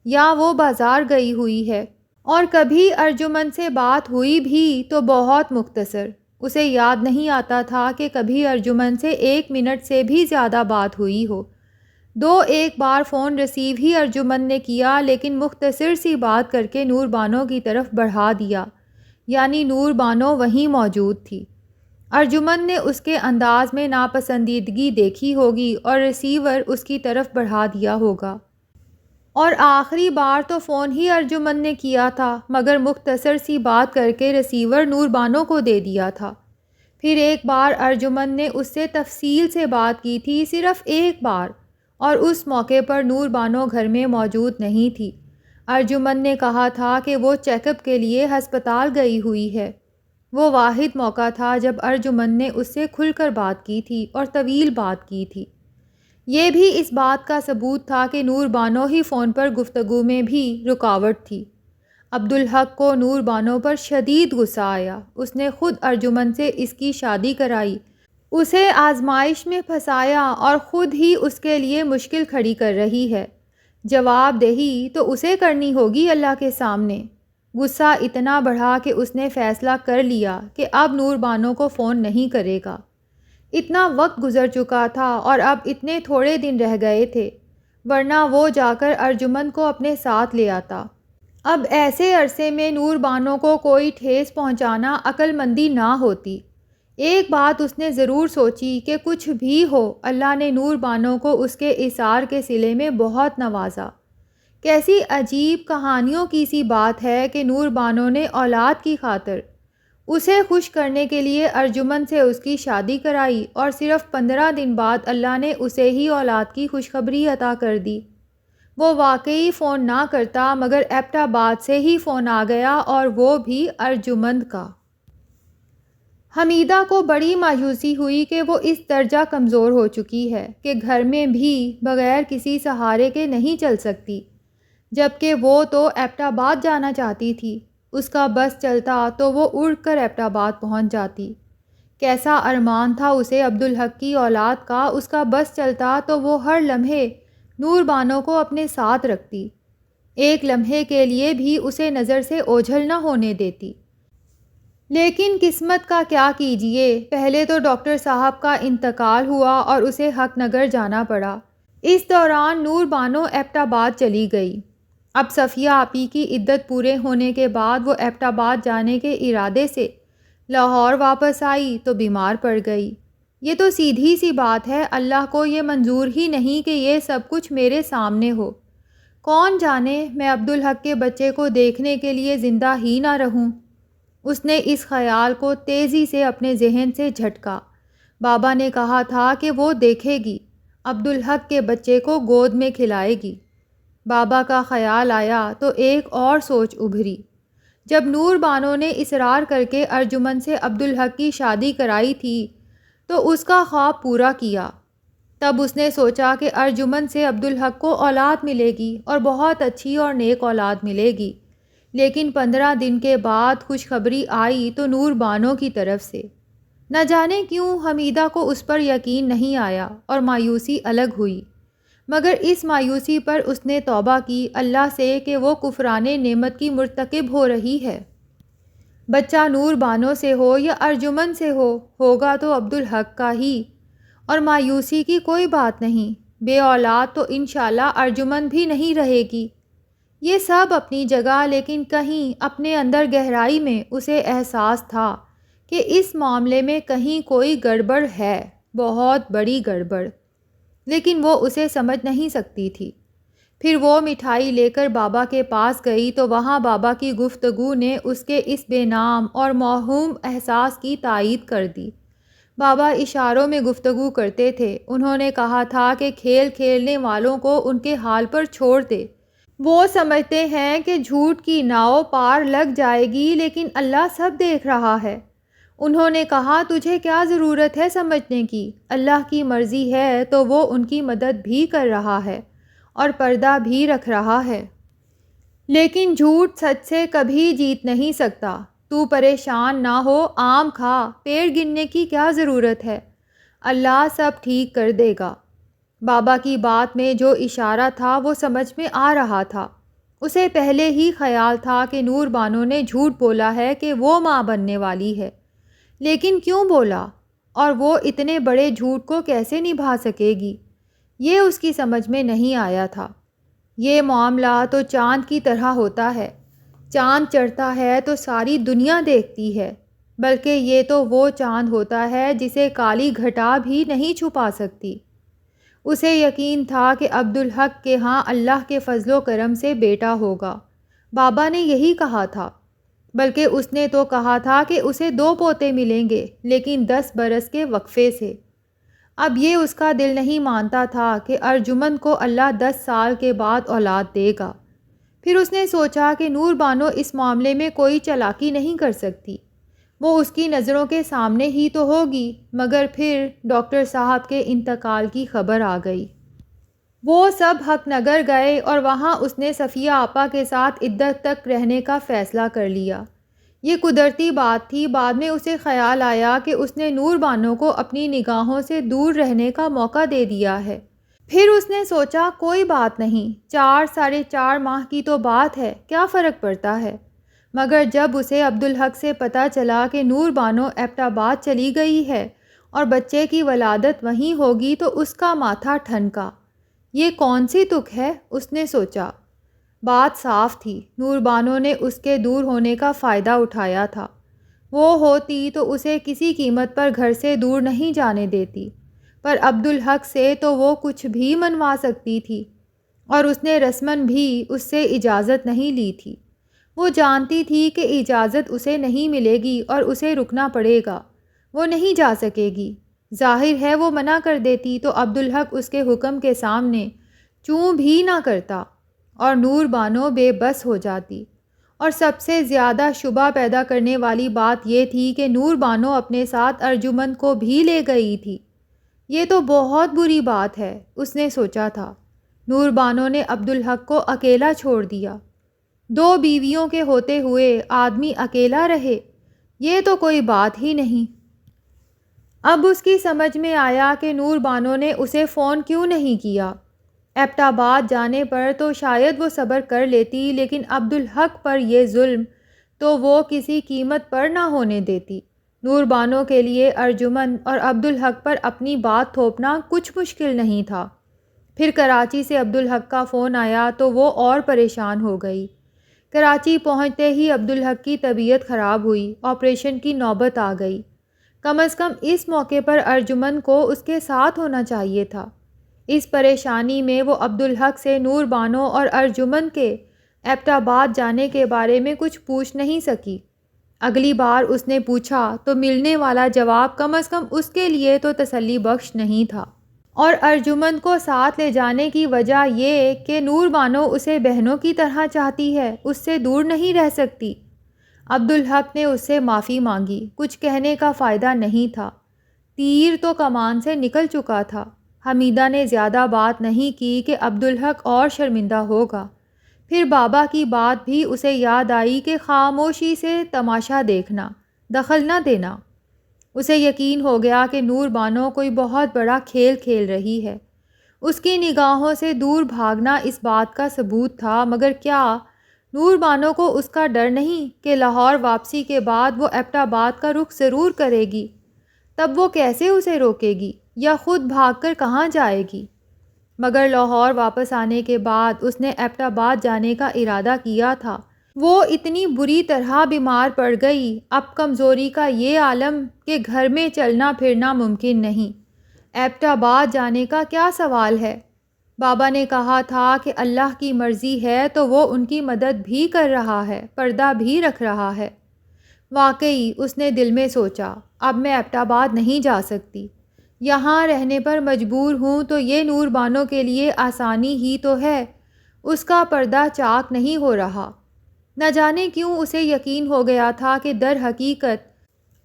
یا وہ بازار گئی ہوئی ہے، اور کبھی ارجمن سے بات ہوئی بھی تو بہت مختصر۔ اسے یاد نہیں آتا تھا کہ کبھی ارجمن سے 1 منٹ سے بھی زیادہ بات ہوئی ہو۔ ایک بار فون ریسیو ہی ارجمن نے کیا، لیکن مختصر سی بات کر کے نور بانو کی طرف بڑھا دیا، یعنی نور بانو وہیں موجود تھی۔ ارجمن نے اس کے انداز میں ناپسندیدگی دیکھی ہوگی اور ریسیور اس کی طرف بڑھا دیا ہوگا۔ اور آخری بار تو فون ہی ارجمن نے کیا تھا، مگر مختصر سی بات کر کے ریسیور نور بانو کو دے دیا تھا۔ پھر ایک بار ارجمن نے اس سے تفصیل سے بات کی تھی، صرف ایک بار، اور اس موقع پر نور بانو گھر میں موجود نہیں تھی۔ ارجمن نے کہا تھا کہ وہ چیک اپ کے لیے ہسپتال گئی ہوئی ہے۔ وہ واحد موقع تھا جب ارجمن نے اس سے کھل کر بات کی تھی اور طویل بات کی تھی۔ یہ بھی اس بات کا ثبوت تھا کہ نور بانو ہی فون پر گفتگو میں بھی رکاوٹ تھی۔ عبدالحق کو نور بانو پر شدید غصہ آیا۔ اس نے خود ارجمن سے اس کی شادی کرائی، اسے آزمائش میں پھنسایا اور خود ہی اس کے لیے مشکل کھڑی کر رہی ہے۔ جواب دہی تو اسے کرنی ہوگی اللہ کے سامنے۔ غصہ اتنا بڑھا کہ اس نے فیصلہ کر لیا کہ اب نور بانو کو فون نہیں کرے گا۔ اتنا وقت گزر چکا تھا اور اب اتنے تھوڑے دن رہ گئے تھے، ورنہ وہ جا کر ارجمن کو اپنے ساتھ لے آتا۔ اب ایسے عرصے میں نور بانو کو کوئی ٹھیس پہنچانا عقل مندی نہ ہوتی۔ ایک بات اس نے ضرور سوچی کہ کچھ بھی ہو، اللہ نے نور بانو کو اس کے ایثار کے صلے میں بہت نوازا۔ کیسی عجیب کہانیوں کی سی بات ہے کہ نور بانو نے اولاد کی خاطر اسے خوش کرنے کے لیے ارجمن سے اس کی شادی کرائی، اور صرف 15 دن بعد اللہ نے اسے ہی اولاد کی خوشخبری عطا کر دی۔ وہ واقعی فون نہ کرتا، مگر ایبٹ آباد سے ہی فون آ گیا، اور وہ بھی ارجمن کا۔ حمیدہ کو بڑی مایوسی ہوئی کہ وہ اس درجہ کمزور ہو چکی ہے کہ گھر میں بھی بغیر کسی سہارے کے نہیں چل سکتی، جبکہ وہ تو ایبٹ آباد جانا چاہتی تھی۔ اس کا بس چلتا تو وہ اڑ کر ایبٹ آباد پہنچ جاتی۔ کیسا ارمان تھا اسے عبدالحق کی اولاد کا، اس کا بس چلتا تو وہ ہر لمحے نور بانو کو اپنے ساتھ رکھتی، ایک لمحے کے لیے بھی اسے نظر سے اوجھل نہ ہونے دیتی۔ لیکن قسمت کا کیا کیجیے، پہلے تو ڈاکٹر صاحب کا انتقال ہوا اور اسے حق نگر جانا پڑا۔ اس دوران نور بانو ایبٹ آباد چلی گئی۔ اب صفیہ آپی کی عدت پورے ہونے کے بعد وہ ایبٹ آباد جانے کے ارادے سے لاہور واپس آئی تو بیمار پڑ گئی۔ یہ تو سیدھی سی بات ہے، اللہ کو یہ منظور ہی نہیں کہ یہ سب کچھ میرے سامنے ہو۔ کون جانے میں عبدالحق کے بچے کو دیکھنے کے لیے زندہ ہی نہ رہوں۔ اس نے اس خیال کو تیزی سے اپنے ذہن سے جھٹکا۔ بابا نے کہا تھا کہ وہ دیکھے گی، عبدالحق کے بچے کو گود میں کھلائے گی۔ بابا کا خیال آیا تو ایک اور سوچ ابھری۔ جب نور بانو نے اصرار کر کے ارجمن سے عبدالحق کی شادی کرائی تھی تو اس کا خواب پورا کیا۔ تب اس نے سوچا کہ ارجمن سے عبدالحق کو اولاد ملے گی، اور بہت اچھی اور نیک اولاد ملے گی۔ لیکن 15 دن کے بعد خوشخبری آئی تو نور بانو کی طرف سے۔ نہ جانے کیوں حمیدہ کو اس پر یقین نہیں آیا اور مایوسی الگ ہوئی، مگر اس مایوسی پر اس نے توبہ کی اللہ سے کہ وہ کفران نعمت کی مرتکب ہو رہی ہے۔ بچہ نور بانو سے ہو یا ارجمن سے ہوگا تو عبدالحق کا ہی، اور مایوسی کی کوئی بات نہیں۔ بے اولاد تو انشاءاللہ ارجمن بھی نہیں رہے گی۔ یہ سب اپنی جگہ، لیکن کہیں اپنے اندر گہرائی میں اسے احساس تھا کہ اس معاملے میں کہیں کوئی گڑبڑ ہے، بہت بڑی گڑبڑ، لیکن وہ اسے سمجھ نہیں سکتی تھی۔ پھر وہ مٹھائی لے کر بابا کے پاس گئی تو وہاں بابا کی گفتگو نے اس کے اس بے نام اور موہوم احساس کی تائید کر دی۔ بابا اشاروں میں گفتگو کرتے تھے۔ انہوں نے کہا تھا کہ کھیل کھیلنے والوں کو ان کے حال پر چھوڑ دے۔ وہ سمجھتے ہیں کہ جھوٹ کی ناؤ پار لگ جائے گی، لیکن اللہ سب دیکھ رہا ہے۔ انہوں نے کہا تجھے کیا ضرورت ہے سمجھنے کی، اللہ کی مرضی ہے تو وہ ان کی مدد بھی کر رہا ہے اور پردہ بھی رکھ رہا ہے۔ لیکن جھوٹ سچ سے کبھی جیت نہیں سکتا۔ تو پریشان نہ ہو، آم کھا، پیڑ گننے کی کیا ضرورت ہے۔ اللہ سب ٹھیک کر دے گا۔ بابا کی بات میں جو اشارہ تھا وہ سمجھ میں آ رہا تھا۔ اسے پہلے ہی خیال تھا کہ نور بانو نے جھوٹ بولا ہے کہ وہ ماں بننے والی ہے، لیکن کیوں بولا اور وہ اتنے بڑے جھوٹ کو کیسے نبھا سکے گی، یہ اس کی سمجھ میں نہیں آیا تھا۔ یہ معاملہ تو چاند کی طرح ہوتا ہے، چاند چڑھتا ہے تو ساری دنیا دیکھتی ہے، بلکہ یہ تو وہ چاند ہوتا ہے جسے کالی گھٹا بھی نہیں چھپا سکتی۔ اسے یقین تھا کہ عبدالحق کے ہاں اللہ کے فضل و کرم سے بیٹا ہوگا۔ بابا نے یہی کہا تھا، بلکہ اس نے تو کہا تھا کہ اسے 2 پوتے ملیں گے، لیکن 10 برس کے وقفے سے۔ اب یہ اس کا دل نہیں مانتا تھا کہ ارجمن کو اللہ 10 سال کے بعد اولاد دے گا۔ پھر اس نے سوچا کہ نور بانو اس معاملے میں کوئی چالاکی نہیں کر سکتی، وہ اس کی نظروں کے سامنے ہی تو ہوگی۔ مگر پھر ڈاکٹر صاحب کے انتقال کی خبر آ گئی۔ وہ سب حق نگر گئے اور وہاں اس نے صفیہ آپا کے ساتھ عدت تک رہنے کا فیصلہ کر لیا۔ یہ قدرتی بات تھی۔ بعد میں اسے خیال آیا کہ اس نے نور بانو کو اپنی نگاہوں سے دور رہنے کا موقع دے دیا ہے۔ پھر اس نے سوچا کوئی بات نہیں، 4 ساڑھے 4 ماہ کی تو بات ہے، کیا فرق پڑتا ہے۔ مگر جب اسے عبدالحق سے پتہ چلا کہ نور بانو ایبٹ آباد چلی گئی ہے اور بچے کی ولادت وہیں ہوگی تو اس کا ماتھا ٹھنکا۔ یہ کون سی تک ہے، اس نے سوچا۔ بات صاف تھی، نور بانو نے اس کے دور ہونے کا فائدہ اٹھایا تھا۔ وہ ہوتی تو اسے کسی قیمت پر گھر سے دور نہیں جانے دیتی، پر عبدالحق سے تو وہ کچھ بھی منوا سکتی تھی، اور اس نے رسماً بھی اس سے اجازت نہیں لی تھی۔ وہ جانتی تھی کہ اجازت اسے نہیں ملے گی اور اسے رکنا پڑے گا، وہ نہیں جا سکے گی۔ ظاہر ہے وہ منع کر دیتی تو عبدالحق اس کے حکم کے سامنے چوں بھی نہ کرتا اور نور بانو بے بس ہو جاتی۔ اور سب سے زیادہ شبہ پیدا کرنے والی بات یہ تھی کہ نور بانو اپنے ساتھ ارجمن کو بھی لے گئی تھی۔ یہ تو بہت بری بات ہے، اس نے سوچا تھا۔ نور بانو نے عبدالحق کو اکیلا چھوڑ دیا۔ 2 بیویوں کے ہوتے ہوئے آدمی اکیلا رہے، یہ تو کوئی بات ہی نہیں۔ اب اس کی سمجھ میں آیا کہ نور بانو نے اسے فون کیوں نہیں کیا۔ ایبٹ آباد جانے پر تو شاید وہ صبر کر لیتی، لیکن عبدالحق پر یہ ظلم تو وہ کسی قیمت پر نہ ہونے دیتی۔ نور بانو کے لیے ارجمن اور عبدالحق پر اپنی بات تھوپنا کچھ مشکل نہیں تھا۔ پھر کراچی سے عبدالحق کا فون آیا تو وہ اور پریشان ہو گئی۔ کراچی پہنچتے ہی عبدالحق کی طبیعت خراب ہوئی، آپریشن کی نوبت آ گئی۔ کم از کم اس موقع پر ارجمن کو اس کے ساتھ ہونا چاہیے تھا۔ اس پریشانی میں وہ عبدالحق سے نور بانو اور ارجمن کے ایبٹ آباد جانے کے بارے میں کچھ پوچھ نہیں سکی۔ اگلی بار اس نے پوچھا تو ملنے والا جواب کم از کم اس کے لیے تو تسلی بخش نہیں تھا۔ اور ارجمن کو ساتھ لے جانے کی وجہ یہ کہ نور بانو اسے بہنوں کی طرح چاہتی ہے، اس سے دور نہیں رہ سکتی۔ عبدالحق نے اس سے معافی مانگی، کچھ کہنے کا فائدہ نہیں تھا، تیر تو کمان سے نکل چکا تھا۔ حمیدہ نے زیادہ بات نہیں کی کہ عبدالحق اور شرمندہ ہوگا۔ پھر بابا کی بات بھی اسے یاد آئی کہ خاموشی سے تماشا دیکھنا، دخل نہ دینا۔ اسے یقین ہو گیا کہ نور بانو کوئی بہت بڑا کھیل کھیل رہی ہے۔ اس کی نگاہوں سے دور بھاگنا اس بات کا ثبوت تھا، مگر کیا نور بانو کو اس کا ڈر نہیں کہ لاہور واپسی کے بعد وہ ایبٹ آباد کا رخ ضرور کرے گی؟ تب وہ کیسے اسے روکے گی، یا خود بھاگ کر کہاں جائے گی؟ مگر لاہور واپس آنے کے بعد اس نے ایبٹ آباد جانے کا ارادہ کیا تھا۔ وہ اتنی بری طرح بیمار پڑ گئی، اب کمزوری کا یہ عالم کہ گھر میں چلنا پھرنا ممکن نہیں۔ ایبٹ آباد جانے کا کیا سوال ہے؟ بابا نے کہا تھا کہ اللہ کی مرضی ہے تو وہ ان کی مدد بھی کر رہا ہے، پردہ بھی رکھ رہا ہے۔ واقعی اس نے دل میں سوچا، اب میں ایبٹ آباد نہیں جا سکتی، یہاں رہنے پر مجبور ہوں تو یہ نور بانو کے لیے آسانی ہی تو ہے، اس کا پردہ چاک نہیں ہو رہا۔ نہ جانے کیوں اسے یقین ہو گیا تھا کہ در حقیقت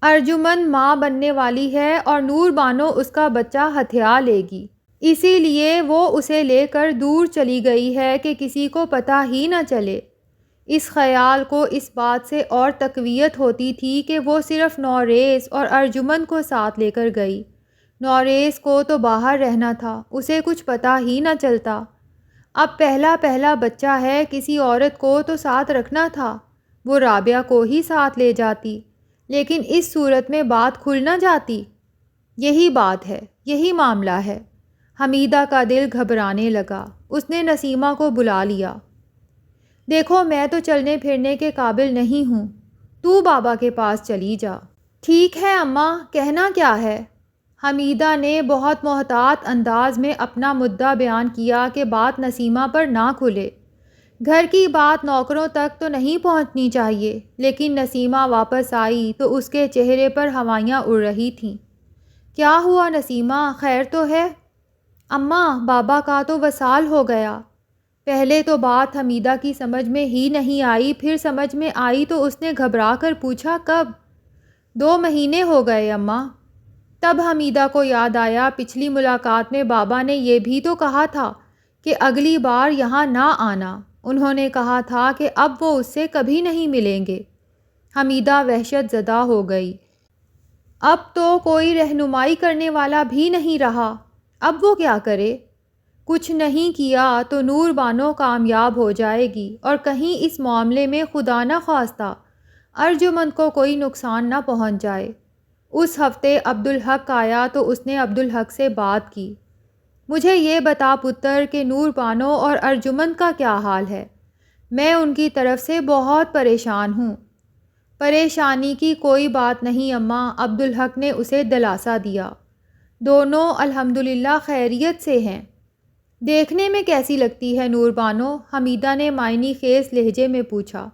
ارجمن ماں بننے والی ہے اور نور بانو اس کا بچہ ہتھیا لے گی، اسی لیے وہ اسے لے کر دور چلی گئی ہے کہ کسی کو پتہ ہی نہ چلے۔ اس خیال کو اس بات سے اور تقویت ہوتی تھی کہ وہ صرف نوریز اور ارجمن کو ساتھ لے کر گئی۔ نوریز کو تو باہر رہنا تھا، اسے کچھ پتہ ہی نہ چلتا۔ اب پہلا بچہ ہے، کسی عورت کو تو ساتھ رکھنا تھا، وہ رابعہ کو ہی ساتھ لے جاتی، لیکن اس صورت میں بات کھل نہ جاتی۔ یہی بات ہے، یہی معاملہ ہے۔ حمیدہ کا دل گھبرانے لگا۔ اس نے نسیمہ کو بلا لیا۔ دیکھو، میں تو چلنے پھرنے کے قابل نہیں ہوں، تو بابا کے پاس چلی جا۔ ٹھیک ہے اماں، کہنا کیا ہے؟ حمیدہ نے بہت محتاط انداز میں اپنا مدعا بیان کیا کہ بات نسیمہ پر نہ کھلے۔ گھر کی بات نوکروں تک تو نہیں پہنچنی چاہیے، لیکن نسیمہ واپس آئی تو اس کے چہرے پر ہوائیاں اڑ رہی تھیں۔ کیا ہوا نسیمہ، خیر تو ہے؟ اماں، بابا کا تو وصال ہو گیا۔ پہلے تو بات حمیدہ کی سمجھ میں ہی نہیں آئی، پھر سمجھ میں آئی تو اس نے گھبرا کر پوچھا، کب؟ 2 مہینے ہو گئے اماں۔ تب حمیدہ کو یاد آیا، پچھلی ملاقات میں بابا نے یہ بھی تو کہا تھا کہ اگلی بار یہاں نہ آنا۔ انہوں نے کہا تھا کہ اب وہ اس سے کبھی نہیں ملیں گے۔ حمیدہ وحشت زدہ ہو گئی۔ اب تو کوئی رہنمائی کرنے والا بھی نہیں رہا، اب وہ کیا کرے؟ کچھ نہیں کیا تو نور بانو کامیاب ہو جائے گی، اور کہیں اس معاملے میں خدا نہ خواستہ ارجمند کو کوئی نقصان نہ پہنچ جائے۔ اس ہفتے عبدالحق آیا تو اس نے عبدالحق سے بات کی۔ مجھے یہ بتا پتر کہ نور بانو اور ارجمند کا کیا حال ہے؟ میں ان کی طرف سے بہت پریشان ہوں۔ پریشانی کی کوئی بات نہیں اماں، عبدالحق نے اسے دلاسا دیا۔ دونوں الحمدللہ خیریت سے ہیں۔ دیکھنے میں کیسی لگتی ہے نور بانو؟ حمیدہ نے معنی خیز لہجے میں پوچھا۔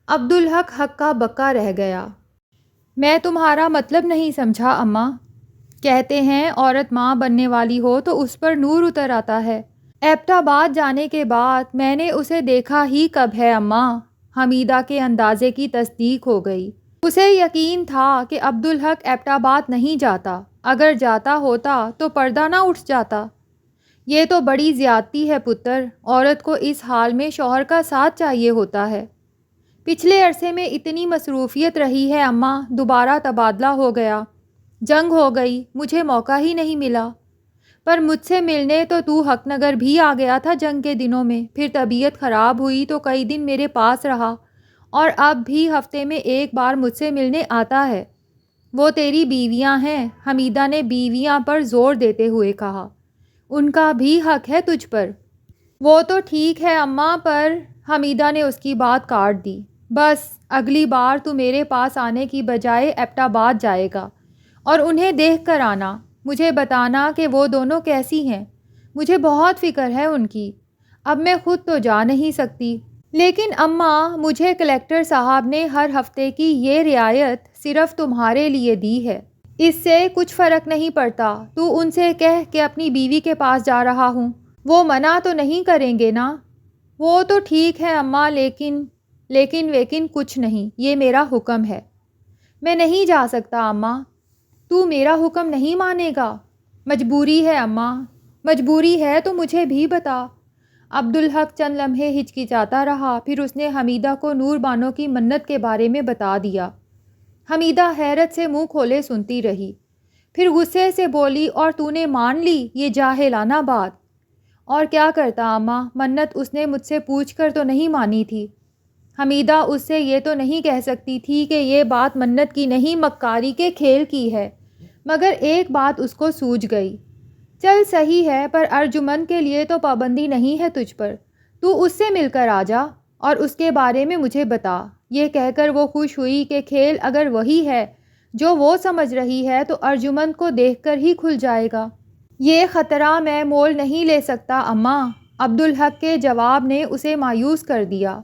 عبدالحق ہکا بکا رہ گیا۔ میں تمہارا مطلب نہیں سمجھا اماں۔ کہتے ہیں عورت ماں بننے والی ہو تو اس پر نور اتر آتا ہے۔ ایبٹ آباد جانے کے بعد میں نے اسے دیکھا ہی کب ہے اماں؟ حمیدہ کے اندازے کی تصدیق ہو گئی۔ اسے یقین تھا کہ عبدالحق ایبٹ آباد نہیں جاتا، اگر جاتا ہوتا تو پردہ نہ اٹھ جاتا۔ یہ تو بڑی زیادتی ہے پتر، عورت کو اس حال میں شوہر کا ساتھ چاہیے ہوتا ہے۔ پچھلے عرصے میں اتنی مصروفیت رہی ہے اماں، دوبارہ تبادلہ ہو گیا، جنگ ہو گئی، مجھے موقع ہی نہیں ملا۔ پر مجھ سے ملنے تو حق نگر بھی آ گیا تھا جنگ کے دنوں میں، پھر طبیعت خراب ہوئی تو کئی دن میرے پاس رہا، اور اب بھی ہفتے میں ایک بار مجھ سے ملنے آتا ہے۔ وہ تیری بیویاں ہیں، حمیدہ نے بیویاں پر زور دیتے ہوئے کہا۔ ان کا بھی حق ہے تجھ پر۔ وہ تو ٹھیک ہے اماں، پر حمیدہ نے اس کی بات کاٹ دی۔ بس اگلی بار تو میرے پاس آنے کی بجائے ایبٹ آباد جائے گا، اور انہیں دیکھ کر آنا، مجھے بتانا کہ وہ دونوں کیسی ہیں۔ مجھے بہت فکر ہے ان کی۔ اب میں خود تو جا نہیں سکتی، لیکن اماں مجھے کلیکٹر صاحب نے ہر ہفتے کی یہ رعایت صرف تمہارے لیے دی ہے، اس سے کچھ فرق نہیں پڑتا۔ تو ان سے کہہ کہ اپنی بیوی کے پاس جا رہا ہوں، وہ منع تو نہیں کریں گے نا؟ وہ تو ٹھیک ہے اماں، لیکن کچھ نہیں، یہ میرا حکم ہے۔ میں نہیں جا سکتا اماں۔ تو میرا حکم نہیں مانے گا؟ مجبوری ہے اماں، مجبوری ہے تو مجھے بھی بتا۔ عبدالحق چند لمحے ہچکچاتا رہا، پھر اس نے حمیدہ کو نور بانو کی منت کے بارے میں بتا دیا۔ حمیدہ حیرت سے منہ کھولے سنتی رہی، پھر غصے سے بولی، اور تو نے مان لی یہ جاہلانہ بات؟ اور کیا کرتا اماں، منت اس نے مجھ سے پوچھ کر تو نہیں مانی تھی۔ حمیدہ اس سے یہ تو نہیں کہہ سکتی تھی کہ یہ بات منت کی نہیں، مکاری کے کھیل کی ہے، مگر ایک بات اس کو سوجھ گئی۔ چل صحیح ہے، پر ارجمند کے لیے تو پابندی نہیں ہے تجھ پر، تو اس سے مل کر آ جا اور اس کے بارے میں مجھے بتا۔ یہ کہہ کر وہ خوش ہوئی کہ کھیل اگر وہی ہے جو وہ سمجھ رہی ہے تو ارجمند کو دیکھ کر ہی کھل جائے گا۔ یہ خطرہ میں مول نہیں لے سکتا اماں۔ عبدالحق کے جواب نے اسے مایوس کر دیا۔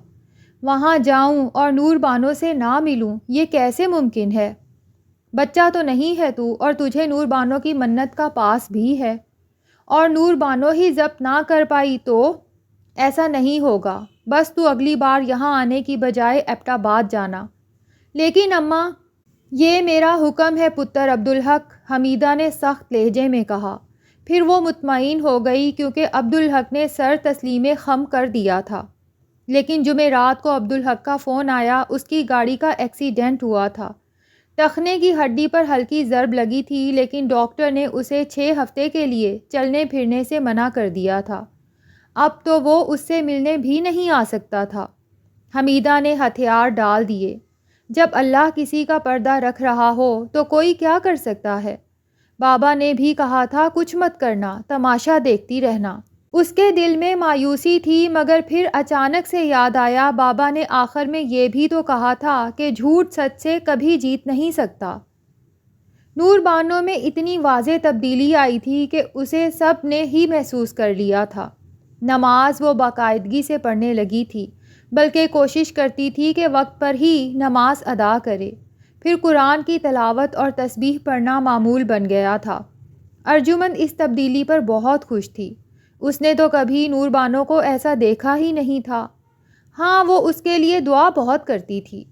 وہاں جاؤں اور نور بانو سے نہ ملوں، یہ کیسے ممکن ہے؟ بچہ تو نہیں ہے تو، اور تجھے نور بانو کی منت کا پاس بھی ہے، اور نور بانو ہی ضبط نہ کر پائی تو؟ ایسا نہیں ہوگا، بس تو اگلی بار یہاں آنے کی بجائے ایبٹ آباد جانا۔ لیکن اماں، یہ میرا حکم ہے پتر عبدالحق، حمیدہ نے سخت لہجے میں کہا۔ پھر وہ مطمئن ہو گئی، کیونکہ عبدالحق نے سر تسلیم خم کر دیا تھا۔ لیکن جمعرات کو عبدالحق کا فون آیا، اس کی گاڑی کا ایکسیڈنٹ ہوا تھا۔ ٹخنے کی ہڈی پر ہلکی ضرب لگی تھی، لیکن ڈاکٹر نے اسے 6 ہفتے کے لیے چلنے پھرنے سے منع کر دیا تھا۔ اب تو وہ اس سے ملنے بھی نہیں آ سکتا تھا۔ حمیدہ نے ہتھیار ڈال دیے۔ جب اللہ کسی کا پردہ رکھ رہا ہو تو کوئی کیا کر سکتا ہے؟ بابا نے بھی کہا تھا کچھ مت کرنا، تماشا دیکھتی رہنا۔ اس کے دل میں مایوسی تھی، مگر پھر اچانک سے یاد آیا بابا نے آخر میں یہ بھی تو کہا تھا کہ جھوٹ سچ سے کبھی جیت نہیں سکتا۔ نور بانو میں اتنی واضح تبدیلی آئی تھی کہ اسے سب نے ہی محسوس کر لیا تھا۔ نماز وہ باقاعدگی سے پڑھنے لگی تھی، بلکہ کوشش کرتی تھی کہ وقت پر ہی نماز ادا کرے۔ پھر قرآن کی تلاوت اور تسبیح پڑھنا معمول بن گیا تھا۔ ارجمن اس تبدیلی پر بہت خوش تھی۔ اس نے تو کبھی نور بانو کو ایسا دیکھا ہی نہیں تھا۔ ہاں، وہ اس کے لیے دعا بہت کرتی تھی۔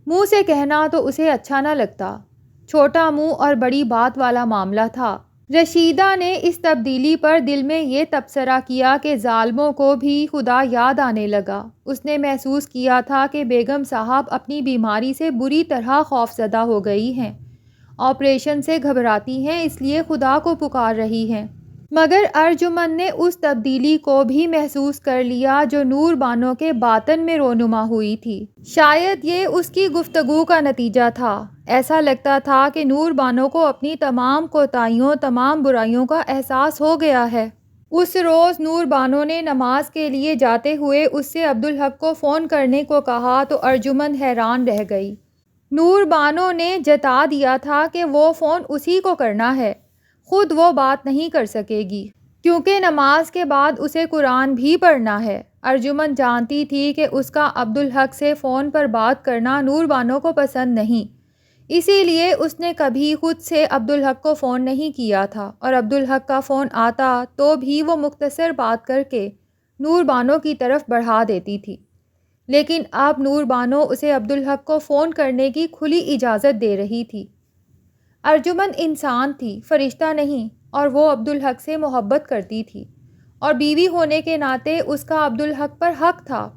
منہ سے کہنا تو اسے اچھا نہ لگتا، چھوٹا منہ اور بڑی بات والا معاملہ تھا۔ رشیدہ نے اس تبدیلی پر دل میں یہ تبصرہ کیا کہ ظالموں کو بھی خدا یاد آنے لگا۔ اس نے محسوس کیا تھا کہ بیگم صاحب اپنی بیماری سے بری طرح خوفزدہ ہو گئی ہیں، آپریشن سے گھبراتی ہیں، اس لیے خدا کو پکار رہی ہیں۔ مگر ارجمن نے اس تبدیلی کو بھی محسوس کر لیا جو نور بانو کے باطن میں رونما ہوئی تھی۔ شاید یہ اس کی گفتگو کا نتیجہ تھا۔ ایسا لگتا تھا کہ نور بانو کو اپنی تمام کوتاہیوں، تمام برائیوں کا احساس ہو گیا ہے۔ اس روز نور بانو نے نماز کے لیے جاتے ہوئے اس سے عبدالحق کو فون کرنے کو کہا تو ارجمن حیران رہ گئی۔ نور بانو نے جتا دیا تھا کہ وہ فون اسی کو کرنا ہے، خود وہ بات نہیں کر سکے گی، کیونکہ نماز کے بعد اسے قرآن بھی پڑھنا ہے۔ ارجمن جانتی تھی کہ اس کا عبدالحق سے فون پر بات کرنا نور بانو کو پسند نہیں، اسی لیے اس نے کبھی خود سے عبدالحق کو فون نہیں کیا تھا، اور عبدالحق کا فون آتا تو بھی وہ مختصر بات کر کے نور بانو کی طرف بڑھا دیتی تھی۔ لیکن اب نور بانو اسے عبدالحق کو فون کرنے کی کھلی اجازت دے رہی تھی۔ ارجمن انسان تھی، فرشتہ نہیں، اور وہ عبدالحق سے محبت کرتی تھی، اور بیوی ہونے کے ناطے اس کا عبدالحق پر حق تھا،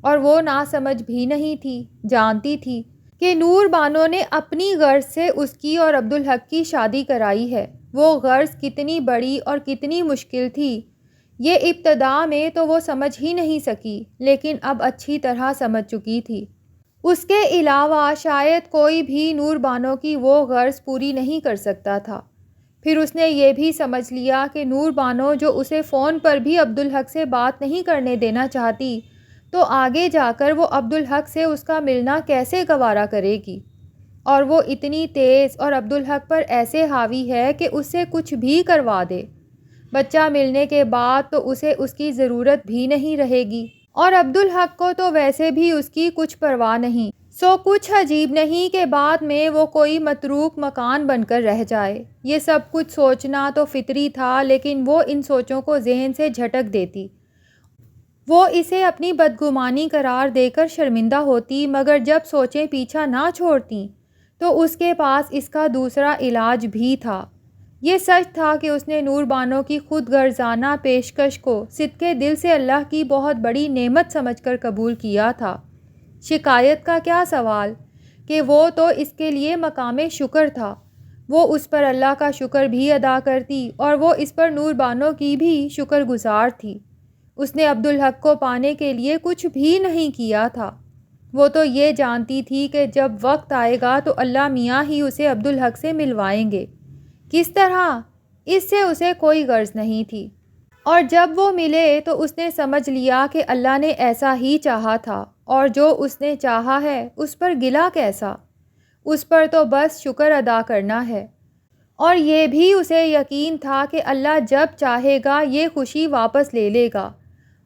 اور وہ ناسمجھ بھی نہیں تھی، جانتی تھی کہ نور بانو نے اپنی غرض سے اس کی اور عبدالحق کی شادی کرائی ہے۔ وہ غرض کتنی بڑی اور کتنی مشکل تھی، یہ ابتدا میں تو وہ سمجھ ہی نہیں سکی، لیکن اب اچھی طرح سمجھ چکی تھی۔ اس کے علاوہ شاید کوئی بھی نور بانو کی وہ غرض پوری نہیں کر سکتا تھا۔ پھر اس نے یہ بھی سمجھ لیا کہ نور بانو جو اسے فون پر بھی عبدالحق سے بات نہیں کرنے دینا چاہتی، تو آگے جا کر وہ عبدالحق سے اس کا ملنا کیسے گوارا کرے گی، اور وہ اتنی تیز اور عبدالحق پر ایسے حاوی ہے کہ اس سے کچھ بھی کروا دے۔ بچہ ملنے کے بعد تو اسے اس کی ضرورت بھی نہیں رہے گی، اور عبدالحق کو تو ویسے بھی اس کی کچھ پرواہ نہیں، سو کچھ عجیب نہیں کہ بعد میں وہ کوئی متروک مکان بن کر رہ جائے۔ یہ سب کچھ سوچنا تو فطری تھا، لیکن وہ ان سوچوں کو ذہن سے جھٹک دیتی۔ وہ اسے اپنی بدگمانی قرار دے کر شرمندہ ہوتی، مگر جب سوچیں پیچھا نہ چھوڑتیں تو اس کے پاس اس کا دوسرا علاج بھی تھا۔ یہ سچ تھا کہ اس نے نور بانو کی خود غرضانہ پیشکش کو صدقے دل سے اللہ کی بہت بڑی نعمت سمجھ کر قبول کیا تھا۔ شکایت کا کیا سوال کہ وہ تو اس کے لیے مقام شکر تھا۔ وہ اس پر اللہ کا شکر بھی ادا کرتی، اور وہ اس پر نور بانو کی بھی شکر گزار تھی۔ اس نے عبدالحق کو پانے کے لیے کچھ بھی نہیں کیا تھا۔ وہ تو یہ جانتی تھی کہ جب وقت آئے گا تو اللہ میاں ہی اسے عبدالحق سے ملوائیں گے۔ کس طرح، اس سے اسے کوئی غرض نہیں تھی، اور جب وہ ملے تو اس نے سمجھ لیا کہ اللہ نے ایسا ہی چاہا تھا، اور جو اس نے چاہا ہے اس پر گلہ کیسا، اس پر تو بس شکر ادا کرنا ہے۔ اور یہ بھی اسے یقین تھا کہ اللہ جب چاہے گا یہ خوشی واپس لے لے گا،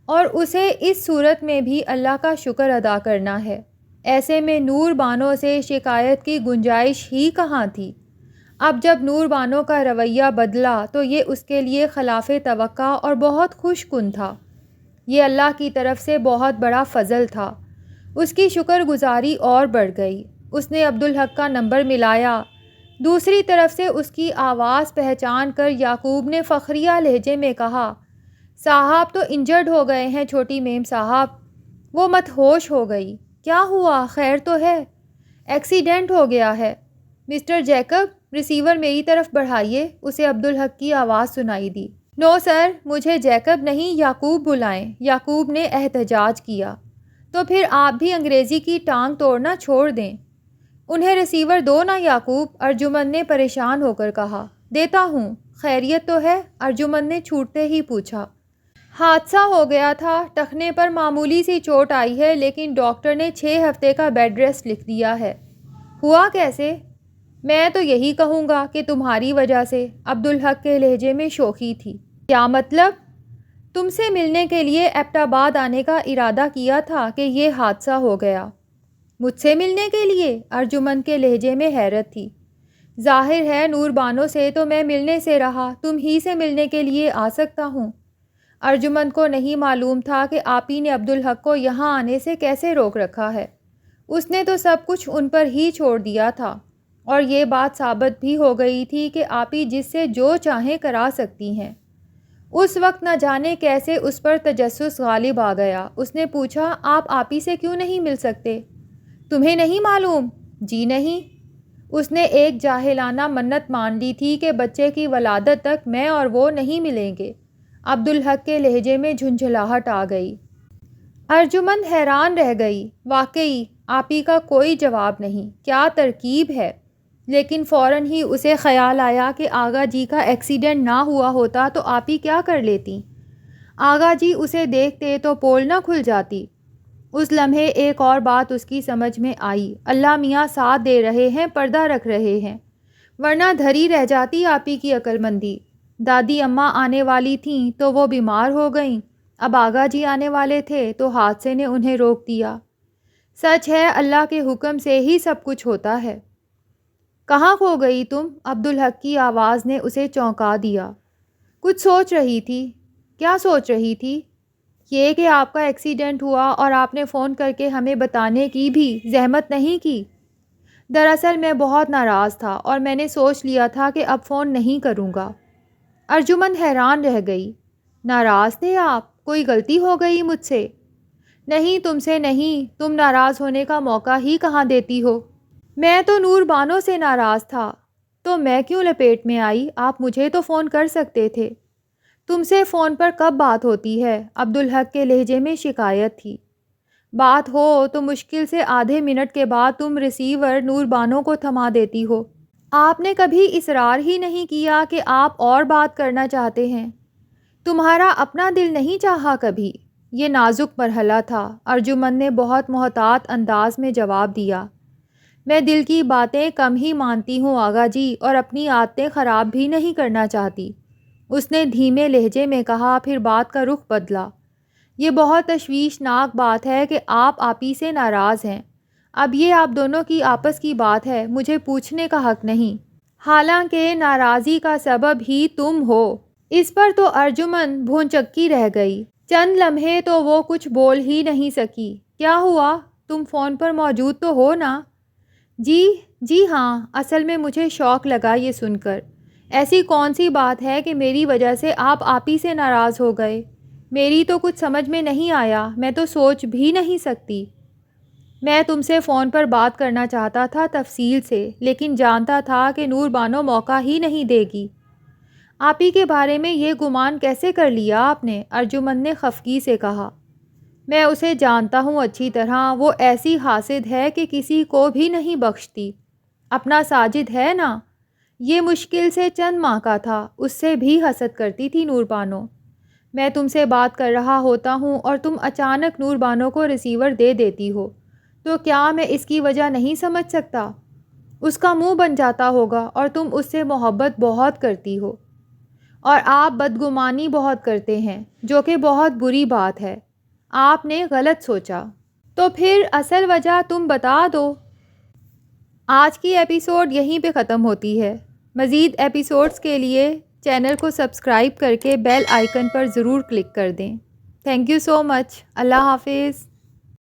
اور اسے اس صورت میں بھی اللہ کا شکر ادا کرنا ہے۔ ایسے میں نور بانو سے شکایت کی گنجائش ہی کہاں تھی۔ اب جب نور بانو کا رویہ بدلا تو یہ اس کے لیے خلاف توقع اور بہت خوش کن تھا۔ یہ اللہ کی طرف سے بہت بڑا فضل تھا۔ اس کی شکر گزاری اور بڑھ گئی۔ اس نے عبدالحق کا نمبر ملایا۔ دوسری طرف سے اس کی آواز پہچان کر یعقوب نے فخریہ لہجے میں کہا، صاحب تو انجرڈ ہو گئے ہیں چھوٹی میم صاحب۔ وہ مت ہوش ہو گئی۔ کیا ہوا، خیر تو ہے؟ ایکسیڈنٹ ہو گیا ہے۔ مسٹر جیکب، ریسیور میری طرف بڑھائیے، اسے عبدالحق کی آواز سنائی دی۔ نو سر، مجھے جیکب نہیں یعقوب بلائیں، یعقوب نے احتجاج کیا۔ تو پھر آپ بھی انگریزی کی ٹانگ توڑنا چھوڑ دیں۔ انہیں ریسیور دو نا یعقوب، ارجمن نے پریشان ہو کر کہا۔ دیتا ہوں، خیریت تو ہے؟ ارجمن نے چھوٹتے ہی پوچھا۔ حادثہ ہو گیا تھا، ٹخنے پر معمولی سی چوٹ آئی ہے، لیکن ڈاکٹر نے 6 ہفتے کا بیڈ ریسٹ لکھ دیا ہے۔ ہوا کیسے؟ میں تو یہی کہوں گا کہ تمہاری وجہ سے، عبدالحق کے لہجے میں شوخی تھی۔ کیا مطلب؟ تم سے ملنے کے لیے ایبٹ آباد آنے کا ارادہ کیا تھا کہ یہ حادثہ ہو گیا۔ مجھ سے ملنے کے لیے؟ ارجمن کے لہجے میں حیرت تھی۔ ظاہر ہے نور بانو سے تو میں ملنے سے رہا، تم ہی سے ملنے کے لیے آ سکتا ہوں۔ ارجمن کو نہیں معلوم تھا کہ آپی نے عبدالحق کو یہاں آنے سے کیسے روک رکھا ہے۔ اس نے تو سب کچھ ان پر ہی چھوڑ دیا تھا، اور یہ بات ثابت بھی ہو گئی تھی کہ آپی جس سے جو چاہیں کرا سکتی ہیں۔ اس وقت نہ جانے کیسے اس پر تجسس غالب آ گیا۔ اس نے پوچھا، آپ آپی سے کیوں نہیں مل سکتے؟ تمہیں نہیں معلوم؟ جی نہیں۔ اس نے ایک جاہلانہ منت مان لی تھی کہ بچے کی ولادت تک میں اور وہ نہیں ملیں گے۔ عبدالحق کے لہجے میں جھنجھلاہٹ آ گئی۔ ارجمن حیران رہ گئی۔ واقعی آپی کا کوئی جواب نہیں، کیا ترکیب ہے؟ لیکن فوراً ہی اسے خیال آیا کہ آغا جی کا ایکسیڈنٹ نہ ہوا ہوتا تو آپی کیا کر لیتی؟ آغا جی اسے دیکھتے تو پول نہ کھل جاتی۔ اس لمحے ایک اور بات اس کی سمجھ میں آئی، اللہ میاں ساتھ دے رہے ہیں، پردہ رکھ رہے ہیں، ورنہ دھری رہ جاتی آپی کی عقل مندی۔ دادی اماں آنے والی تھیں تو وہ بیمار ہو گئیں، اب آغا جی آنے والے تھے تو حادثے نے انہیں روک دیا۔ سچ ہے، اللہ کے حکم سے ہی سب کچھ ہوتا ہے۔ کہاں کھو گئی تم؟ عبدالحق کی آواز نے اسے چونکا دیا۔ کچھ سوچ رہی تھی۔ کیا سوچ رہی تھی؟ یہ کہ آپ کا ایکسیڈنٹ ہوا اور آپ نے فون کر کے ہمیں بتانے کی بھی زحمت نہیں کی۔ دراصل میں بہت ناراض تھا اور میں نے سوچ لیا تھا کہ اب فون نہیں کروں گا۔ ارجمن حیران رہ گئی۔ ناراض تھے آپ؟ کوئی غلطی ہو گئی مجھ سے؟ نہیں، تم سے نہیں، تم ناراض ہونے کا موقع ہی کہاں دیتی ہو۔ میں تو نور بانو سے ناراض تھا، تو میں کیوں لپیٹ میں آئی؟ آپ مجھے تو فون کر سکتے تھے۔ تم سے فون پر کب بات ہوتی ہے؟ عبدالحق کے لہجے میں شکایت تھی۔ بات ہو تو مشکل سے آدھے منٹ کے بعد تم ریسیور نور بانو کو تھما دیتی ہو۔ آپ نے کبھی اصرار ہی نہیں کیا کہ آپ اور بات کرنا چاہتے ہیں۔ تمہارا اپنا دل نہیں چاہا کبھی؟ یہ نازک مرحلہ تھا۔ ارجمن نے بہت محتاط انداز میں جواب دیا۔ میں دل کی باتیں کم ہی مانتی ہوں آغا جی، اور اپنی عادتیں خراب بھی نہیں کرنا چاہتی۔ اس نے دھیمے لہجے میں کہا، پھر بات کا رخ بدلا۔ یہ بہت تشویشناک بات ہے کہ آپ آپی سے ناراض ہیں۔ اب یہ آپ دونوں کی آپس کی بات ہے، مجھے پوچھنے کا حق نہیں، حالانکہ ناراضی کا سبب ہی تم ہو۔ اس پر تو ارجمن بھونچکی رہ گئی۔ چند لمحے تو وہ کچھ بول ہی نہیں سکی۔ کیا ہوا؟ تم فون پر موجود تو ہو نا؟ جی ہاں، اصل میں مجھے شوق لگا یہ سن کر۔ ایسی کون سی بات ہے کہ میری وجہ سے آپ آپی سے ناراض ہو گئے؟ میری تو کچھ سمجھ میں نہیں آیا، میں تو سوچ بھی نہیں سکتی۔ میں تم سے فون پر بات کرنا چاہتا تھا تفصیل سے، لیکن جانتا تھا کہ نور بانو موقع ہی نہیں دے گی۔ آپی کے بارے میں یہ گمان کیسے کر لیا آپ نے؟ ارجمن نے خفگی سے کہا۔ میں اسے جانتا ہوں اچھی طرح، وہ ایسی حاسد ہے کہ کسی کو بھی نہیں بخشتی۔ اپنا ساجد ہے نا، یہ مشکل سے چند ماہ کا تھا، اس سے بھی حسد کرتی تھی نور بانو۔ میں تم سے بات کر رہا ہوتا ہوں اور تم اچانک نور بانو کو ریسیور دے دیتی ہو، تو کیا میں اس کی وجہ نہیں سمجھ سکتا؟ اس کا منہ بن جاتا ہوگا، اور تم اس سے محبت بہت کرتی ہو، اور آپ بدگمانی بہت کرتے ہیں، جو کہ بہت بری بات ہے۔ آپ نے غلط سوچا۔ تو پھر اصل وجہ تم بتا دو۔ آج کی ایپیسوڈ یہیں پہ ختم ہوتی ہے۔ مزید ایپیسوڈز کے لیے چینل کو سبسکرائب کر کے بیل آئیکن پر ضرور کلک کر دیں۔ تھینک یو سو مچ۔ اللہ حافظ۔